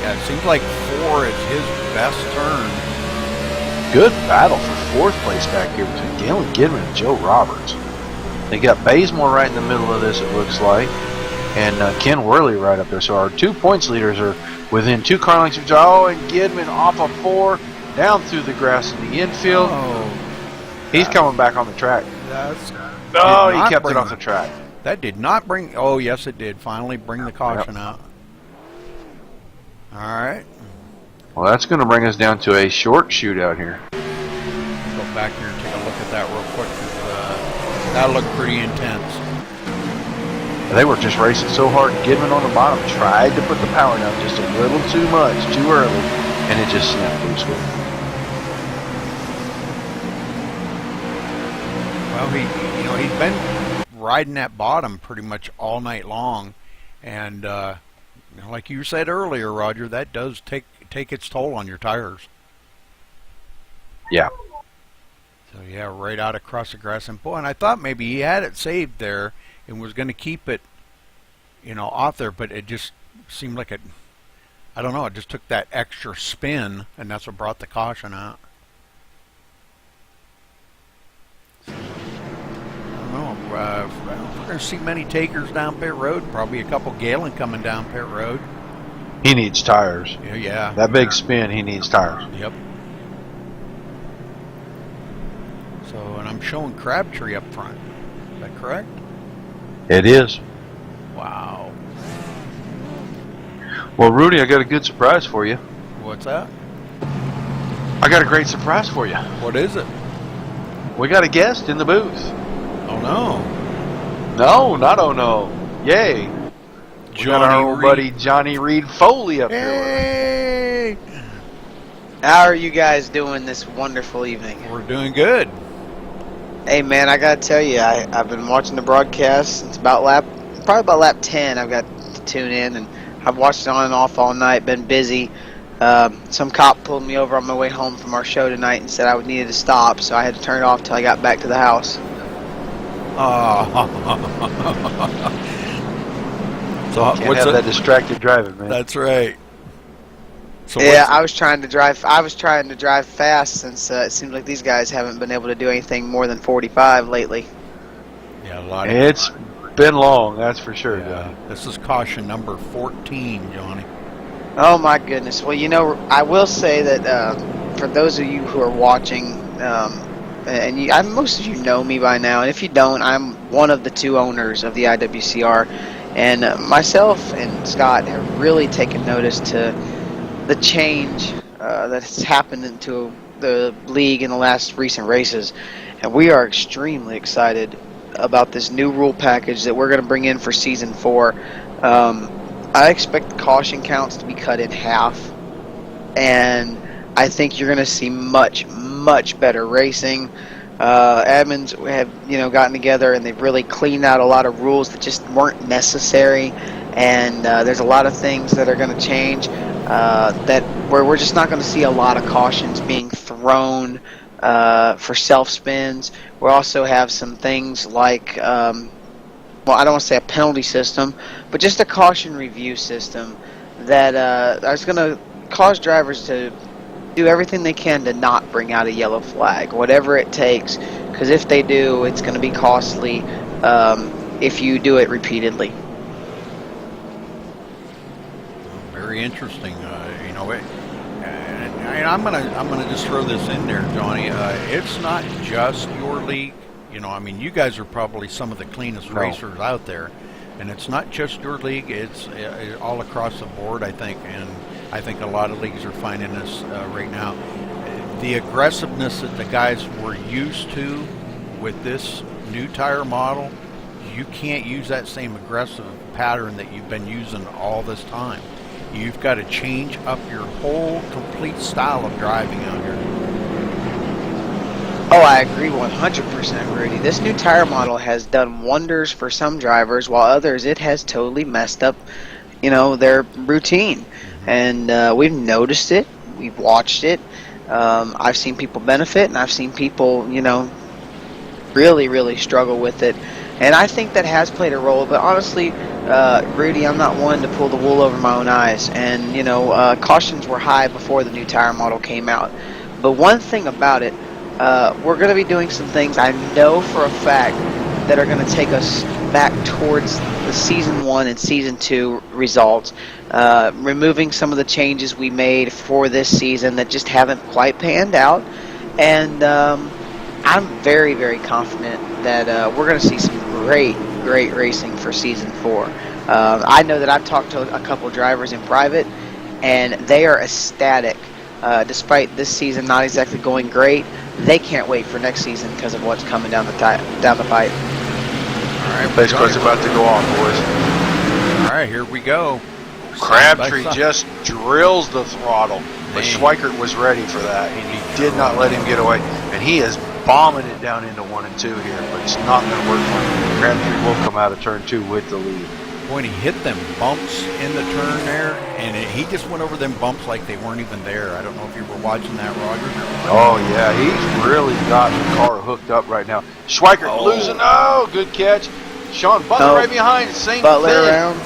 Yeah, it seems like 4 is his best turn. Good battle for 4th place back here between Galen Gidman and Joe Roberts. They got Bazemore right in the middle of this, it looks like, and Ken Worley right up there. So our 2 points leaders are within 2 car lengths of each other. Oh, and Gidman off of 4, down through the grass in the infield. Oh, he's coming back on the track. Oh, he kept it off the track. That did not bring... Oh, yes, it did. Finally bring the caution out. All right. Well, that's going to bring us down to a short shootout here. Go back here and take a look at that real quick. That looked pretty intense. They were just racing so hard. Gidman on the bottom tried to put the power down just a little too much, too early, and it just snapped loose with him. Well, he's been riding that bottom pretty much all night long, and like you said earlier, Roger, that does take its toll on your tires. Yeah. So yeah, right out across the grass, and boy, and I thought maybe he had it saved there and was going to keep it, off there, but it just seemed like I don't know, it just took that extra spin, and that's what brought the caution out. We're going to see many takers down pit road. Probably a couple Galen coming down pit road. He needs tires. Yeah. That big spin, he needs tires. Yep. So, and I'm showing Crabtree up front. Is that correct? It is. Wow. Well, Rudy, I got a good surprise for you. What's that? I got a great surprise for you. What is it? We got a guest in the booth. Oh no. No, not oh no. Yay. We got our old buddy Johnny Reed Foley up here. Hey! How are you guys doing this wonderful evening? We're doing good. Hey man, I gotta tell you, I've been watching the broadcast since probably about lap 10. I've got to tune in, and I've watched it on and off all night. Been busy. Some cop pulled me over on my way home from our show tonight and said I would needed to stop, so I had to turn it off till I got back to the house. Oh. So Can't what's have that distracted driving, man. That's right. So yeah, I was trying to drive fast since it seems like these guys haven't been able to do anything more than 45 lately. Yeah, a lot. It's been long, that's for sure, Yeah. Johnny. This is caution number 14, Johnny. Oh my goodness. Well, I will say that for those of you who are watching, and most of you know me by now, and if you don't, I'm one of the 2 owners of the IWCR, and myself and Scott have really taken notice to the change that has happened into the league in the last recent races, and we are extremely excited about this new rule package that we're going to bring in for season 4. I expect caution counts to be cut in half, and I think you're going to see much, much better racing. Admins have gotten together and they've really cleaned out a lot of rules that just weren't necessary, and there's a lot of things that are going to change where we're just not going to see a lot of cautions being thrown for self spins. We also have some things like well, I don't want to say a penalty system, but just a caution review system that is going to cause drivers to do everything they can to not bring out a yellow flag, whatever it takes, because if they do, it's going to be costly if you do it repeatedly. Very interesting. And I'm gonna just throw this in there, Johnny. It's not just your league. I mean, you guys are probably some of the cleanest racers out there, and it's not just your league. It's all across the board, I think, and I think a lot of leagues are finding this right now. The aggressiveness that the guys were used to with this new tire model, you can't use that same aggressive pattern that you've been using all this time. You've got to change up your whole complete style of driving out here. Oh, I agree 100%, Rudy. This new tire model has done wonders for some drivers, while others it has totally messed up, their routine. And we've noticed it. We've watched it. I've seen people benefit, and I've seen people, really, really struggle with it. And I think that has played a role. But honestly, Rudy, I'm not one to pull the wool over my own eyes. And, cautions were high before the new tire model came out. But one thing about it, we're going to be doing some things I know for a fact that are going to take us back towards the Season 1 and Season 2 results. Removing some of the changes we made for this season that just haven't quite panned out. And I'm very, very confident that we're going to see some great racing for Season 4. I know that I've talked to a couple drivers in private, and they are ecstatic. Despite this season not exactly going great, they can't wait for next season because of what's coming down the pipe. All right, Place car's about to go off, boys. All right, here we go. Crabtree just drills the throttle, but Schweikert was ready for that, and he did not let him get away. And he is bombing it down into 1 and 2 here, but it's not going to work for him. Crabtree will come out of turn 2 with the lead. When he hit them bumps in the turn there, and he just went over them bumps like they weren't even there. I don't know if you were watching that, Roger. Oh, yeah, he's really got the car hooked up right now. Schweikert losing. Oh, good catch. Sean Butler right behind. Same Butler thing. around.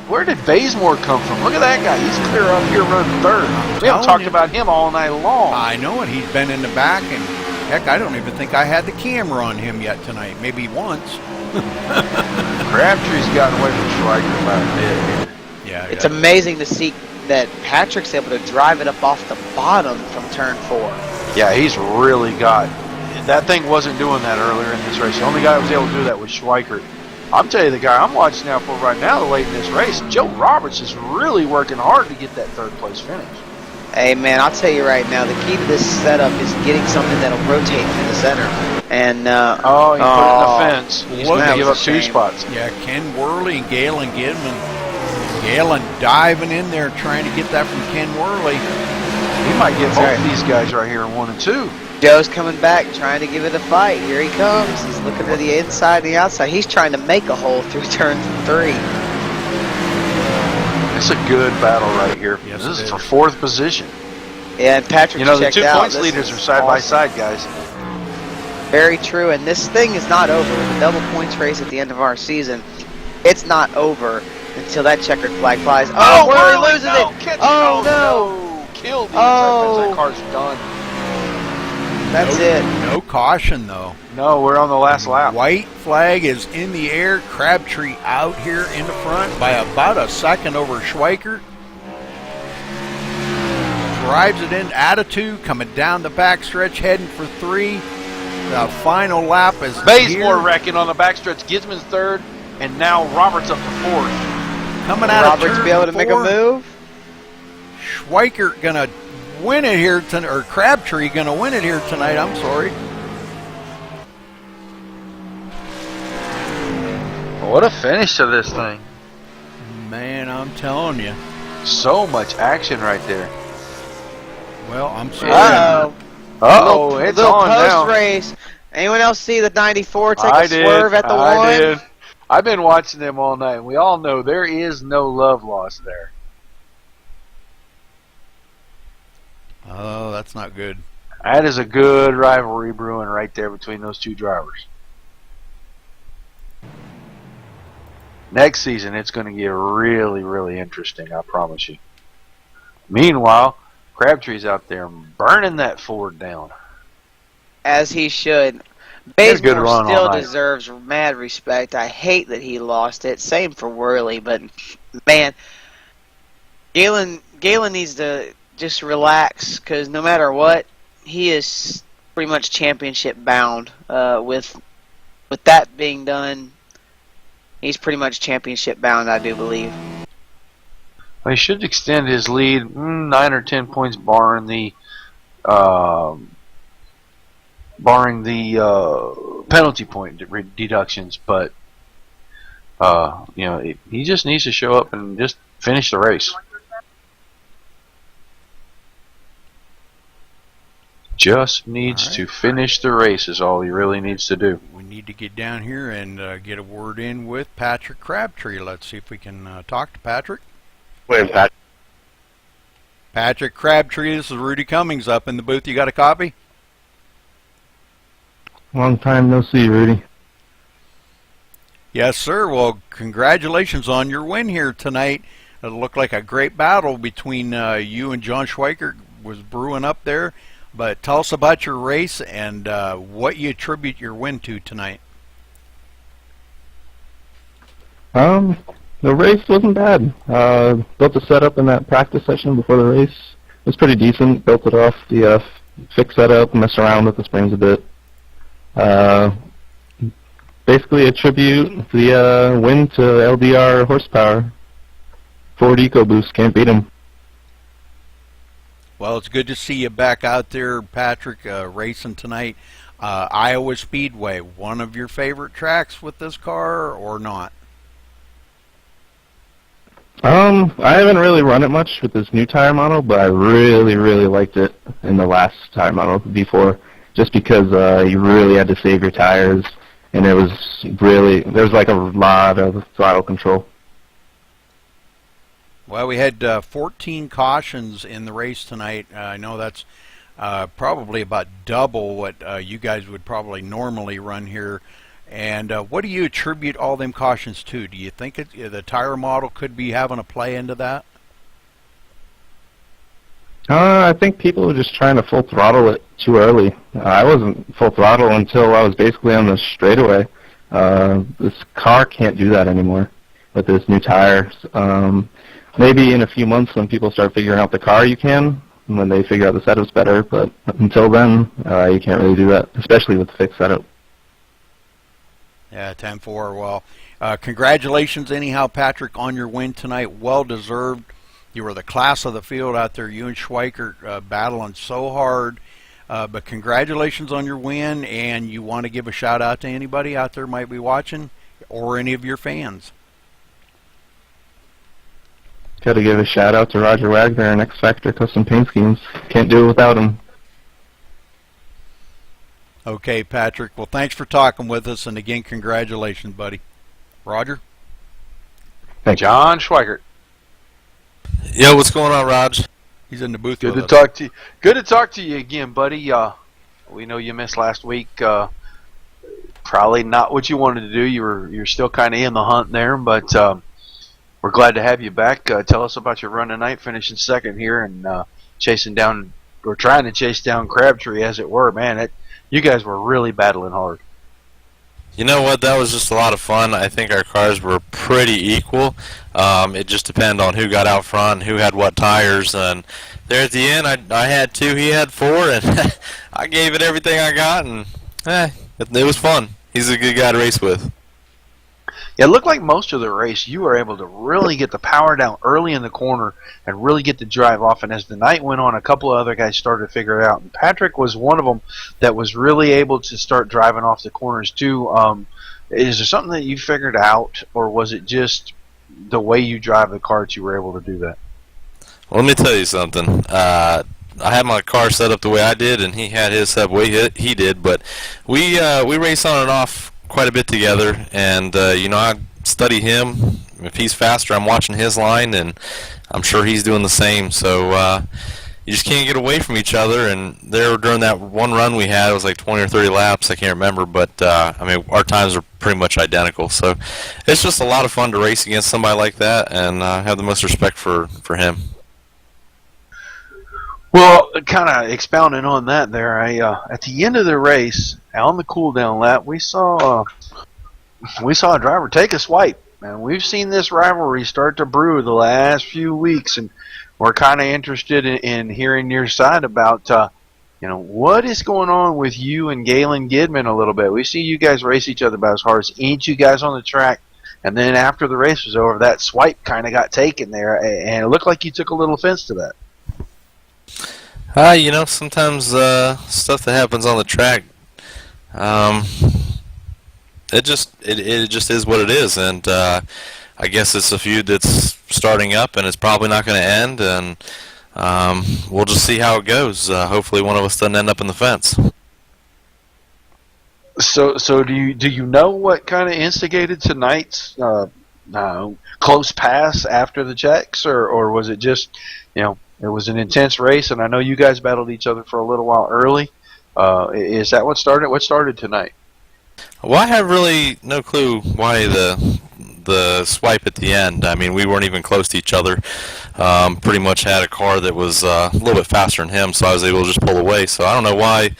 Where did Bazemore come from? Look at that guy. He's clear up here running third. We haven't talked about him all night long. I know it. He's been in the back, and heck, I don't even think I had the camera on him yet tonight. Maybe once. Crabtree's gotten away from Schweikert by a bit. Yeah, It's amazing to see that Patrick's able to drive it up off the bottom from turn 4. Yeah, he's really got... That thing wasn't doing that earlier in this race. The only guy who was able to do that was Schweikert. I'm telling you, the guy I'm watching out for right now, late in this race, Joe Roberts is really working hard to get that third place finish. Hey, man, I'll tell you right now, the key to this setup is getting something that'll rotate through the center. And, he put it in the fence. He's going to give up 2 spots. Yeah, Ken Worley and Galen Gidman. Galen diving in there trying to get that from Ken Worley. He might get both of these guys right here in 1 and 2. Joe's coming back, trying to give it a fight. Here he comes. He's looking to the inside and the outside. He's trying to make a hole through turn 3. It's a good battle right here. Yes, this is for 4th position. Yeah, and Patrick the 2 out. points This leaders is are side by awesome. side, guys. Very true, and this thing is not over. The double points race at the end of our season, it's not over until that checkered flag flies. Oh, Worley loses it! Oh, no! Killed the inside fence. That car's done. That's it. No caution, though. No, we're on the last lap. White flag is in the air. Crabtree out here in the front by about a second over Schweikert. Drives it in, attitude, coming down the backstretch, heading for 3. The final lap is Bazemore here. wrecking on the backstretch. Gizman's 3rd, and now Roberts up to 4th. Coming out Roberts of turn be able to 4. make a move. Schweikert gonna win it here tonight, or Crabtree gonna win it here tonight. I'm sorry. What a finish to this thing. Man, I'm telling you. So much action right there. Well, I'm sorry. Uh-oh. Uh-oh, it's little on now. post-race. Anyone else see the 94 take I a swerve at the I 1? did. I've been watching them all night, and we all know there is no love lost there. Oh, that's not good. That is a good rivalry brewing right there between those 2 drivers. Next season, it's going to get really, really interesting, I promise you. Meanwhile, Crabtree's out there burning that Ford down. As he should. He had a good Bazemore run all still night. deserves mad respect. I hate that he lost it. Same for Worley, but man, Galen needs to just relax, because no matter what, he is pretty much championship bound. With that being done, he's pretty much championship bound, I do believe. Well, he should extend his lead 9 or 10 points, barring the penalty point deductions, but he just needs to show up and just finish the race. Just needs to finish the race is all he really needs to do. We need to get down here and get a word in with Patrick Crabtree. Let's see if we can talk to Patrick. Wait, Pat. Patrick Crabtree, this is Rudy Cummings up in the booth. You got a copy? Long time no see, Rudy. Yes, sir. Well, congratulations on your win here tonight. It looked like a great battle between you and John Schweikert was brewing up there. But tell us about your race and what you attribute your win to tonight. The race wasn't bad. Built the setup in that practice session before the race. It was pretty decent. Built it off the fixed setup, messed around with the springs a bit. Basically attribute the win to LDR horsepower. Ford EcoBoost, can't beat him. Well, it's good to see you back out there, Patrick, racing tonight. Iowa Speedway, one of your favorite tracks with this car or not? I haven't really run it much with this new tire model, but I really, really liked it in the last tire model before, just because you really had to save your tires, and there was like a lot of throttle control. Well, we had 14 cautions in the race tonight. I know that's probably about double what you guys would probably normally run here. And what do you attribute all them cautions to? Do you think the tire model could be having a play into that? I think people were just trying to full throttle it too early. I wasn't full throttle until I was basically on the straightaway. This car can't do that anymore with this new tires. Maybe in a few months when people start figuring out the car, you can, when they figure out the setup's better. But until then, you can't really do that, especially with the fixed setup. Yeah, 10-4. Well, congratulations anyhow, Patrick, on your win tonight. Well deserved. You were the class of the field out there. You and Schweikert battling so hard. But congratulations on your win, and you want to give a shout out to anybody out there might be watching or any of your fans. Got to give a shout out to Roger Wagner and X Factor Custom Paint Schemes. Can't do it without him. Okay, Patrick. Well, thanks for talking with us, and again, congratulations, buddy. Roger? Thanks. John Schweikert. Yo, what's going on, Raj? He's in the booth Good with to us. talk to you. Good to talk to you again, buddy. We know you missed last week. Probably not what you wanted to do. You're still kind of in the hunt there, but we're glad to have you back. Tell us about your run tonight, finishing second here and chasing down, or trying to chase down Crabtree, as it were. Man, you guys were really battling hard. You know what? That was just a lot of fun. I think our cars were pretty equal. It just depended on who got out front, who had what tires. And there at the end, I had 2, he had 4, and I gave it everything I got, and it was fun. He's a good guy to race with. Yeah, it looked like most of the race you were able to really get the power down early in the corner and really get the drive off. And as the night went on, a couple of other guys started to figure it out. And Patrick was one of them that was really able to start driving off the corners too. Is there something that you figured out, or was it just the way you drive the car that you were able to do that? Well, let me tell you something. I had my car set up the way I did, and he had his set the way he did. But we race on and off quite a bit together, and I study him. If he's faster, I'm watching his line, and I'm sure he's doing the same. So you just can't get away from each other. And there, during that one run we had, it was like 20 or 30 laps, I can't remember, but our times are pretty much identical. So it's just a lot of fun to race against somebody like that, and I have the most respect for him. Well, kind of expounding on that there, at the end of the race, on the cool-down lap, we saw a driver take a swipe. And we've seen this rivalry start to brew the last few weeks, and we're kind of interested in hearing your side about, what is going on with you and Galen Gidman a little bit. We see you guys race each other about as hard as each you guys on the track, and then after the race was over, that swipe kind of got taken there, and it looked like you took a little offense to that. Sometimes stuff that happens on the track, it just is what it is, and I guess it's a feud that's starting up, and it's probably not going to end, and we'll just see how it goes. Hopefully, one of us doesn't end up in the fence. So do you know what kind of instigated tonight's close pass after the checks, or was it just, it was an intense race, and I know you guys battled each other for a little while early. Is that what started? What started tonight? Well, I have really no clue why the swipe at the end. I mean, we weren't even close to each other. Pretty much had a car that was a little bit faster than him, so I was able to just pull away. So I don't know why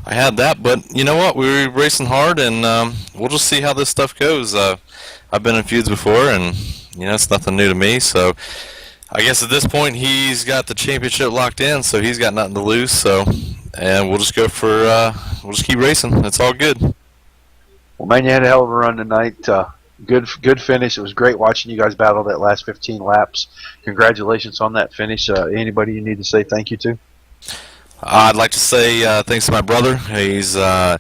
I had that, but you know what? We were racing hard, and we'll just see how this stuff goes. I've been in feuds before, and it's nothing new to me. So I guess at this point he's got the championship locked in, so he's got nothing to lose. So, and we'll just go for we'll just keep racing. It's all good. Well, man, you had a hell of a run tonight. Good finish. It was great watching you guys battle that last 15 laps. Congratulations on that finish. Anybody you need to say thank you to? I'd like to say thanks to my brother. He's got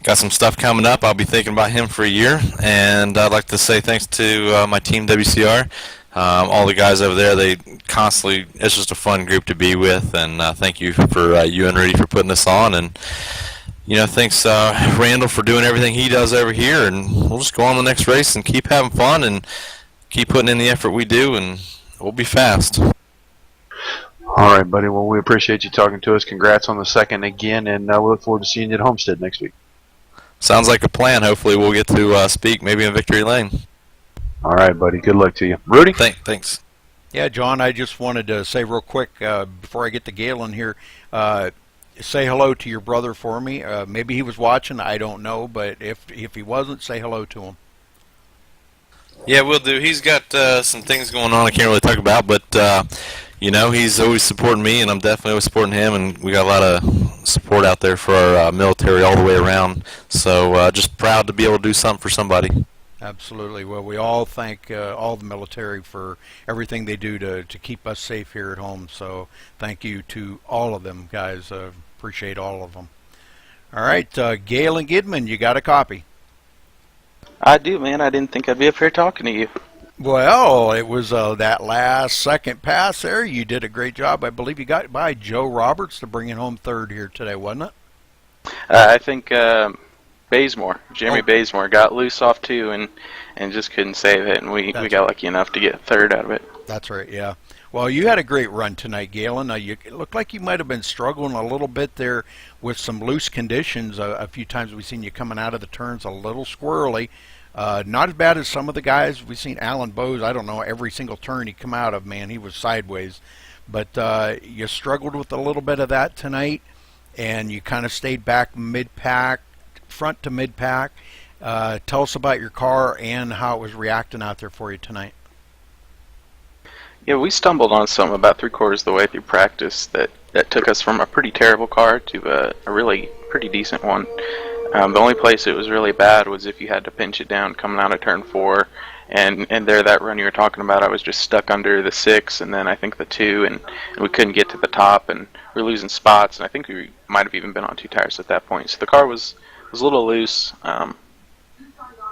some stuff coming up. I'll be thinking about him for a year. And I'd like to say thanks to my team, WCR. All the guys over there, they constantly, it's just a fun group to be with. And thank you for you and Rudy for putting this on. And, thanks Randall for doing everything he does over here. And we'll just go on the next race and keep having fun and keep putting in the effort we do. And we'll be fast. All right, buddy. Well, we appreciate you talking to us. Congrats on the second again, and we look forward to seeing you at Homestead next week. Sounds like a plan. Hopefully we'll get to speak maybe in Victory Lane. All right, buddy. Good luck to you. Rudy? Thanks. Yeah, John, I just wanted to say real quick before I get to Galen here, say hello to your brother for me. Maybe he was watching. I don't know, but if he wasn't, say hello to him. Yeah, we'll do. He's got some things going on I can't really talk about, but he's always supporting me, and I'm definitely always supporting him, and we got a lot of support out there for our military all the way around. So just proud to be able to do something for somebody. Absolutely. Well, we all thank all the military for everything they do to keep us safe here at home. So thank you to all of them, guys. Appreciate all of them. All right, Galen Gidman, you got a copy? I do, man. I didn't think I'd be up here talking to you. Well, it was that last second pass there. You did a great job. I believe you got by Joe Roberts to bring it home third here today, wasn't it? I think Jeremy Bazemore got loose off two and just couldn't save it, and we got lucky enough to get third out of it. That's right, yeah. Well, you had a great run tonight, Galen. It looked like you might have been struggling a little bit there with some loose conditions. A few times we've seen you coming out of the turns a little squirrely. Not as bad as some of the guys. We've seen Alan Bowes, I don't know, every single turn he come out of, man, he was sideways. But you struggled with a little bit of that tonight, and you kind of stayed back mid-pack, front to mid-pack. Tell us about your car and how it was reacting out there for you tonight. Yeah, we stumbled on something about 3/4 of the way through practice that took us from a pretty terrible car to a really pretty decent one. The only place it was really bad was if you had to pinch it down coming out of turn 4, and there that run you were talking about, I was just stuck under the 6 and then I think the 2, and we couldn't get to the top, and we were losing spots, and I think we might have even been on 2 tires at that point. So the car was a little loose,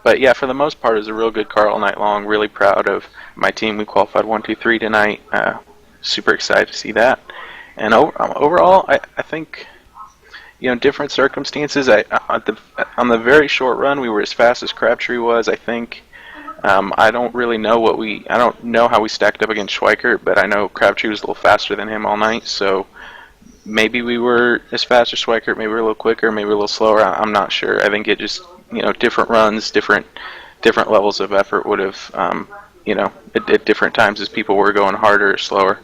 but yeah, for the most part, it was a real good car all night long. Really proud of my team. We qualified 1, 2, 3 tonight. Super excited to see that. And overall, I think, different circumstances. On the very short run, we were as fast as Crabtree was, I think. I don't really know I don't know how we stacked up against Schweikert, but I know Crabtree was a little faster than him all night, so maybe we were as fast as Schweikert, maybe we were a little quicker, maybe a little slower. I'm not sure. I think it just, different runs, different levels of effort would have, at different times as people were going harder or slower,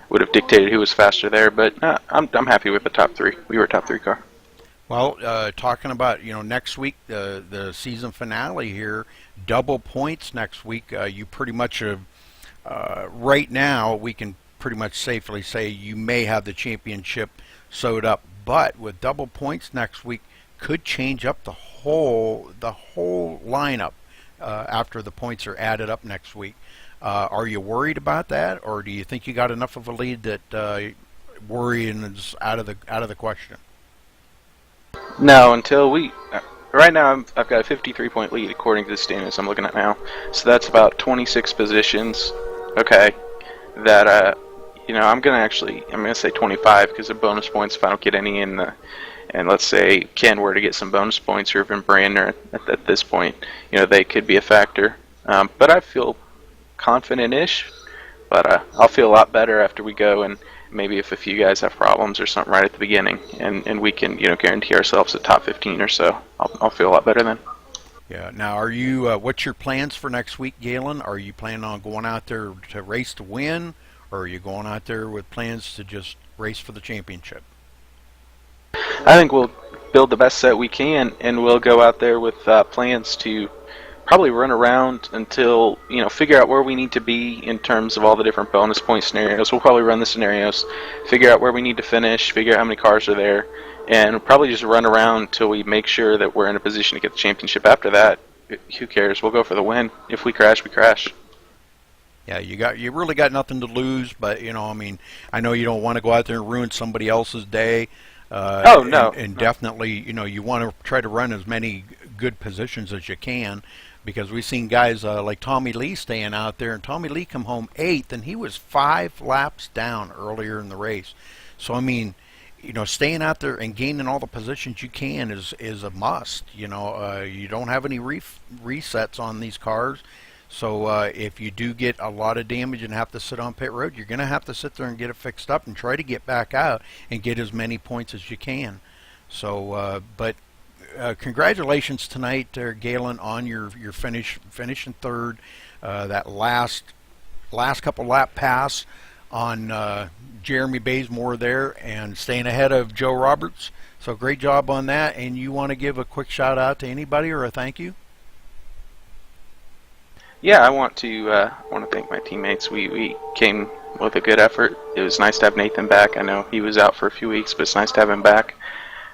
would have dictated who was faster there. But I'm happy with the top 3. We were a top 3 car. Well, talking about next week, the season finale here, double points next week. You pretty much right now we can pretty much safely say you may have the championship sewed up, but with double points next week could change up the whole lineup after the points are added up next week. Are you worried about that, or do you think you got enough of a lead that worrying is out of the question? No, until right now I've got a 53-point lead according to the standings I'm looking at now. So that's about 26 positions. Okay, that I'm gonna say 25 because of bonus points if I don't get any in the. And let's say Ken were to get some bonus points, or even Brandner at this point, they could be a factor. But I feel confident-ish. But I'll feel a lot better after we go, and maybe if a few guys have problems or something right at the beginning, and we can guarantee ourselves a top 15 or so, I'll feel a lot better then. Yeah. Now, are you? What's your plans for next week, Galen? Are you planning on going out there to race to win, or are you going out there with plans to just race for the championship? I think we'll build the best set we can, and we'll go out there with plans to probably run around until figure out where we need to be in terms of all the different bonus point scenarios. We'll probably run the scenarios, figure out where we need to finish, figure out how many cars are there, and probably just run around until we make sure that we're in a position to get the championship. After that, who cares? We'll go for the win. If we crash, we crash. Yeah, you really got nothing to lose, but I know you don't want to go out there and ruin somebody else's day. No. And definitely, you want to try to run as many good positions as you can, because we've seen guys like Tommy Lee staying out there, and Tommy Lee come home 8th, and he was 5 laps down earlier in the race. So staying out there and gaining all the positions you can is a must. You don't have any resets on these cars. So if you do get a lot of damage and have to sit on pit road, you're going to have to sit there and get it fixed up and try to get back out and get as many points as you can. So, congratulations tonight, Galen, on your finishing third. That last couple lap pass on Jeremy Bazemore there, and staying ahead of Joe Roberts. So great job on that. And you want to give a quick shout out to anybody or a thank you? Yeah, I want to thank my teammates. We came with a good effort. It was nice to have Nathan back. I know he was out for a few weeks, but it's nice to have him back.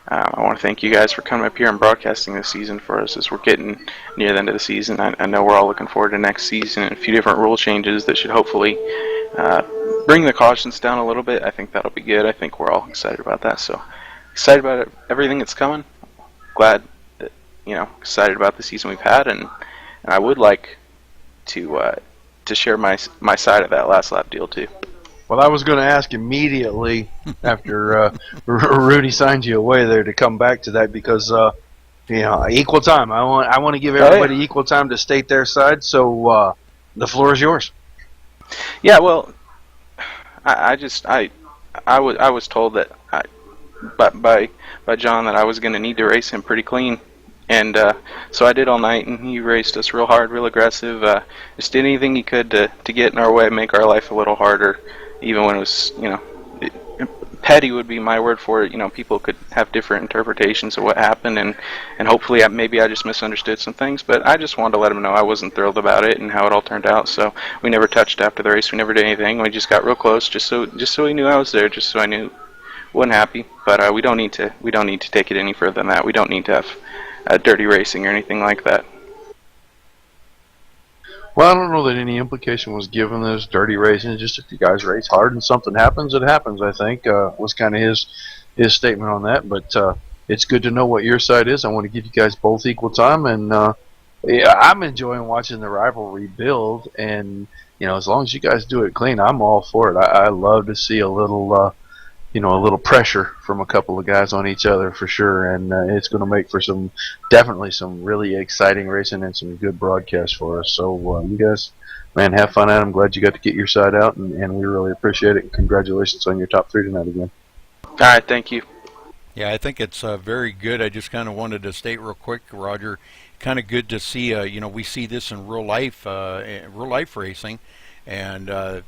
I want to thank you guys for coming up here and broadcasting this season for us as we're getting near the end of the season. I know we're all looking forward to next season and a few different rule changes that should hopefully bring the cautions down a little bit. I think that'll be good. I think we're all excited about that. So excited about everything that's coming. Glad that, excited about the season we've had, and I would like to share my side of that last lap deal too. Well, I was going to ask immediately after Rudy signed you away there to come back to that, because equal time. I want to give everybody equal time to state their side. So the floor is yours. Yeah, well, I was told that by John that I was going to need to race him pretty clean. And so I did all night, and he raced us real hard, real aggressive. Just did anything he could to get in our way, make our life a little harder, even when it was, petty would be my word for it. People could have different interpretations of what happened, and hopefully maybe I just misunderstood some things. But I just wanted to let him know I wasn't thrilled about it and how it all turned out. So we never touched after the race. We never did anything. We just got real close, just so he knew I was there, just so I knew wasn't happy. But we don't need to take it any further than that. We don't need to have dirty racing or anything like that. Well, I don't know that any implication was given as dirty racing. Just if you guys race hard and something happens, it happens, I think, was kind of his statement on that. But it's good to know what your side is. I want to give you guys both equal time, and I'm enjoying watching the rivalry build. And as long as you guys do it clean, I'm all for it. I love to see a little pressure from a couple of guys on each other for sure, and it's going to make for definitely some really exciting racing and some good broadcasts for us. So you guys, man, have fun at it. I'm glad you got to get your side out, and we really appreciate it. And congratulations on your top 3 tonight again. All right, thank you. Yeah, I think it's very good. I just kind of wanted to state real quick, Roger, kind of good to see. We see this in real life racing, and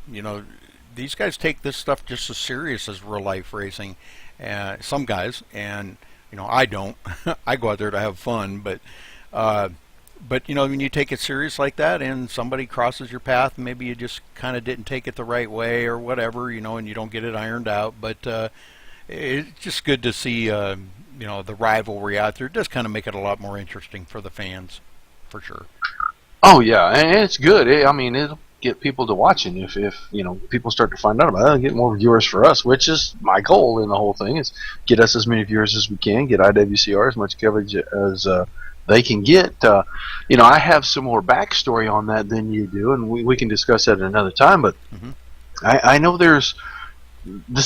these guys take this stuff just as serious as real life racing. Some guys, and I don't. I go out there to have fun, but when you take it serious like that, and somebody crosses your path, maybe you just kind of didn't take it the right way or whatever, and you don't get it ironed out. But it's just good to see, the rivalry out there. It does kind of make it a lot more interesting for the fans, for sure. Oh yeah, and it's good. It'll get people to watching. If people start to find out about it, get more viewers for us, which is my goal in the whole thing, is get us as many viewers as we can, get IWCR as much coverage as they can get. I have some more backstory on that than you do, and we can discuss that at another time. But I know this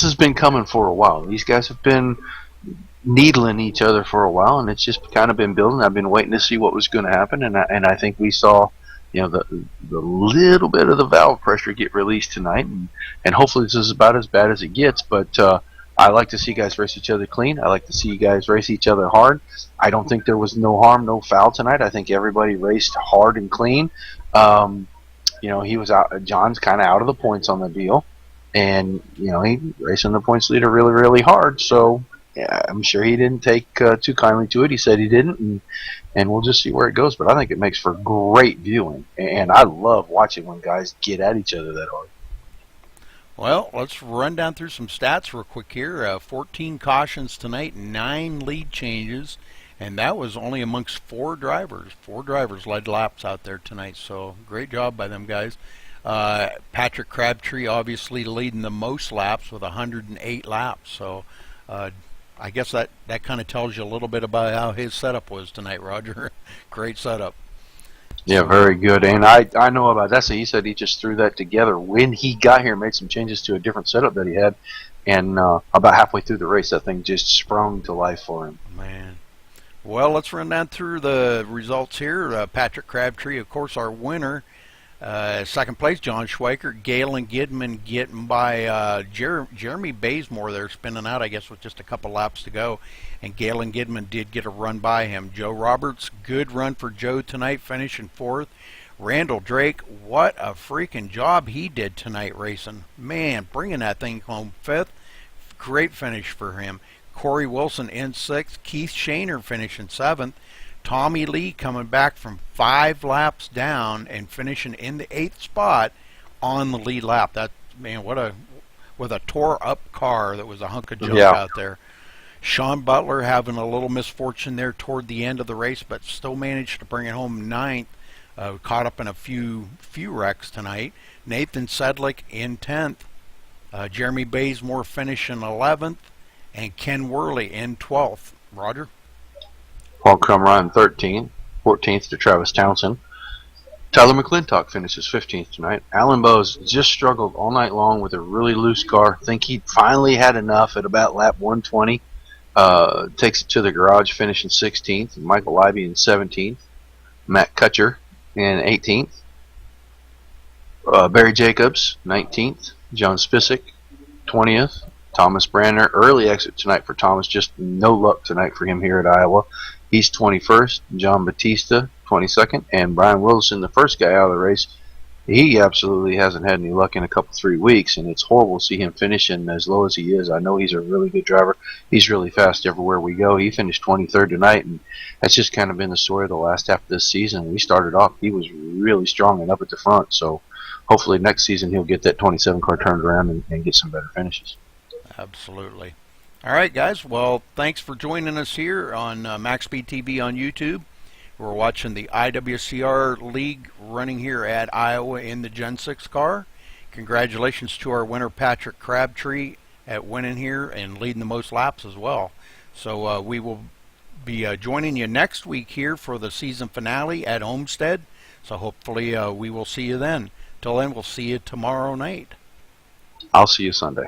has been coming for a while. These guys have been needling each other for a while, and it's just kind of been building. I've been waiting to see what was going to happen, and I think we saw, the little bit of the valve pressure get released tonight, and hopefully this is about as bad as it gets. But I like to see guys race each other clean. I like to see you guys race each other hard. I don't think there was no harm, no foul tonight. I think everybody raced hard and clean. He was out. John's kind of out of the points on the deal, and he racing the points leader really, really hard. So yeah, I'm sure he didn't take too kindly to it. He said he didn't, and we'll just see where it goes. But I think it makes for great viewing, and I love watching when guys get at each other that hard. Well, let's run down through some stats real quick here. 14 cautions tonight, 9 lead changes, and that was only amongst 4 drivers. 4 drivers led laps out there tonight, so great job by them guys. Patrick Crabtree obviously leading the most laps with 108 laps, so I guess that kind of tells you a little bit about how his setup was tonight, Roger. Great setup. Yeah, very good. And I know about that. So he said he just threw that together when he got here, made some changes to a different setup that he had, and about halfway through the race, that thing just sprung to life for him. Man. Well, let's run down through the results here. Patrick Crabtree, of course, our winner. Second place, John Schweiker. Galen Gidman getting by Jeremy Bazemore there, spinning out, I guess, with just a couple laps to go. And Galen Gidman did get a run by him. Joe Roberts, good run for Joe tonight, finishing 4th. Randall Drake, what a freaking job he did tonight racing. Man, bringing that thing home 5th. Great finish for him. Corey Wilson in 6th. Keith Shaner finishing 7th. Tommy Lee coming back from 5 laps down and finishing in the 8th spot on the lead lap. That, man, with a tore up car that was a hunk of junk out there. Sean Butler having a little misfortune there toward the end of the race, but still managed to bring it home 9th. Caught up in a few wrecks tonight. Nathan Sedlick in 10th. Jeremy Bazemore finishing 11th, and Ken Worley in 12th. Roger? Paul Crumrine 13th, 14th to Travis Townsend. Tyler McClintock finishes 15th tonight. Alan Bowes just struggled all night long with a really loose car. Think he finally had enough at about lap 120. Takes it to the garage, finishing 16th. Michael Libby in 17th. Matt Kutcher in 18th. Barry Jacobs, 19th. John Spisak, 20th. Thomas Branner, early exit tonight for Thomas. Just no luck tonight for him here at Iowa. He's 21st. John Batista, 22nd. And Brian Wilson, the first guy out of the race. He absolutely hasn't had any luck in a couple 3 weeks, and it's horrible to see him finishing as low as he is. I know he's a really good driver. He's really fast everywhere we go. He finished 23rd tonight, and that's just kind of been the story of the last half of this season. We started off, he was really strong and up at the front, so hopefully next season he'll get that 27 car turned around and get some better finishes. Absolutely. All right, guys. Well, thanks for joining us here on MaxSpeedTV on YouTube. We're watching the IWCR League running here at Iowa in the Gen 6 car. Congratulations to our winner, Patrick Crabtree, at winning here and leading the most laps as well. So we will be joining you next week here for the season finale at Homestead. So hopefully we will see you then. Till then, we'll see you tomorrow night. I'll see you Sunday.